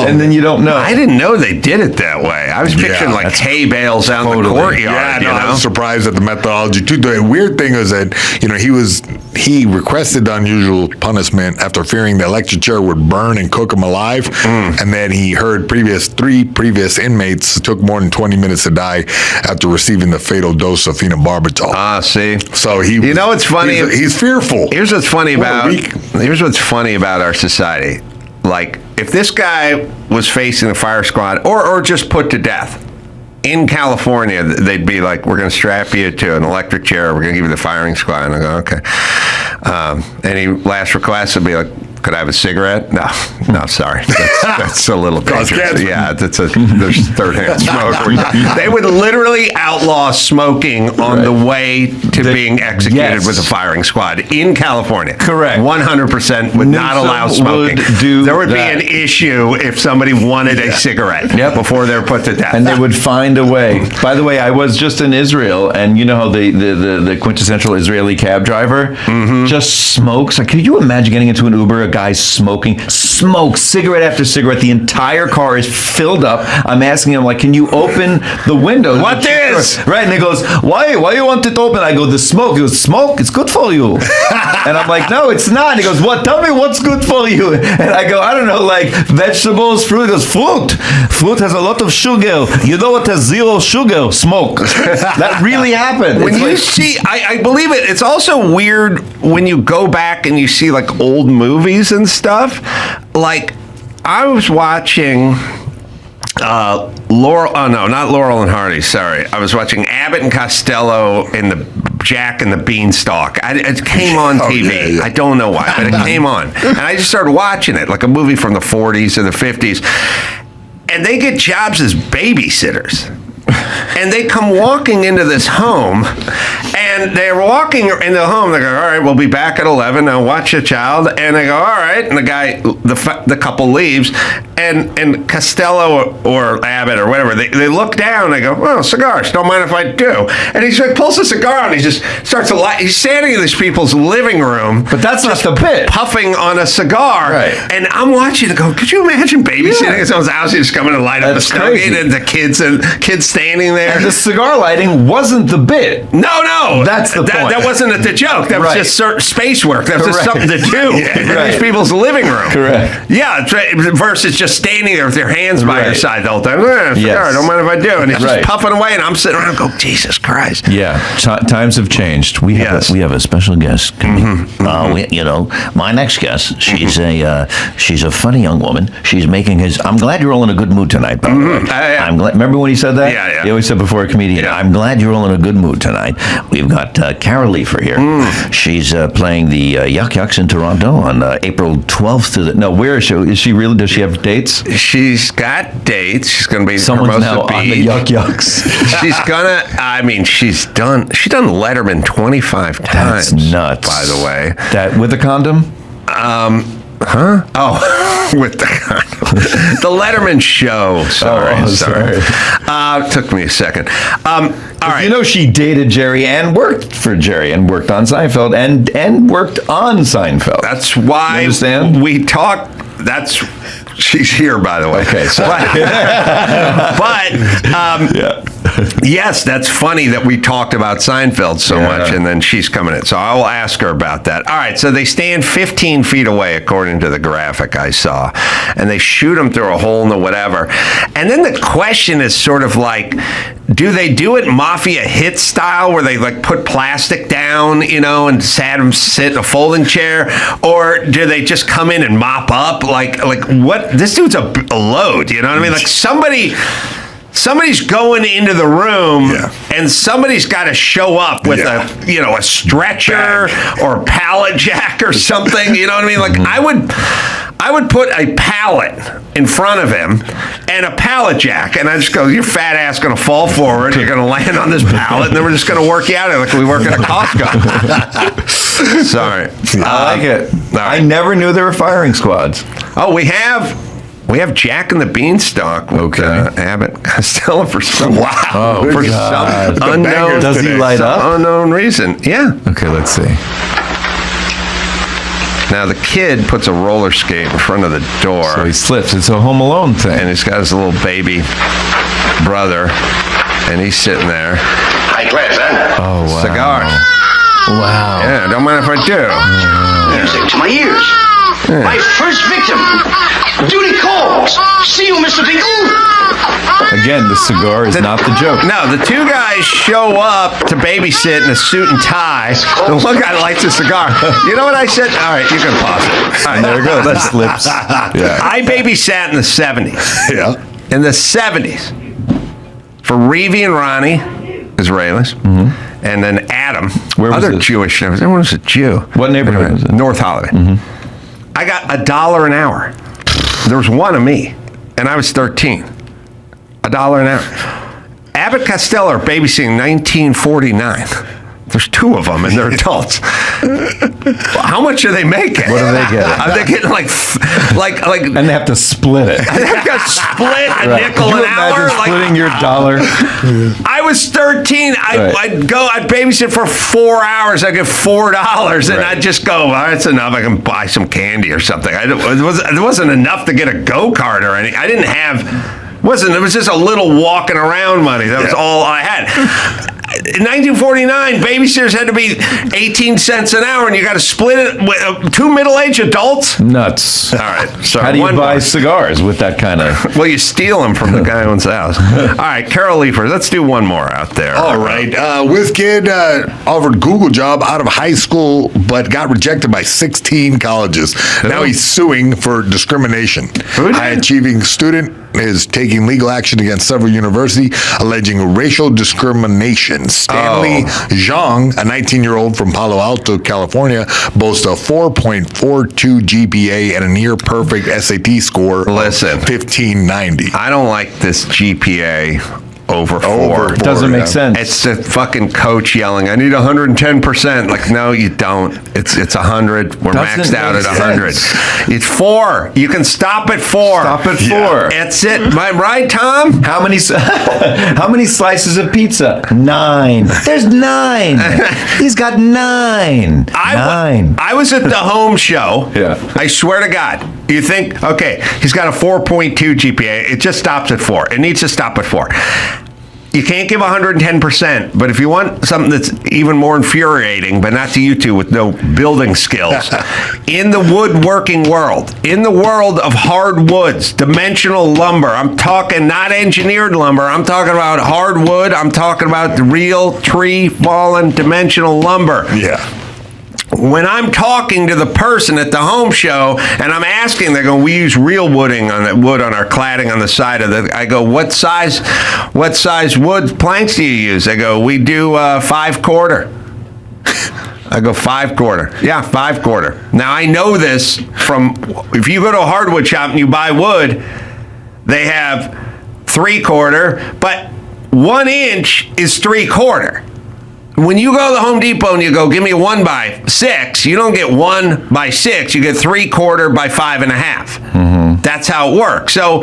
and then you don't know. I didn't know they did it that way. I was picturing like hay bales out in the courtyard. Yeah, no, you know? I was surprised at the methodology too. The weird thing is that he requested the unusual punishment after fearing the electric chair would burn and cook him alive, and then he heard three previous inmates took more than 20 minutes to die after receiving the fatal dose of phenobarbital. Ah, see. So he, you know what's funny? He's fearful. Here's what's funny about our society. Like, if this guy was facing the fire squad or just put to death in California, they'd be like, we're going to strap you to an electric chair. We're going to give you the firing squad. And I go, okay. Any last requests would be like, could I have a cigarette? No, sorry. That's a little dangerous. Yeah, there's third-hand smoke. They would literally outlaw smoking on the way to being executed with a firing squad in California. Correct. 100% would not allow smoking. There would be an issue if somebody wanted a cigarette before they were put to death. And they would find a way. By the way, I was just in Israel, and you know how the quintessential Israeli cab driver just smokes. Like, could you imagine getting into an Uber? A guy smokes cigarette after cigarette. The entire car is filled up. I'm asking him, like, can you open the window? What this? Right, and he goes, why you want it open? I go, the smoke. He goes, smoke? It's good for you. And I'm like, no, it's not. And he goes, what? Tell me what's good for you. And I go, I don't know, like vegetables, fruit. He goes, fruit. Fruit has a lot of sugar. You know what has zero sugar? Smoke. That really happened. When you see, I believe it. It's also weird when you go back and you see like old movies and stuff. Like, I was watching Laurel and Hardy, sorry. I was watching Abbott and Costello in the Jack and the Beanstalk. It came on TV. Yeah. I don't know why, but it came on. And I just started watching it, like a movie from the 40s or the 50s. And they get jobs as babysitters. And they come walking into this home, and they're walking into the home. They go, all right, we'll be back at 11. Now watch the child. And they go, all right. And the guy, the couple leaves, and Costello or Abbott or whatever, they look down. They go, well, cigars. Don't mind if I do. And he pulls a cigar and he just starts to light. He's standing in these people's living room, but that's not the bit. Puffing on a cigar. Right. And I'm watching and go, could you imagine babysitting someone's house? You just come in and light up the stogie, and the kids standing there. And the cigar lighting wasn't the bit. No. That's the point. That wasn't the joke. That was just space work. That was just something to do in these people's living room. Correct. Yeah, versus just standing there with their hands by your side the whole time. Cigar, don't mind if I do. And he's just puffing away, and I'm sitting around and go, Jesus Christ. Yeah, times have changed. We have a special guest. My next guest, she's a funny young woman. She's making I'm glad you're all in a good mood tonight, by the way. I'm glad. Remember when he said that? Yeah. He always said before a comedian, I'm glad you're all in a good mood tonight. We've got Carolla here. She's playing the Yuck Yucks in Toronto on April 12th to where is she? Is she really? Does she have dates? She's got dates. She's going to be someone's now on the Yuck Yucks. She's done Letterman 25 times. That's nuts. By the way, that with a condom. Huh? Oh, with the Letterman show. Sorry. Took me a second. All right. You know, she dated Jerry and worked for Jerry and worked on Seinfeld and worked on Seinfeld. That's why we talk. She's here, by the way. Okay, sorry. Yes, that's funny that we talked about Seinfeld so much, and then she's coming in. So I will ask her about that. All right, so they stand 15 feet away, according to the graphic I saw, and they shoot them through a hole in the whatever. And then the question is sort of like, do they do it Mafia Hit style, where they like put plastic down, and have them sit in a folding chair, or do they just come in and mop up? Like what? This dude's a load, you know what I mean? Like somebody's going into the room, and somebody's got to show up with a stretcher or a pallet jack or something. You know what I mean? Like I would put a pallet in front of him and a pallet jack, and I just go, your fat ass going to fall forward. You're going to land on this pallet, and then we're just going to work you out of it like we work at a Costco. Sorry. I like it. Right. I never knew there were firing squads. Oh, we have We have Jack and the Beanstalk with Abbott Costello for some for some unknown. Does he light up? Unknown reason. Yeah. Okay, let's see. Now the kid puts a roller skate in front of the door. So he slips. It's a Home Alone thing. And he's got his little baby brother, and he's sitting there. High class, huh? Oh, wow. Cigar. Wow. Yeah, don't mind if I do. Music to my ears. My first victim. Duty calls. See you, Mr. Dingle. Again, the cigar is not the joke. No, the two guys show up to babysit in a suit and tie. The one guy lights a cigar. You know what I said? All right, you can pause it. All right, there it goes. That slips. Yeah. I babysat in the 70s. Yeah. In the 70s. For Reevy and Ronnie, Israelis. Mm-hmm. And then Adam. Where was other this? Jewish neighbors. Everyone was a Jew. What neighborhood was it? North Holiday. Mm-hmm. I got $1 an hour. There was one of me, and I was 13. $1 an hour. Abbott Costello are babysitting 1949. There's two of them, and they're adults. How much are they making? What are they getting? Are they getting like? And they have to split it. They have to split a nickel Could you an hour. imagine splitting your dollar? I was 13. I'd babysit for 4 hours. I get $4, and I'd just go, that's enough. I can buy some candy or something. It wasn't enough to get a go-kart or anything. I didn't have. It was just a little walking around money. That was all I had. In 1949, babysitters had to be 18 cents an hour, and you got to split it with two middle-aged adults? Nuts. All right. So how do you buy cigars with that kind of... Well, you steal them from the guy who owns the house. All right, Carol Leifer, let's do one more out there. All right. With kid offered Google job out of high school, but got rejected by 16 colleges. Now he's suing for discrimination. High-achieving student is taking legal action against several universities, alleging racial discrimination. Stanley Zhang, a 19-year-old from Palo Alto, California, boasts a 4.42 GPA and a near-perfect SAT score of 1590. I don't like this GPA over 4. It doesn't make sense. It's the fucking coach yelling, I need 110%. Like, no, you don't. It's 100. We're maxed out at 100. It's 4. You can stop at 4. Stop at 4. Yeah. That's it. Am I right, Tom? How many slices of pizza? 9. There's 9. He's got 9. 9. I was at the home show. Yeah. I swear to God. You think, okay, he's got a 4.2 GPA. It just stops at 4. It needs to stop at 4. You can't give 110%, but if you want something that's even more infuriating, but not to you two with no building skills, in the woodworking world, in the world of hardwoods, dimensional lumber, I'm talking not engineered lumber, I'm talking about hardwood, I'm talking about the real tree fallen dimensional lumber. Yeah. When I'm talking to the person at the home show and I'm asking, they go, we use real wood on our cladding on the side of the, I go, what size wood planks do you use? They go, we do 5/4. I go, 5/4. Yeah, 5/4. Now I know this from, if you go to a hardwood shop and you buy wood, they have 3/4, but 1 inch is 3/4. When you go to the Home Depot and you go, give me a 1x6, you don't get 1x6, you get 3/4 by 5.5. Mm-hmm. That's how it works. So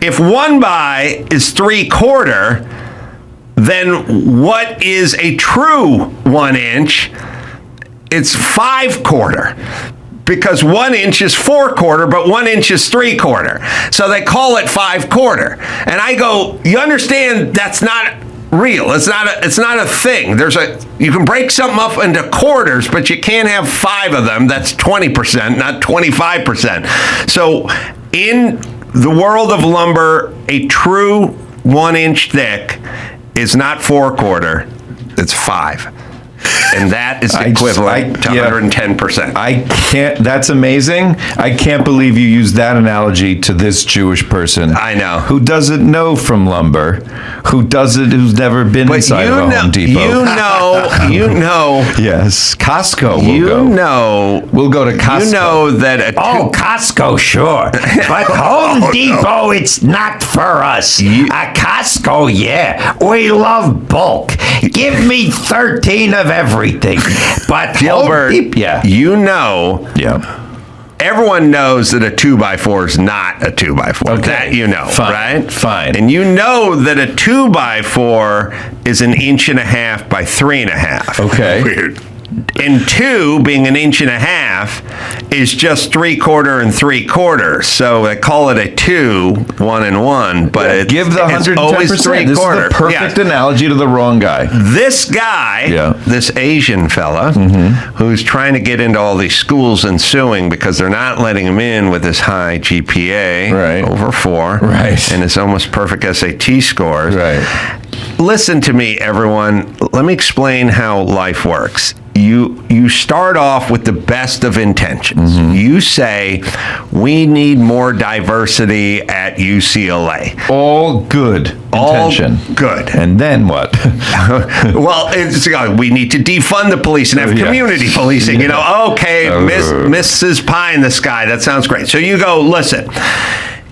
if 1x is 3/4, then what is a true 1 inch? It's 5/4. Because 1 inch is 4/4, but 1 inch is 3/4. So they call it 5/4. And I go, you understand that's not real. It's not a thing. You can break something up into quarters, but you can't have 5 of them. That's 20%, not 25%. So in the world of lumber, a true 1 inch thick is not 4/4, it's 5. And that is equivalent to 110%. I can't. That's amazing. I can't believe you used that analogy to this Jewish person. I know. Who doesn't know from lumber, who's never been inside of a Home Depot. You know. Yes, Costco. We'll go to Costco. You know that. Costco, sure. But Home Depot, it's not for us. Costco, yeah. We love bulk. Give me 13 of everything. But Gilbert, you know. Yeah. everyone knows that a 2x4 is not a 2x4. Okay. That you know, Fine. right? Fine. And you know that a 2x4 is 1.5 inches by 3.5. Okay. Weird. And 2 being 1.5 inches is just 3/4 and 3/4. So I call it a 2, 1 and 1, but it's, give the 110%. it's always 3/4. This is the perfect analogy to the wrong guy. This guy, this Asian fella, who's trying to get into all these schools and suing because they're not letting him in with his high GPA, over 4, and his almost perfect SAT scores. Listen to me, everyone. Let me explain how life works. You start off with the best of intentions. You say, we need more diversity at UCLA. All good intention. All good. And then what? Well, we need to defund the police and have community policing. You know, okay, Mrs. Pie in the Sky, that sounds great. So you go, listen,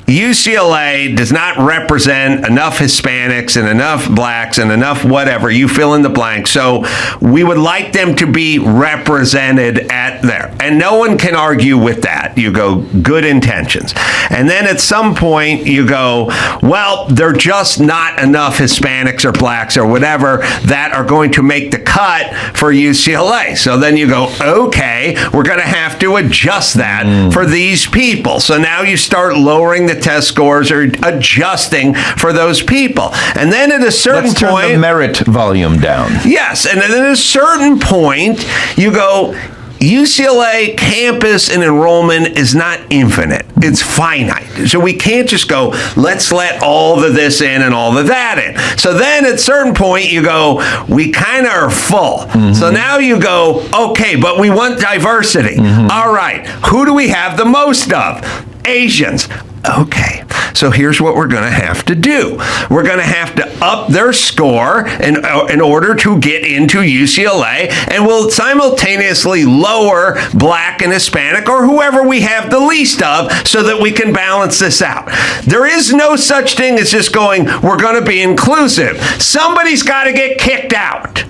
UCLA does not represent enough Hispanics and enough blacks and enough whatever, you fill in the blank. So we would like them to be represented at there. And no one can argue with that. You go, good intentions. And then at some point you go, well, there are just not enough Hispanics or blacks or whatever that are going to make the cut for UCLA. So then you go, okay, we're going to have to adjust that for these people. So now you start lowering the test scores or adjusting for those people. And then at a certain Let's point, turn the merit volume down. Yes, and then at a certain point, you go, UCLA campus and enrollment is not infinite. It's finite. So we can't just go, let's let all of this in and all of that in. So then at a certain point, you go, we kind of are full. So now you go, okay, but we want diversity. All right, who do we have the most of? Asians. Okay, so here's what we're going to have to do. We're going to have to up their score in order to get into UCLA, and we'll simultaneously lower black and Hispanic or whoever we have the least of so that we can balance this out. There is no such thing as just going, we're going to be inclusive. Somebody's got to get kicked out.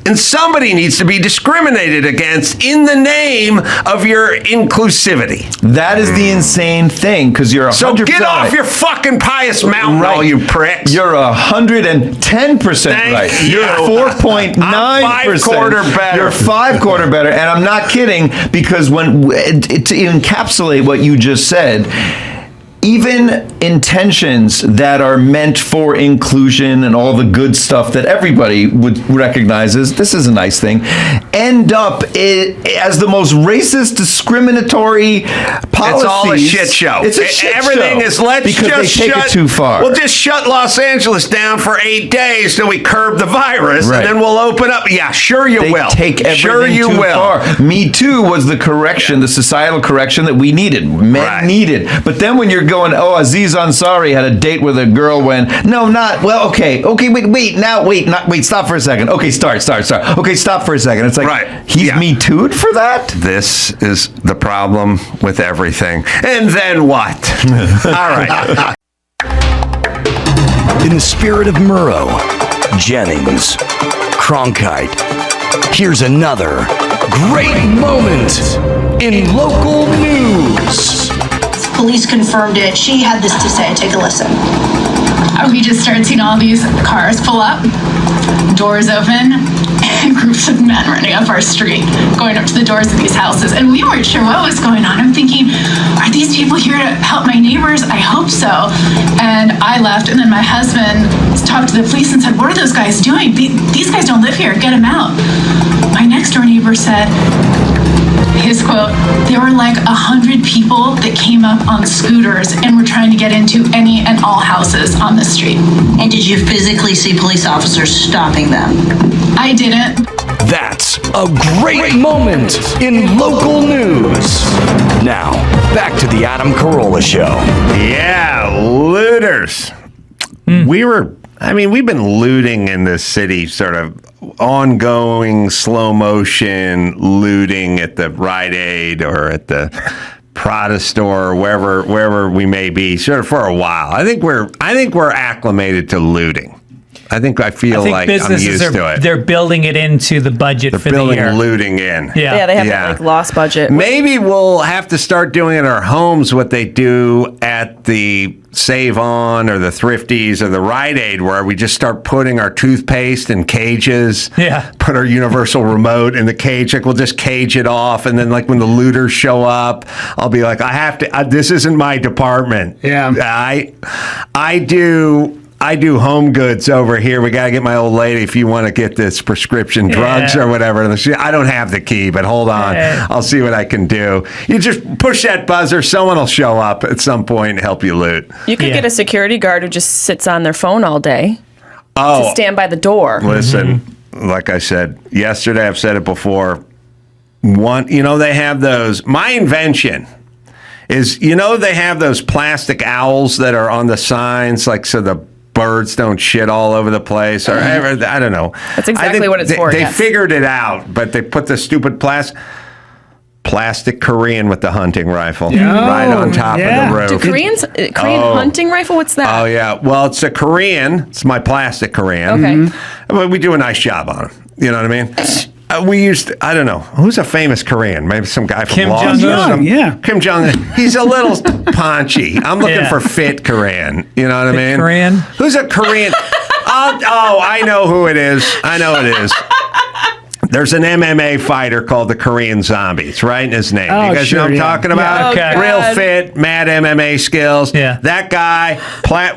And somebody needs to be discriminated against in the name of your inclusivity. That is the insane thing, because you're 100% So get off your fucking pious mountain, all you pricks. You're 110% right. You're 4.9%. I'm 5/4 better. You're 5/4 better, and I'm not kidding, because when to encapsulate what you just said, even intentions that are meant for inclusion and all the good stuff that everybody would recognize as this is a nice thing, end up as the most racist, discriminatory policies. It's all a shit show. It's a shit Everything show. is let's because just they take shut it too far. We'll just shut Los Angeles down for 8 days till we curb the virus, and then we'll open up. Yeah, sure you will. They take everything sure you too will. far. Me Too was the correction, the societal correction that we needed, men needed. But then when you're going, oh, Aziz Ansari had a date with a girl when, no, not, well, okay, wait, stop for a second. Okay, start. Okay, stop for a second. It's like, he's Me Too'd for that? This is the problem with everything. And then what? All right. In the spirit of Murrow, Jennings, Cronkite, here's another great moment in local news. Police confirmed it. She had this to say. Take a listen. We just started seeing all these cars pull up, doors open, and groups of men running up our street, going up to the doors of these houses. And we weren't sure what was going on. I'm thinking, are these people here to help my neighbors? I hope so. And I left, and then my husband talked to the police and said, what are those guys doing? These guys don't live here. Get them out. My next door neighbor said, his quote, there were like 100 people that came up on scooters and were trying to get into any and all houses on the street. And did you physically see police officers stopping them? I didn't. That's a great moment in local news. Now, back to the Adam Carolla Show. Yeah, looters. We've been looting in this city, sort of ongoing slow motion looting at the Rite Aid or at the Prada store or wherever we may be, sort of for a while. I think we're acclimated to looting. I think I feel like I'm used to it. They're building it into the budget for the year. Looting in. Yeah, they have like lost budget. Maybe we'll have to start doing in our homes what they do at the Save On or the Thrifties or the Rite Aid, where we just start putting our toothpaste in cages. Yeah. Put our universal remote in the cage. Like we'll just cage it off, and then like when the looters show up, I'll be like, I have to. This isn't my department. Yeah. I do home goods over here. We got to get my old lady if you want to get this prescription drugs or whatever. I don't have the key, but hold on. I'll see what I can do. You just push that buzzer. Someone will show up at some point and help you loot. You could get a security guard who just sits on their phone all day to stand by the door. Listen, like I said yesterday, I've said it before. They have those. My invention is, they have those plastic owls that are on the signs, like so the birds don't shit all over the place, or I don't know. That's exactly what it's for. They figured it out, but they put the stupid plastic Korean with the hunting rifle right on top of the roof. Do Korean hunting rifle? What's that? Oh yeah, well it's a Korean. It's my plastic Korean. Okay, but we do a nice job on them. You know what I mean? We used to, I don't know, who's a famous Korean? Maybe some guy from Kim Lost. Jong-un, Kim Jong-un. He's a little paunchy. I'm looking for fit Korean. You know what I mean? Korean? Who's a Korean? I know who it is. There's an MMA fighter called the Korean Zombie. It's right in his name. You guys know what I'm talking about? Yeah. Real fit, mad MMA skills. Yeah. That guy,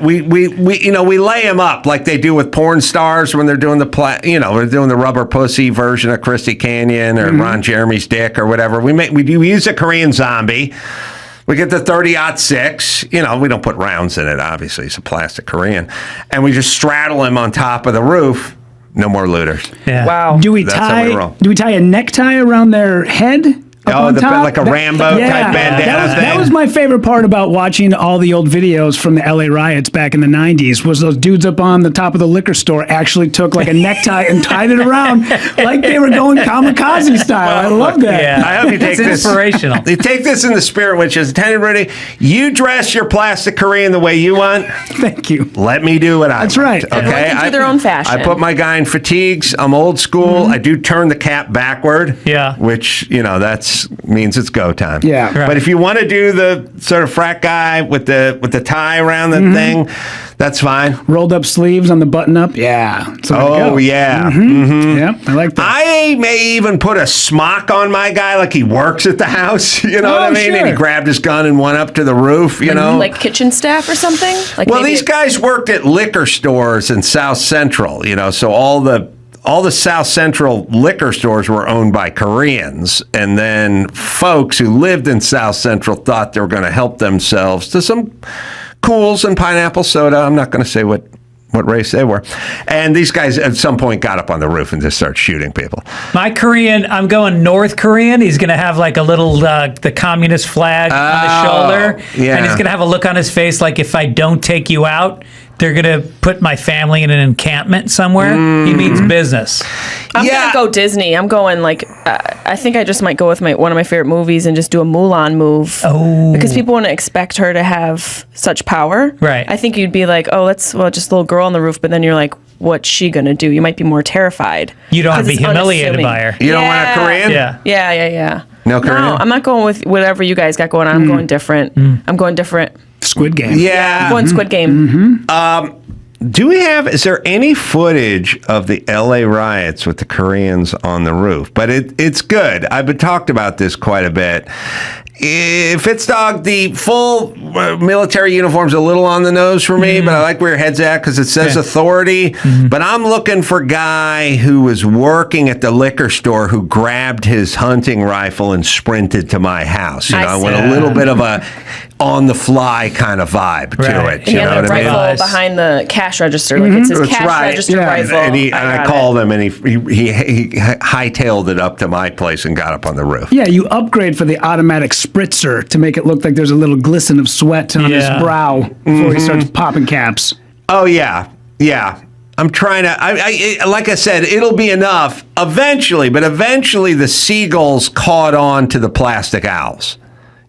we lay him up like they do with porn stars when they're doing we're doing the rubber pussy version of Christy Canyon or Ron Jeremy's dick or whatever. We use a Korean Zombie. We get the 30-06. We don't put rounds in it, obviously. It's a plastic Korean. And we just straddle him on top of the roof. No more looters. Yeah. Wow. Do we tie a necktie around their head? Like a Rambo type bandana thing. That was my favorite part about watching all the old videos from the LA riots back in the 90s, was those dudes up on the top of the liquor store actually took like a necktie and tied it around like they were going kamikaze style. I love that. Yeah. I hope you take this. Inspirational. You take this in the spirit, which is, attendant Rudy, you dress your plastic Korean the way you want. Thank you. Let me do what I want. That's right. Okay. Everyone can do their own fashion. I put my guy in fatigues. I'm old school. I do turn the cap backward. Yeah. Which, that's means it's go time. Yeah. Right. But if you want to do the sort of frat guy with the tie around the thing, that's fine. Rolled up sleeves on the button up. Yeah. Yeah. Yeah, I like that. I may even put a smock on my guy like he works at the house. You know what I mean? Sure. And he grabbed his gun and went up to the roof, like kitchen staff or something? Well, these guys worked at liquor stores in South Central, so all the South Central liquor stores were owned by Koreans, and then folks who lived in South Central thought they were going to help themselves to some Cools and pineapple soda. I'm not going to say what race they were. And these guys at some point got up on the roof and just started shooting people. My Korean, I'm going North Korean. He's going to have like a little, the communist flag on his shoulder. Yeah. And he's going to have a look on his face like, if I don't take you out, they're going to put my family in an encampment somewhere. He means business. I'm going to go Disney. I'm going I think I just might go with one of my favorite movies and just do a Mulan move. Oh. Because people wouldn't expect her to have such power. Right. I think you'd be like, just a little girl on the roof. But then you're like, what's she going to do? You might be more terrified. You don't want to be humiliated by her. You don't want a Korean? Yeah. Yeah. No Korean? No, I'm not going with whatever you guys got going on. I'm going different. I'm going different. Squid Game. Yeah. I'm going Squid Game. Is there any footage of the LA riots with the Koreans on the roof? But it's good. I've been talked about this quite a bit. Fitzdog, the full military uniform's a little on the nose for me, but I like where your head's at because it says authority. But I'm looking for guy who was working at the liquor store who grabbed his hunting rifle and sprinted to my house. I went a little bit of a on-the-fly kind of vibe to it. He had a rifle behind the cash register, like it's his cash register rifle. And I called him, and he hightailed it up to my place and got up on the roof. Yeah, you upgrade for the automatic spritzer to make it look like there's a little glisten of sweat on his brow before he starts popping caps. Oh, yeah. I'm trying to, like I said, it'll be enough eventually, but eventually the seagulls caught on to the plastic owls.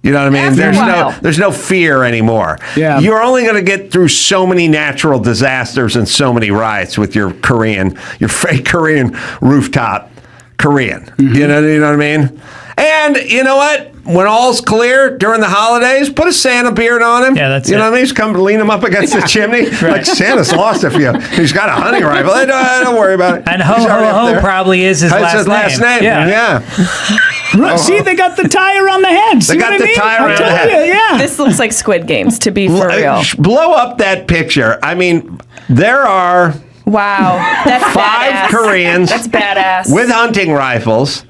You know what I mean? After a while. There's no fear anymore. Yeah. You're only going to get through so many natural disasters and so many riots with your fake Korean rooftop Korean. You know what I mean? And you know what? When all's clear during the holidays, put a Santa beard on him. Yeah, that's you know it. what I mean? Just come lean him up against the chimney. Like Santa's lost a few. He's got a hunting rifle. Don't worry about it. And He's already up Ho there. probably is his That's last name. Yeah. See, they got the tie around the head. See They got what I the mean? tie I around told the head. you, yeah. This looks like Squid Games, to be for real. Blow up that picture. I mean, there are Wow. That's 5 badass. Koreans That's badass. with hunting rifles,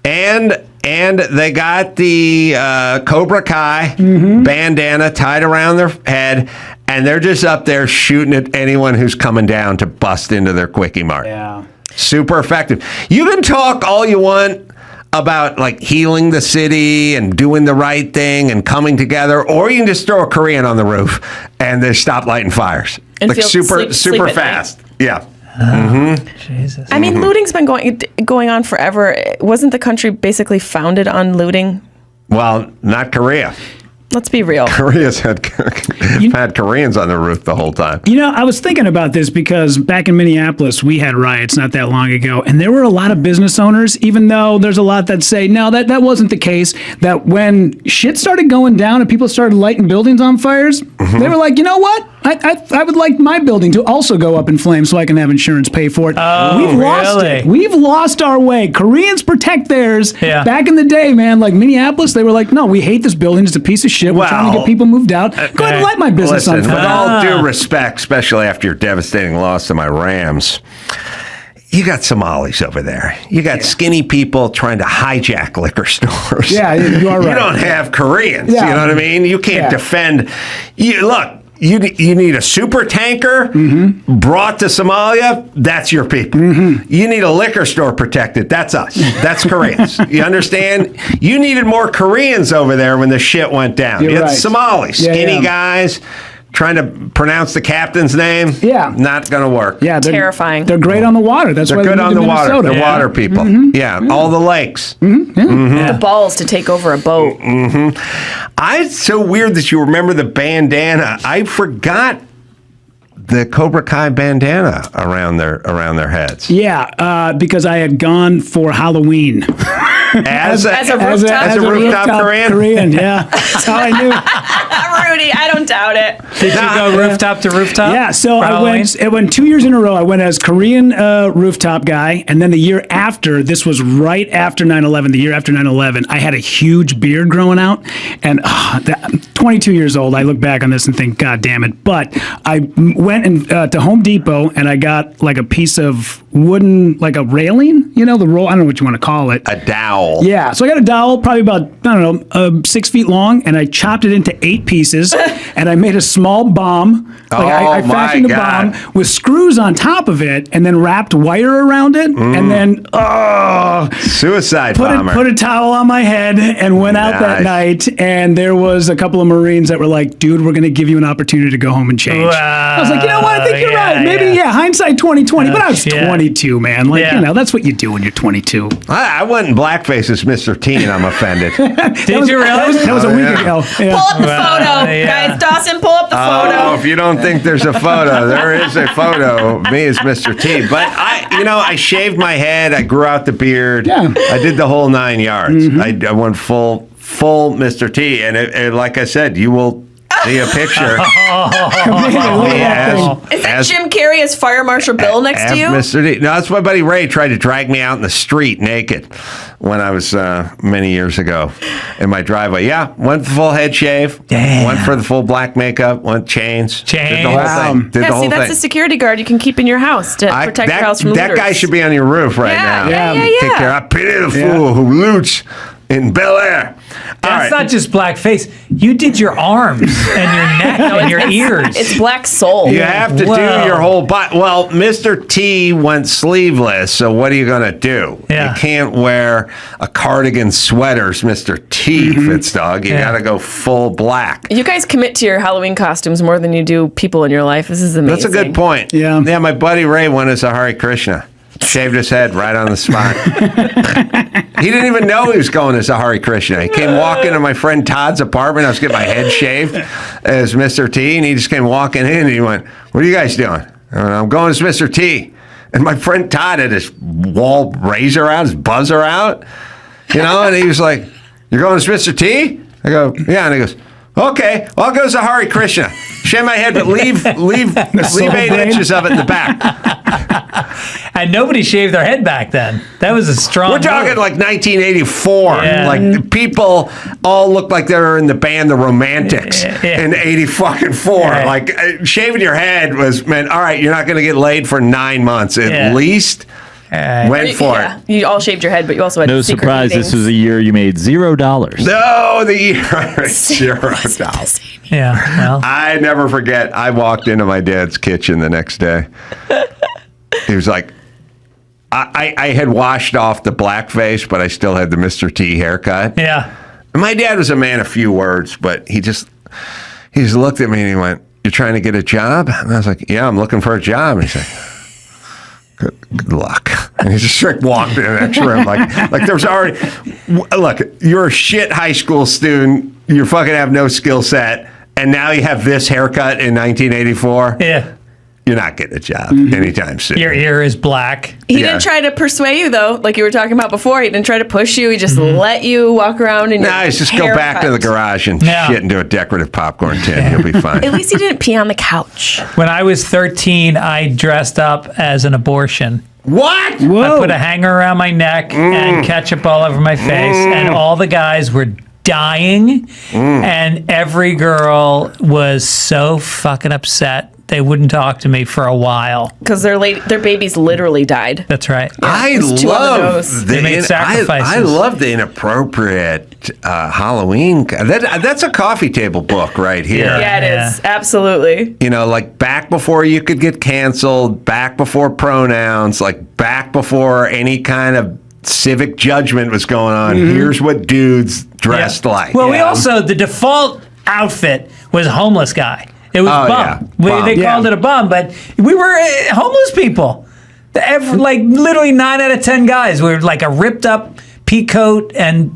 and they got the Cobra Kai bandana tied around their head, and they're just up there shooting at anyone who's coming down to bust into their Quickie Mart. Yeah. Super effective. You can talk all you want about like healing the city and doing the right thing and coming together, or you can just throw a Korean on the roof and they stop lighting fires. And Like sleep super at fast. Yeah. Jesus. I mean, looting's been going on forever. Wasn't the country basically founded on looting? Well, not Korea. Let's be real. Korea's had Koreans on the roof the whole time. You know, I was thinking about this because back in Minneapolis, we had riots not that long ago, and there were a lot of business owners, even though there's a lot that say, no, that wasn't the case, that when shit started going down and people started lighting buildings on fires, they were like, you know what? I would like my building to also go up in flames so I can have insurance pay for it. Oh, We've lost really? it. We've lost our way. Koreans protect theirs. Yeah. Back in the day, man, like Minneapolis, they were like, no, we hate this building. It's a piece of shit. We're trying to get people moved out. Go ahead and light my business on Listen, with fire. all due respect, especially after your devastating loss to my Rams, you got Somalis over there. You got skinny people trying to hijack liquor stores. Yeah, you are right. You don't have Koreans. Yeah. You know what I mean? You can't defend. Look, you need a super tanker brought to Somalia. That's your people. You need a liquor store protected. That's us. That's Koreans. You understand? You needed more Koreans over there when the shit went down. You're You had right. Somalis, Yeah, skinny yeah. guys. Trying to pronounce the captain's name, not going to work. Yeah, Terrifying. Th're great on the water. That's They're why good they on moved the to water. Minnesota. They're water people. Yeah, all the lakes. The balls to take over a boat. It's so weird that you remember the bandana. I forgot the Cobra Kai bandana around their heads. Yeah, because I had gone for Halloween. As a rooftop Korean, yeah. That's how I knew. Rudy, I don't doubt it. Did you go rooftop to rooftop? Yeah, so for I Halloween? went 2 years in a row. I went as Korean rooftop guy, and then the year after, this was right after 9/11. The year after 9/11, I had a huge beard growing out, and I'm 22 years old. I look back on this and think, God damn it! But I went to Home Depot and I got like a piece of wooden, like a railing. You know, the roll. I don't know what you want to call it. A dowel. Yeah, so I got a dowel, probably about, I don't know, 6 feet long, and I chopped it into 8 pieces, and I made a small bomb. I Oh, fashioned my a bomb God. with screws on top of it, and then wrapped wire around it, and then Suicide bomber. put a towel on my head, and went out that night. And there was a couple of Marines that were like, "Dude, we're going to give you an opportunity to go home and change." I was like, "You know what? I think you're right. Maybe, hindsight 2020." But I was 22, man. Like, you know, that's what you do when you're 22. I went in blackface as Mr. T, and I'm offended. Did you really? That was a week ago. Yeah. Pull up the photo, guys. Dawson, pull up the photo. If you don't think there's a photo, there is a photo of me as Mr. T. But I shaved my head. I grew out the beard. Yeah. I did the whole 9 yards. I went full Mr. T. And like I said, you will see a picture. Is that Jim Carrey as Fire Marshal Bill next to you? Mr. D. No, that's my buddy Ray tried to drag me out in the street naked when I was many years ago in my driveway. Yeah, went full head shave. Damn. Went for the full black makeup. Went chains. Did the whole thing. Did the whole that's thing. a security guard you can keep in your house to protect your house from that looters. guy should be on your roof right now. Take care. I pity the fool who loots in Bel Air. That's not just black face. You did your arms and your neck and your ears. It's black soul. You have to do your whole body. Well, Mr. T went sleeveless, so what are you going to do? Yeah. You can't wear a cardigan sweaters, Mr. T fits, dog. You got to go full black. You guys commit to your Halloween costumes more than you do people in your life. This is amazing. That's a good point. Yeah, my buddy Ray went as a Hare Krishna. Shaved his head right on the spot. He didn't even know he was going as a Hare Krishna. He came walking to my friend Todd's apartment. I was getting my head shaved as Mr. T, and he just came walking in, and he went, "What are you guys doing?" I'm going as Mr. T. And my friend Todd had his wall razor out, his buzzer out, and he was like, "You're going as Mr. T?" I go, "Yeah." And he goes, "Okay, well, I'll go as a Hare Krishna. Shave my head, but leave 8 inches of it in the back." And nobody shaved their head back then. That was a strong. We're talking move. like 1984. Yeah. Like people all looked like they were in the band The Romantics in 84. Yeah. Like shaving your head meant, all right, you're not going to get laid for 9 months at least. Went for it. You all shaved your head, but you also had No secret surprise, meetings. this was a year you made $0. No, the year $0. Yeah, well. I never forget. I walked into my dad's kitchen the next day. He was like, I had washed off the blackface, but I still had the Mr. T haircut. Yeah. And my dad was a man of few words, but he just looked at me and he went, "You're trying to get a job?" And I was like, "Yeah, I'm looking for a job." And he's like, Good luck. And he just straight walked in the next room. Like there was already, look, you're a shit high school student. You fucking have no skill set. And now you have this haircut in 1984. Yeah. You're not getting a job anytime soon. Your ear is black. He didn't try to persuade you, though, like you were talking about before. He didn't try to push you. He just let you walk around in your He's just go back to the garage and shit into a decorative popcorn tin. You'll be fine. At least he didn't pee on the couch. When I was 13, I dressed up as an abortion. What? I put a hanger around my neck and ketchup all over my face, and all the guys were dying, and every girl was so fucking upset. They wouldn't talk to me for a while because their babies literally died. That's right. I love they made sacrifices. I love the inappropriate Halloween. That's a coffee table book right here. Yeah, it is. Absolutely. Like back before you could get canceled, back before pronouns, like back before any kind of civic judgment was going on. Here's what dudes dressed like. Well, we also, the default outfit was homeless guy. It was bum. They called it a bum, but we were homeless people. Literally 9 out of 10 guys were like a ripped up pea coat and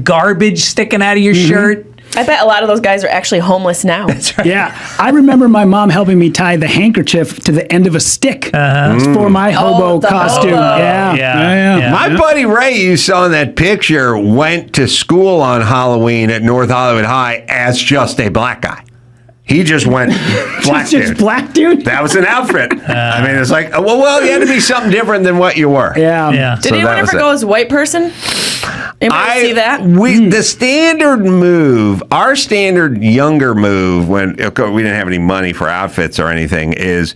garbage sticking out of your shirt. I bet a lot of those guys are actually homeless now. That's right. Yeah, I remember my mom helping me tie the handkerchief to the end of a stick for my hobo costume. Yeah. My buddy Ray you saw in that picture went to school on Halloween at North Hollywood High as just a black guy. He just went black dude. Just black dude? That was an outfit. I mean, it's like, well, you had to be something different than what you were. Yeah. Did anyone ever go as a white person? Anybody see that? The standard move, our standard younger move when we didn't have any money for outfits or anything is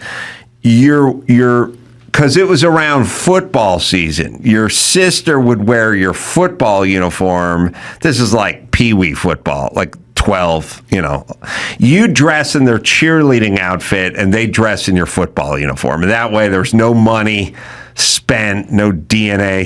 you're because it was around football season. Your sister would wear your football uniform. This is like peewee football, like 12, you dress in their cheerleading outfit and they dress in your football uniform. And that way there's no money spent, no DNA,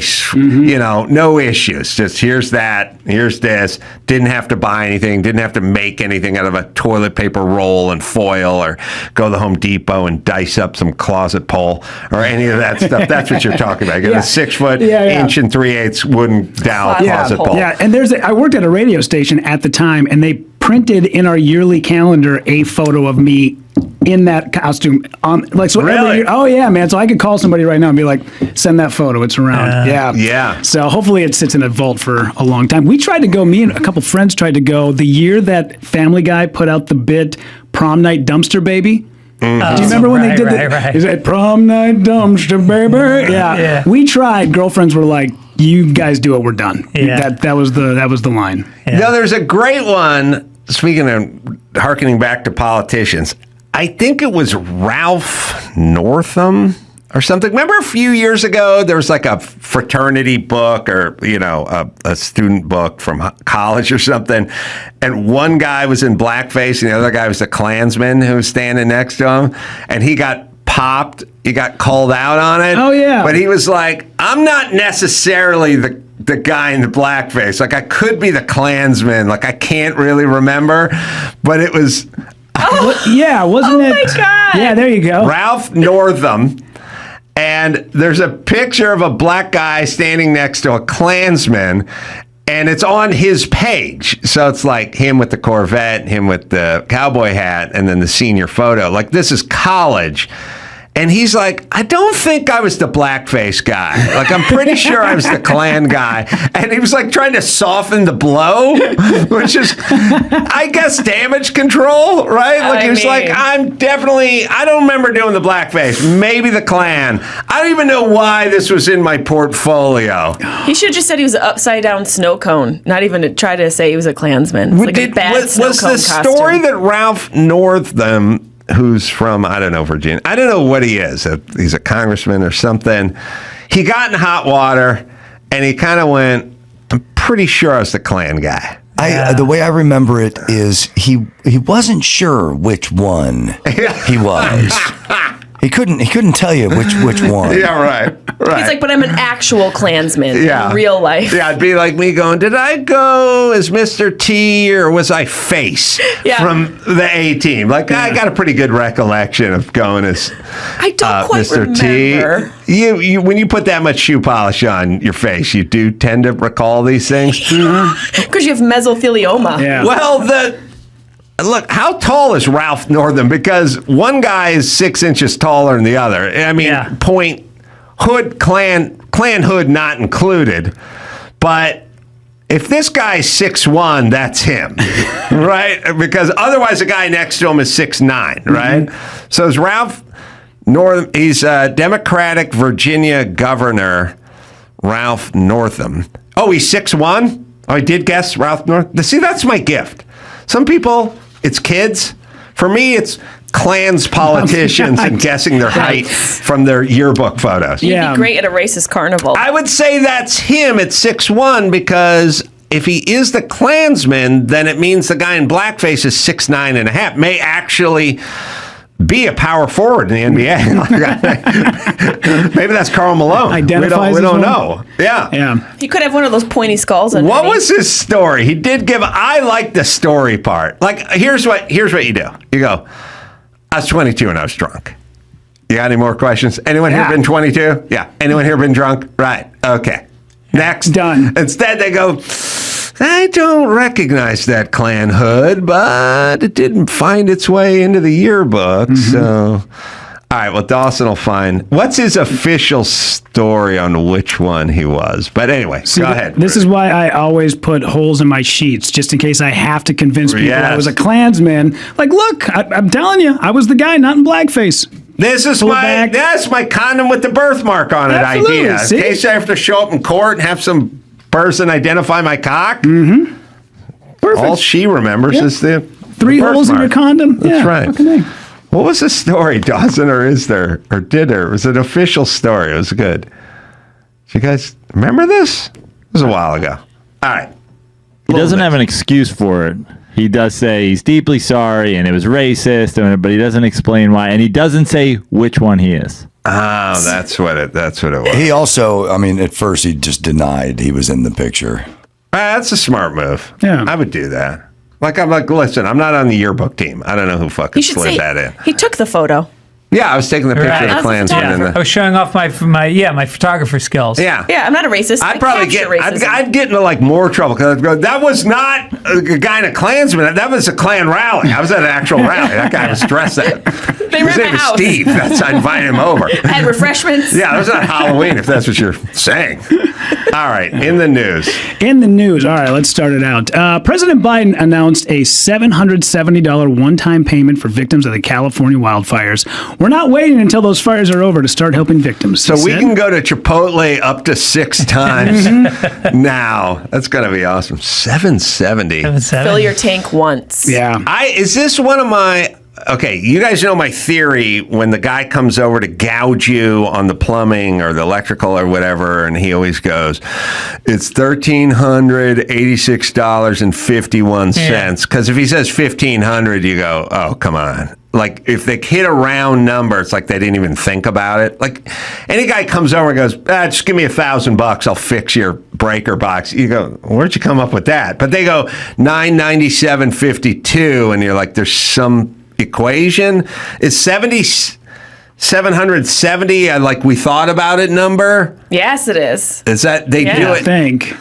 no issues. Just here's that, here's this. Didn't have to buy anything, didn't have to make anything out of a toilet paper roll and foil or go to the Home Depot and dice up some closet pole or any of that stuff. That's what you're talking about. Get a 6 foot, inch and 3/8 wooden dowel closet pole. Yeah, and I worked at a radio station at the time, and they printed in our yearly calendar a photo of me in that costume. Every year, oh yeah, man. So I could call somebody right now and be like, send that photo. It's around. Yeah. So hopefully it sits in a vault for a long time. We tried to go, me and a couple friends tried to go the year that Family Guy put out the bit Prom Night Dumpster Baby. Do you remember when they did that? Is it Prom Night Dumpster Baby? Yeah. We tried. Girlfriends were like, you guys do it, we're done. Yeah. That was the line. Yeah. There's a great one, speaking of hearkening back to politicians, I think it was Ralph Northam or something. Remember a few years ago, there was like a fraternity book or, a student book from college or something. And one guy was in blackface and the other guy was a Klansman who was standing next to him. And he got popped. He got called out on it. Oh, yeah. But he was like, I'm not necessarily the guy in the blackface. Like, I could be the Klansman. Like, I can't really remember. But it was... wasn't it? Oh, my God. Yeah, there you go. Ralph Northam. And there's a picture of a black guy standing next to a Klansman, and it's on his page. So it's like him with the Corvette, him with the cowboy hat, and then the senior photo. Like, this is college. And he's like, I don't think I was the blackface guy. Like, I'm pretty sure I was the Klan guy. And he was like trying to soften the blow, which is, I guess, damage control, right? Like, he was like, I don't remember doing the blackface. Maybe the Klan. I don't even know why this was in my portfolio. He should have just said he was an upside down snow cone, not even to try to say he was a Klansman. It's like a bad snow cone the costume. story that Ralph Northam, who's from, I don't know, Virginia. I don't know what he is. He's a congressman or something. He got in hot water, and he kind of went, I'm pretty sure I was the Klan guy. The way I remember it is he wasn't sure which one he was. He couldn't tell you which one. Yeah, right. He's like, but I'm an actual Klansman in real life. Yeah, it'd be like me going, did I go as Mr. T or was I Face from the A-Team? Like, I got a pretty good recollection of going as I don't quite Mr. remember. T. You when you put that much shoe polish on your face, you do tend to recall these things. Because you have mesothelioma. Yeah. Well, look, how tall is Ralph Northam? Because one guy is 6 inches taller than the other. I mean, point hood, Klan hood not included. But if this guy's 6'1", that's him, right? Because otherwise the guy next to him is 6'9", right? So is Ralph Northam. He's a Democratic Virginia governor, Ralph Northam. Oh, he's 6'1"? Oh, I did guess Ralph Northam. See, that's my gift. Some people, it's kids. For me, it's Klans politicians and guessing their height from their yearbook photos. You'd be great at a racist carnival. I would say that's him at 6'1", because if he is the Klansman, then it means the guy in blackface is 6'9" and a half. May actually be a power forward in the NBA. Maybe that's Karl Malone. Identifies we don't as one? know. Yeah. He could have one of those pointy skulls underneath. What was his story? He did give. I like the story part. Like, here's what you do. You go, I was 22 and I was drunk. You got any more questions? Anyone here been 22? Yeah. Anyone here been drunk? Right. Okay. Next. Done. Instead, they go, I don't recognize that Klan hood, but it didn't find its way into the yearbook. So, all right, well, Dawson will find. What's his official story on which one he was? But anyway, go ahead. This is why I always put holes in my sheets, just in case I have to convince people I was a Klansman. Like, look, I'm telling you, I was the guy, not in blackface. This is my condom with the birthmark on it idea. See? In case I have to show up in court and have some person identify my cock. Perfect. All she remembers is the 3 holes in your condom. That's right. What was the story, Dawson, or is there, or did there? It was an official story. It was good. Do you guys remember this? It was a while ago. All right. He doesn't have an excuse for it. He does say he's deeply sorry and it was racist, but he doesn't explain why, and he doesn't say which one he is. Oh, that's what it was. He also, I mean, at first he just denied he was in the picture. That's a smart move. Yeah. I would do that. I'm like, listen, I'm not on the yearbook team. I don't know who fucking slid that in. He took the photo. Yeah, I was taking the picture of the Klansman. I was showing off my photographer skills. Yeah. Yeah, I'm not a racist. I'd get into like more trouble because I'd go, that was not a guy in a Klansman. That was a Klan rally. I was at an actual rally. That guy was dressed that. They were His at name my was house. Steve. I invited him over. Had refreshments. Yeah, it was not Halloween, if that's what you're saying. All right, in the news. All right, let's start it out. President Biden announced a $770 one-time payment for victims of the California wildfires. We're not waiting until those fires are over to start helping victims. So we can go to Chipotle up to 6 times now. That's going to be awesome. $770. Fill your tank once. Yeah. Is this one of my... Okay, you guys know my theory when the guy comes over to gouge you on the plumbing or the electrical or whatever, and he always goes, it's $1,386.51. Because if he says $1,500, you go, oh, come on. Like, if they hit a round number, it's like they didn't even think about it. Like, any guy comes over and goes, just give me $1,000, I'll fix your breaker box. You go, where'd you come up with that? But they go $997.52, and you're like, there's some equation. Is $770 770, like we thought about it number? Yes, it is. Is that they do it? I think.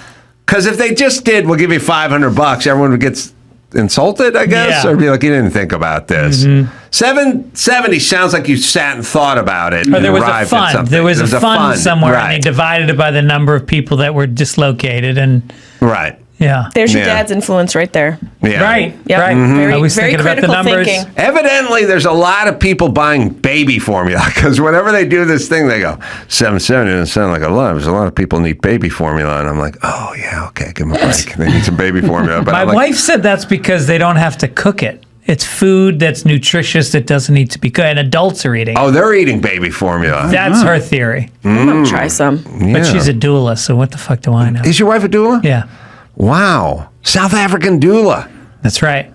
Because if they just did, we'll give you $500, everyone would get insulted, I guess, or be like, you didn't think about this. 770 sounds like you sat and thought about it. Or there was a fund. There was a fund somewhere, and they divided it by the number of people that were dislocated, and yeah. There's your dad's influence right there. Yeah. Right. Yep. Right. Very, I was very thinking about the critical numbers. thinking. Evidently, there's a lot of people buying baby formula because whenever they do this thing, they go, 770 doesn't sound like a lot. There's a lot of people need baby formula. And I'm like, oh, yeah, okay, give them a break. They need some baby formula. But my wife said that's because they don't have to cook it. It's food that's nutritious that doesn't need to be cooked. And adults are eating. Oh, they're eating baby formula. That's her theory. I'm going to try some. But she's a doula, so what the fuck do I know? Is your wife a doula? Yeah. Wow. South African doula. That's right.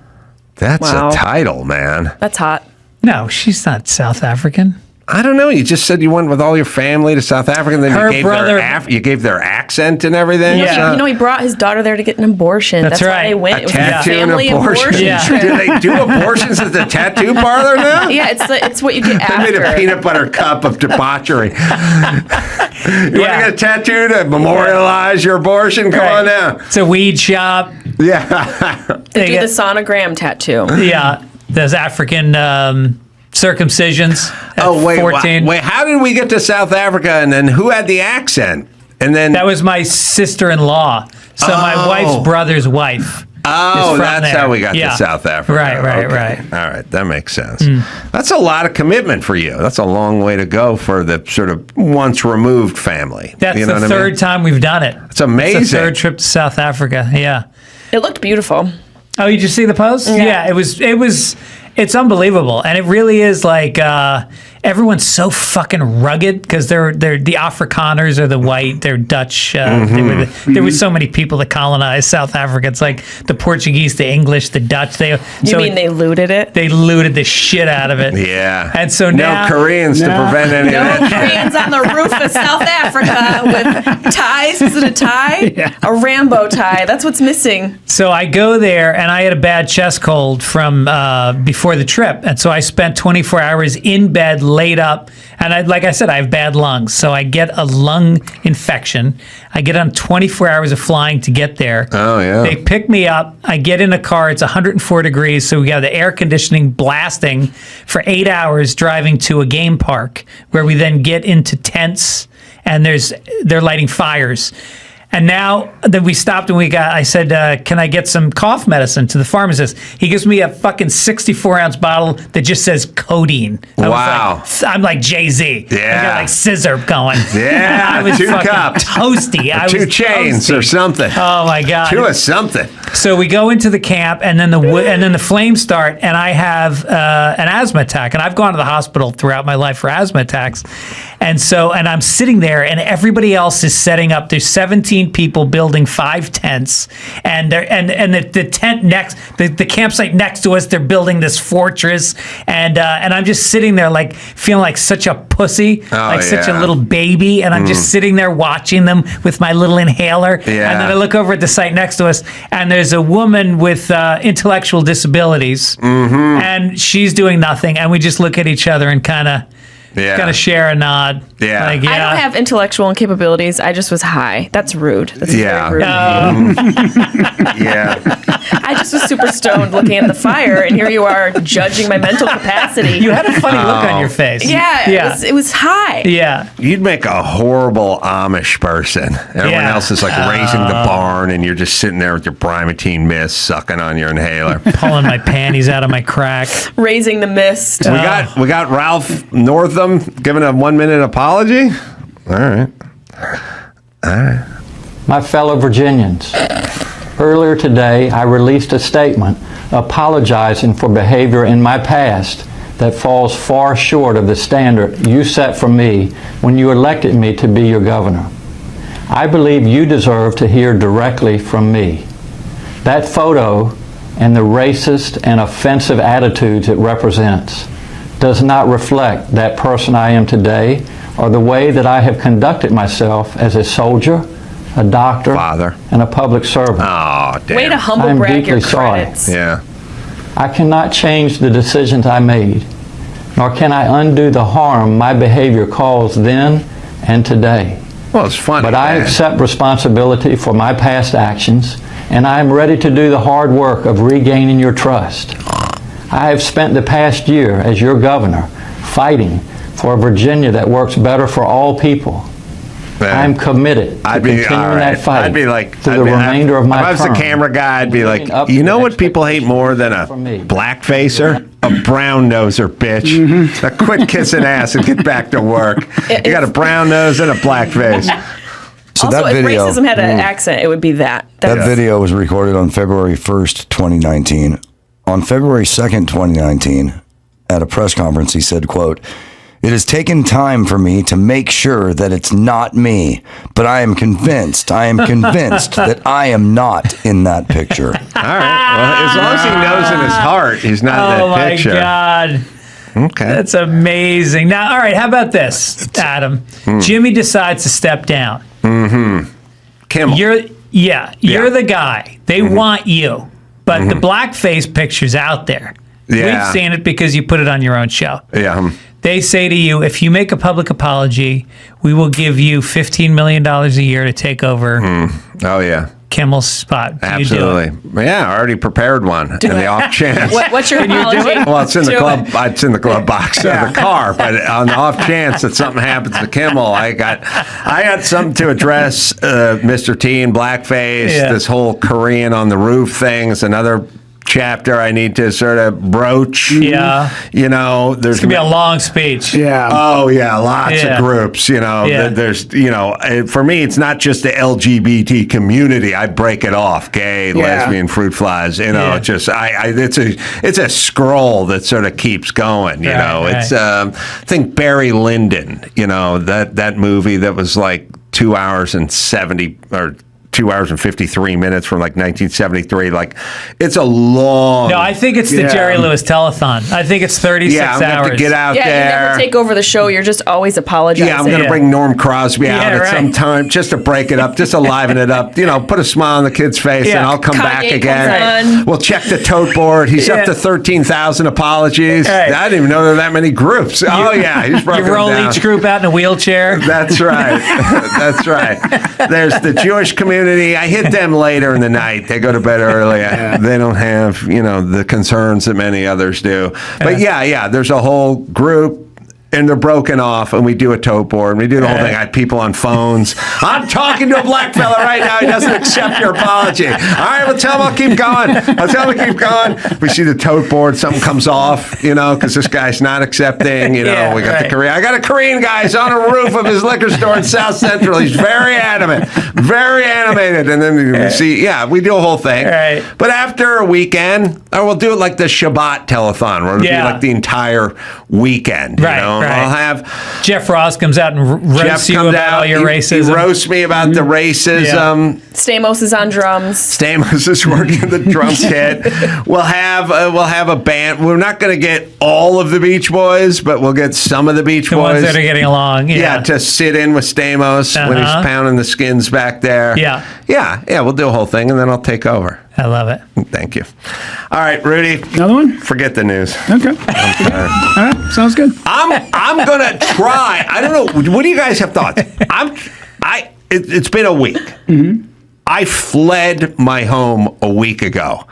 That's a title, man. That's hot. No, she's not South African. I don't know. You just said you went with all your family to South Africa, and then Her you gave brother- you gave their accent and everything. Yeah. You know, he brought his daughter there to get an abortion. That's why right. they went. A It was tattoo a and family abortion. trip. Do they do abortions at the tattoo parlor now? Yeah, it's what you get They after. made a peanut butter cup of debauchery. You want to get a tattoo to memorialize your abortion? Come on now. It's a weed shop. Yeah. They do the sonogram tattoo. Yeah. There's African circumcisions at 14. Wait, how did we get to South Africa, and then who had the accent? And then that was my sister-in-law. So my wife's brother's wife. Oh, is from that's there. how we got Yeah. to South Africa. Right. All right, that makes sense. That's a lot of commitment for you. That's a long way to go for the sort of once removed family. That's You know the what I mean? third time we've done it. It's amazing. It's the third trip to South Africa. Yeah. It looked beautiful. Oh, you just see the post? Yeah, it's unbelievable. And it really is like everyone's so fucking rugged because they're the Afrikaners are the white, they're Dutch. There were so many people that colonized South Africa. It's like the Portuguese, the English, the Dutch. You mean they looted it? They looted the shit out of it. Yeah. And so now no Koreans to prevent any of that. No Koreans on the roof of South Africa with ties. Is it a tie? Yeah. A Rambo tie. That's what's missing. So I go there, and I had a bad chest cold from before the trip, and so I spent 24 hours in bed, laid up, and like I said, I have bad lungs, so I get a lung infection. I get on 24 hours of flying to get there. Oh, yeah. They pick me up. I get in a car. It's 104 degrees, so we got the air conditioning blasting for 8 hours driving to a game park, where we then get into tents, and they're lighting fires. And now that we stopped and I said, can I get some cough medicine to the pharmacist? He gives me a fucking 64-ounce bottle that just says codeine. Wow. I'm like Jay-Z. Yeah. I got like scissor going. Yeah, I was 2 fucking cups. toasty. I 2 was chains toasty. or something. Oh my God. 2 of something. So we go into the camp, and then the flames start, and I have an asthma attack. And I've gone to the hospital throughout my life for asthma attacks. And I'm sitting there, and everybody else is setting up. There's 17 people building 5 tents, and the tent next, the campsite next to us, they're building this fortress, and I'm just sitting there like feeling like such a pussy, such a little baby, and I'm just sitting there watching them with my little inhaler, and then I look over at the site next to us, and there's a woman with intellectual disabilities, and she's doing nothing, and we just look at each other and kind of share a nod. Yeah. I don't have intellectual capabilities. I just was high. That's rude. That's very rude. Yeah. I just was super stoned looking at the fire, and here you are judging my mental capacity. You had a funny look on your face. Yeah. It was high. Yeah. You'd make a horrible Amish person. Everyone else is like raising the barn, and you're just sitting there with your Primatine mist sucking on your inhaler. Pulling my panties out of my crack. Raising the mist. We got Ralph Northam giving a 1-minute apology. All right. My fellow Virginians, earlier today I released a statement apologizing for behavior in my past that falls far short of the standard you set for me when you elected me to be your governor. I believe you deserve to hear directly from me. That photo and the racist and offensive attitudes it represents does not reflect that person I am today or the way that I have conducted myself as a soldier, a doctor, and a public servant. Oh, damn. Way to humble brag your credits. Yeah. I cannot change the decisions I made, nor can I undo the harm my behavior caused then and today. Well, it's funny. But I accept responsibility for my past actions, and I am ready to do the hard work of regaining your trust. I have spent the past year as your governor fighting for a Virginia that works better for all people. I am committed to continuing that fight through the remainder of my term. If I was the camera guy, I'd be like, you know what people hate more than a blackfacer? A brown noser, bitch. Now quit kissing ass and get back to work. You got a brown nose and a black face. So also, that if video, racism had an accent, it would be that. That video was recorded on February 1st, 2019. On February 2nd, 2019, at a press conference, he said, quote, "It has taken time for me to make sure that it's not me, but I am convinced that I am not in that picture." All right. Well, as long as he knows in his heart he's not in that picture. Oh, my God. Okay. That's amazing. Now, all right, how about this, Adam? Jimmy decides to step down. Mm-hmm. Kimmel. You're the guy. They want you. But the blackface picture's out there. Yeah. We've seen it because you put it on your own show. Yeah. They say to you, if you make a public apology, we will give you $15 million a year to take over Oh, yeah. Kimmel's spot. Do you do it? Absolutely. Yeah, I already prepared one in the off chance. What's your apology? Well, it's in the glove. It's in the glove box of the car. But on the off chance that something happens to Kimmel, I got something to address. Mr. T and blackface. Yeah. This whole Korean on the roof thing is another chapter I need to sort of broach. Yeah. You know, there's It's going to be a long speech. Yeah. Oh, yeah. Lots of groups, you know. Yeah. There's, you know, for me, it's not just the LGBT community. I break it off. Gay, lesbian, fruit flies, you know, just, it's a scroll that sort of keeps going, you know. It's, I think Barry Lyndon, you know, that movie that was like 2 hours and 2 hours and 53 minutes from like 1973. Like, it's a long. No, I think it's the Jerry Lewis telethon. I think it's 36 I'm gonna hours. have to get out there. Yeah, you never take over the show. You're just always apologizing. Yeah, I'm going to bring Norm Crosby out at some time just to break it up, just to liven it up. You know, put a smile on the kid's face, and I'll come back again. We'll check the tote board. He's up to 13,000 apologies. I didn't even know there were that many groups. He's broken You roll down. each group out in a wheelchair. That's right. That's right. There's the Jewish community. I hit them later in the night. They go to bed early. They don't have, you know, the concerns that many others do. But there's a whole group. And they're broken off, and we do a tote board, and we do the whole thing. I had people on phones. I'm talking to a black fella right now. He doesn't accept your apology. All right, well, tell him I'll keep going. We see the tote board. Something comes off, you know, because this guy's not accepting. You know, we got the Korean. I got a Korean guy. He's on a roof of his liquor store in South Central. He's very adamant, very animated. And then we see, we do a whole thing. Right. But after a weekend, or we'll do it like the Shabbat telethon, where it'll be like the entire weekend. You know? I'll have Jeff Ross comes out and roasts you about all your racism. He roasts me about the racism. Stamos is on drums. Stamos is working the drum kit. We'll have a band. We're not going to get all of the Beach Boys, but we'll get some of the Beach Boys. The ones that are getting along. Yeah, to sit in with Stamos when he's pounding the skins back there. Yeah. We'll do a whole thing, and then I'll take over. I love it. Thank you. All right, Rudy. Another one? Forget the news. Okay. I'm sorry. All right. Sounds good. I'm gonna try. I don't know. What do you guys have thoughts? It's been a week. Mm-hmm. I fled my home a week ago.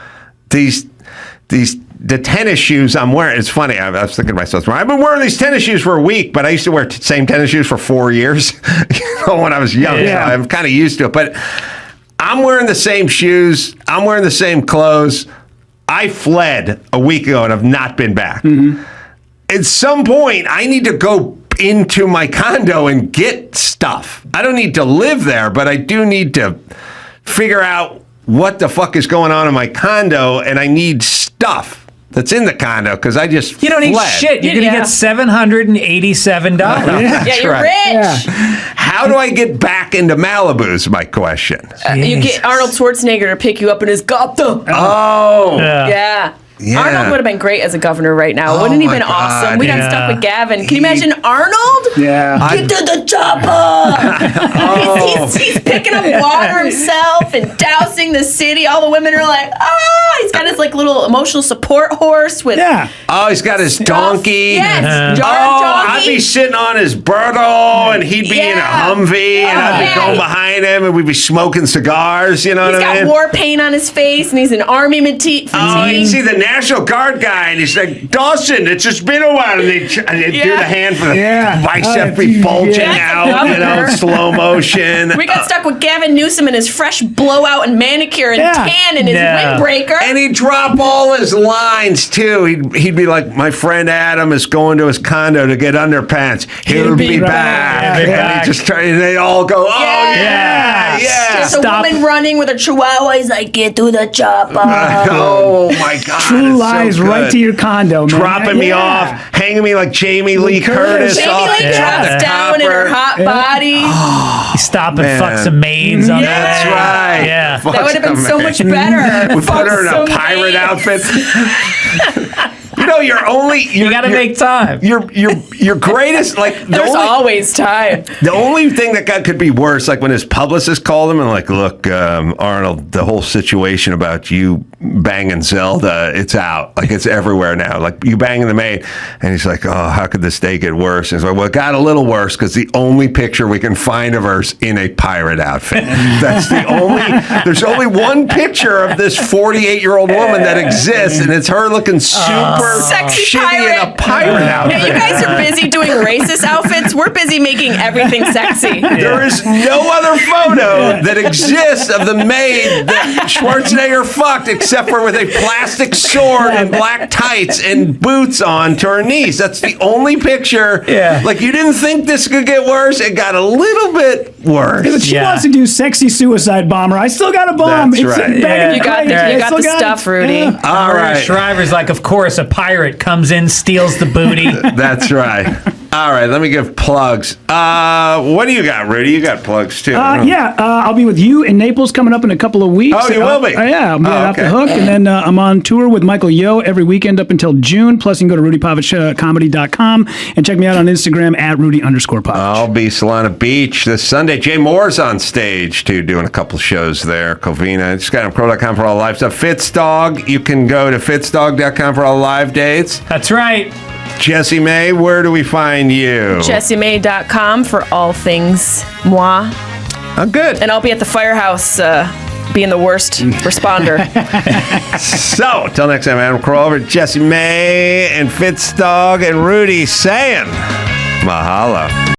The tennis shoes I'm wearing, it's funny, I was thinking to myself, I've been wearing these tennis shoes for a week, but I used to wear the same tennis shoes for 4 years, when I was young. So I'm kind of used to it. But I'm wearing the same shoes. I'm wearing the same clothes. I fled a week ago and have not been back. Mm-hmm. At some point, I need to go into my condo and get stuff. I don't need to live there, but I do need to figure out what the fuck is going on in my condo, and I need stuff that's in the condo because I just You don't need fled. shit. You're going to get $787. Yeah, you're rich. How do I get back into Malibu is my question. You get Arnold Schwarzenegger to pick you up in his copter. Oh. Yeah. Yeah. Arnold would have been great as a governor right now. Wouldn't he have been awesome? We got stuck with Gavin. Can you imagine Arnold? Yeah. Get to the chopper. he's picking up water himself and dousing the city. All the women are like, oh, he's got his like little emotional support horse with. Yeah. Oh, he's got his donkey. Yes, donkey. I'd be sitting on his Berto, and he'd be in a Humvee, and I'd be going behind him, and we'd be smoking cigars. You know what I mean? He's got war paint on his face, and he's in army fatigue. Oh, you see the National Guard guy, and he's like, Dawson, it's just been a while. And they do the hand for the bicep be bulging out, slow motion. We got stuck with Gavin Newsom and his fresh blowout and manicure and tan and his windbreaker. And he'd drop all his lines, too. He'd be like, my friend Adam is going to his condo to get underpants. He'll be back. And he just and they all go, yeah. There's a woman running with her chihuahua. He's like, get to the chopper. Oh, my God. True lies right to your condo, man. Dropping me off, hanging me like Jamie Lee Curtis. Jamie Lee drops down in her hot body. You stop and fuck some maids on That's right. Yeah. That would have been so much better. We put her in a pirate outfit. You know, you got to make time. Your greatest, there's always time. The only thing that could be worse, like when his publicist called him and like, look, Arnold, the whole situation about you banging Zelda, it's out. Like, it's everywhere now. Like, you banging the maid. And he's like, oh, how could this day get worse? And he's like, well, it got a little worse because the only picture we can find of her's in a pirate outfit. That's there's only one picture of this 48-year-old woman that exists, and it's her looking super sexy shitty in a pirate outfit. Yeah, you guys are busy doing racist outfits. We're busy making everything sexy. There is no other photo that exists of the maid that Schwarzenegger fucked except for with a plastic sword and black tights and boots on to her knees. That's the only picture. Yeah. Like, you didn't think this could get worse. It got a little bit worse. Yeah, but she wants to do sexy suicide bomber. I still got a bomb. That's it's right. You got the stuff, Rudy. Yeah. All right. Shriver's like, of course, a pirate comes in, steals the booty. That's right. All right, let me give plugs. What do you got, Rudy? You got plugs, too. I'll be with you in Naples coming up in a couple of weeks. Oh, you will be? Yeah, I'm off the hook. And then I'm on tour with Michael Yo every weekend up until June. Plus, you can go to rudypovich.comedy.com and check me out on Instagram at Rudy_Povich. I'll be Solana Beach this Sunday. Jay Moore's on stage, too, doing a couple shows there. Covina. Just got adamcarolla.com for all live stuff. Fitzdog, you can go to fitzdog.com for all live dates. That's right. Jessie May, where do we find you? JessieMay.com for all things moi. Oh, good. And I'll be at the firehouse being the worst responder. So, till next time, Adam Carolla, Jessie May, and Fitzdog, and Rudy saying mahalo.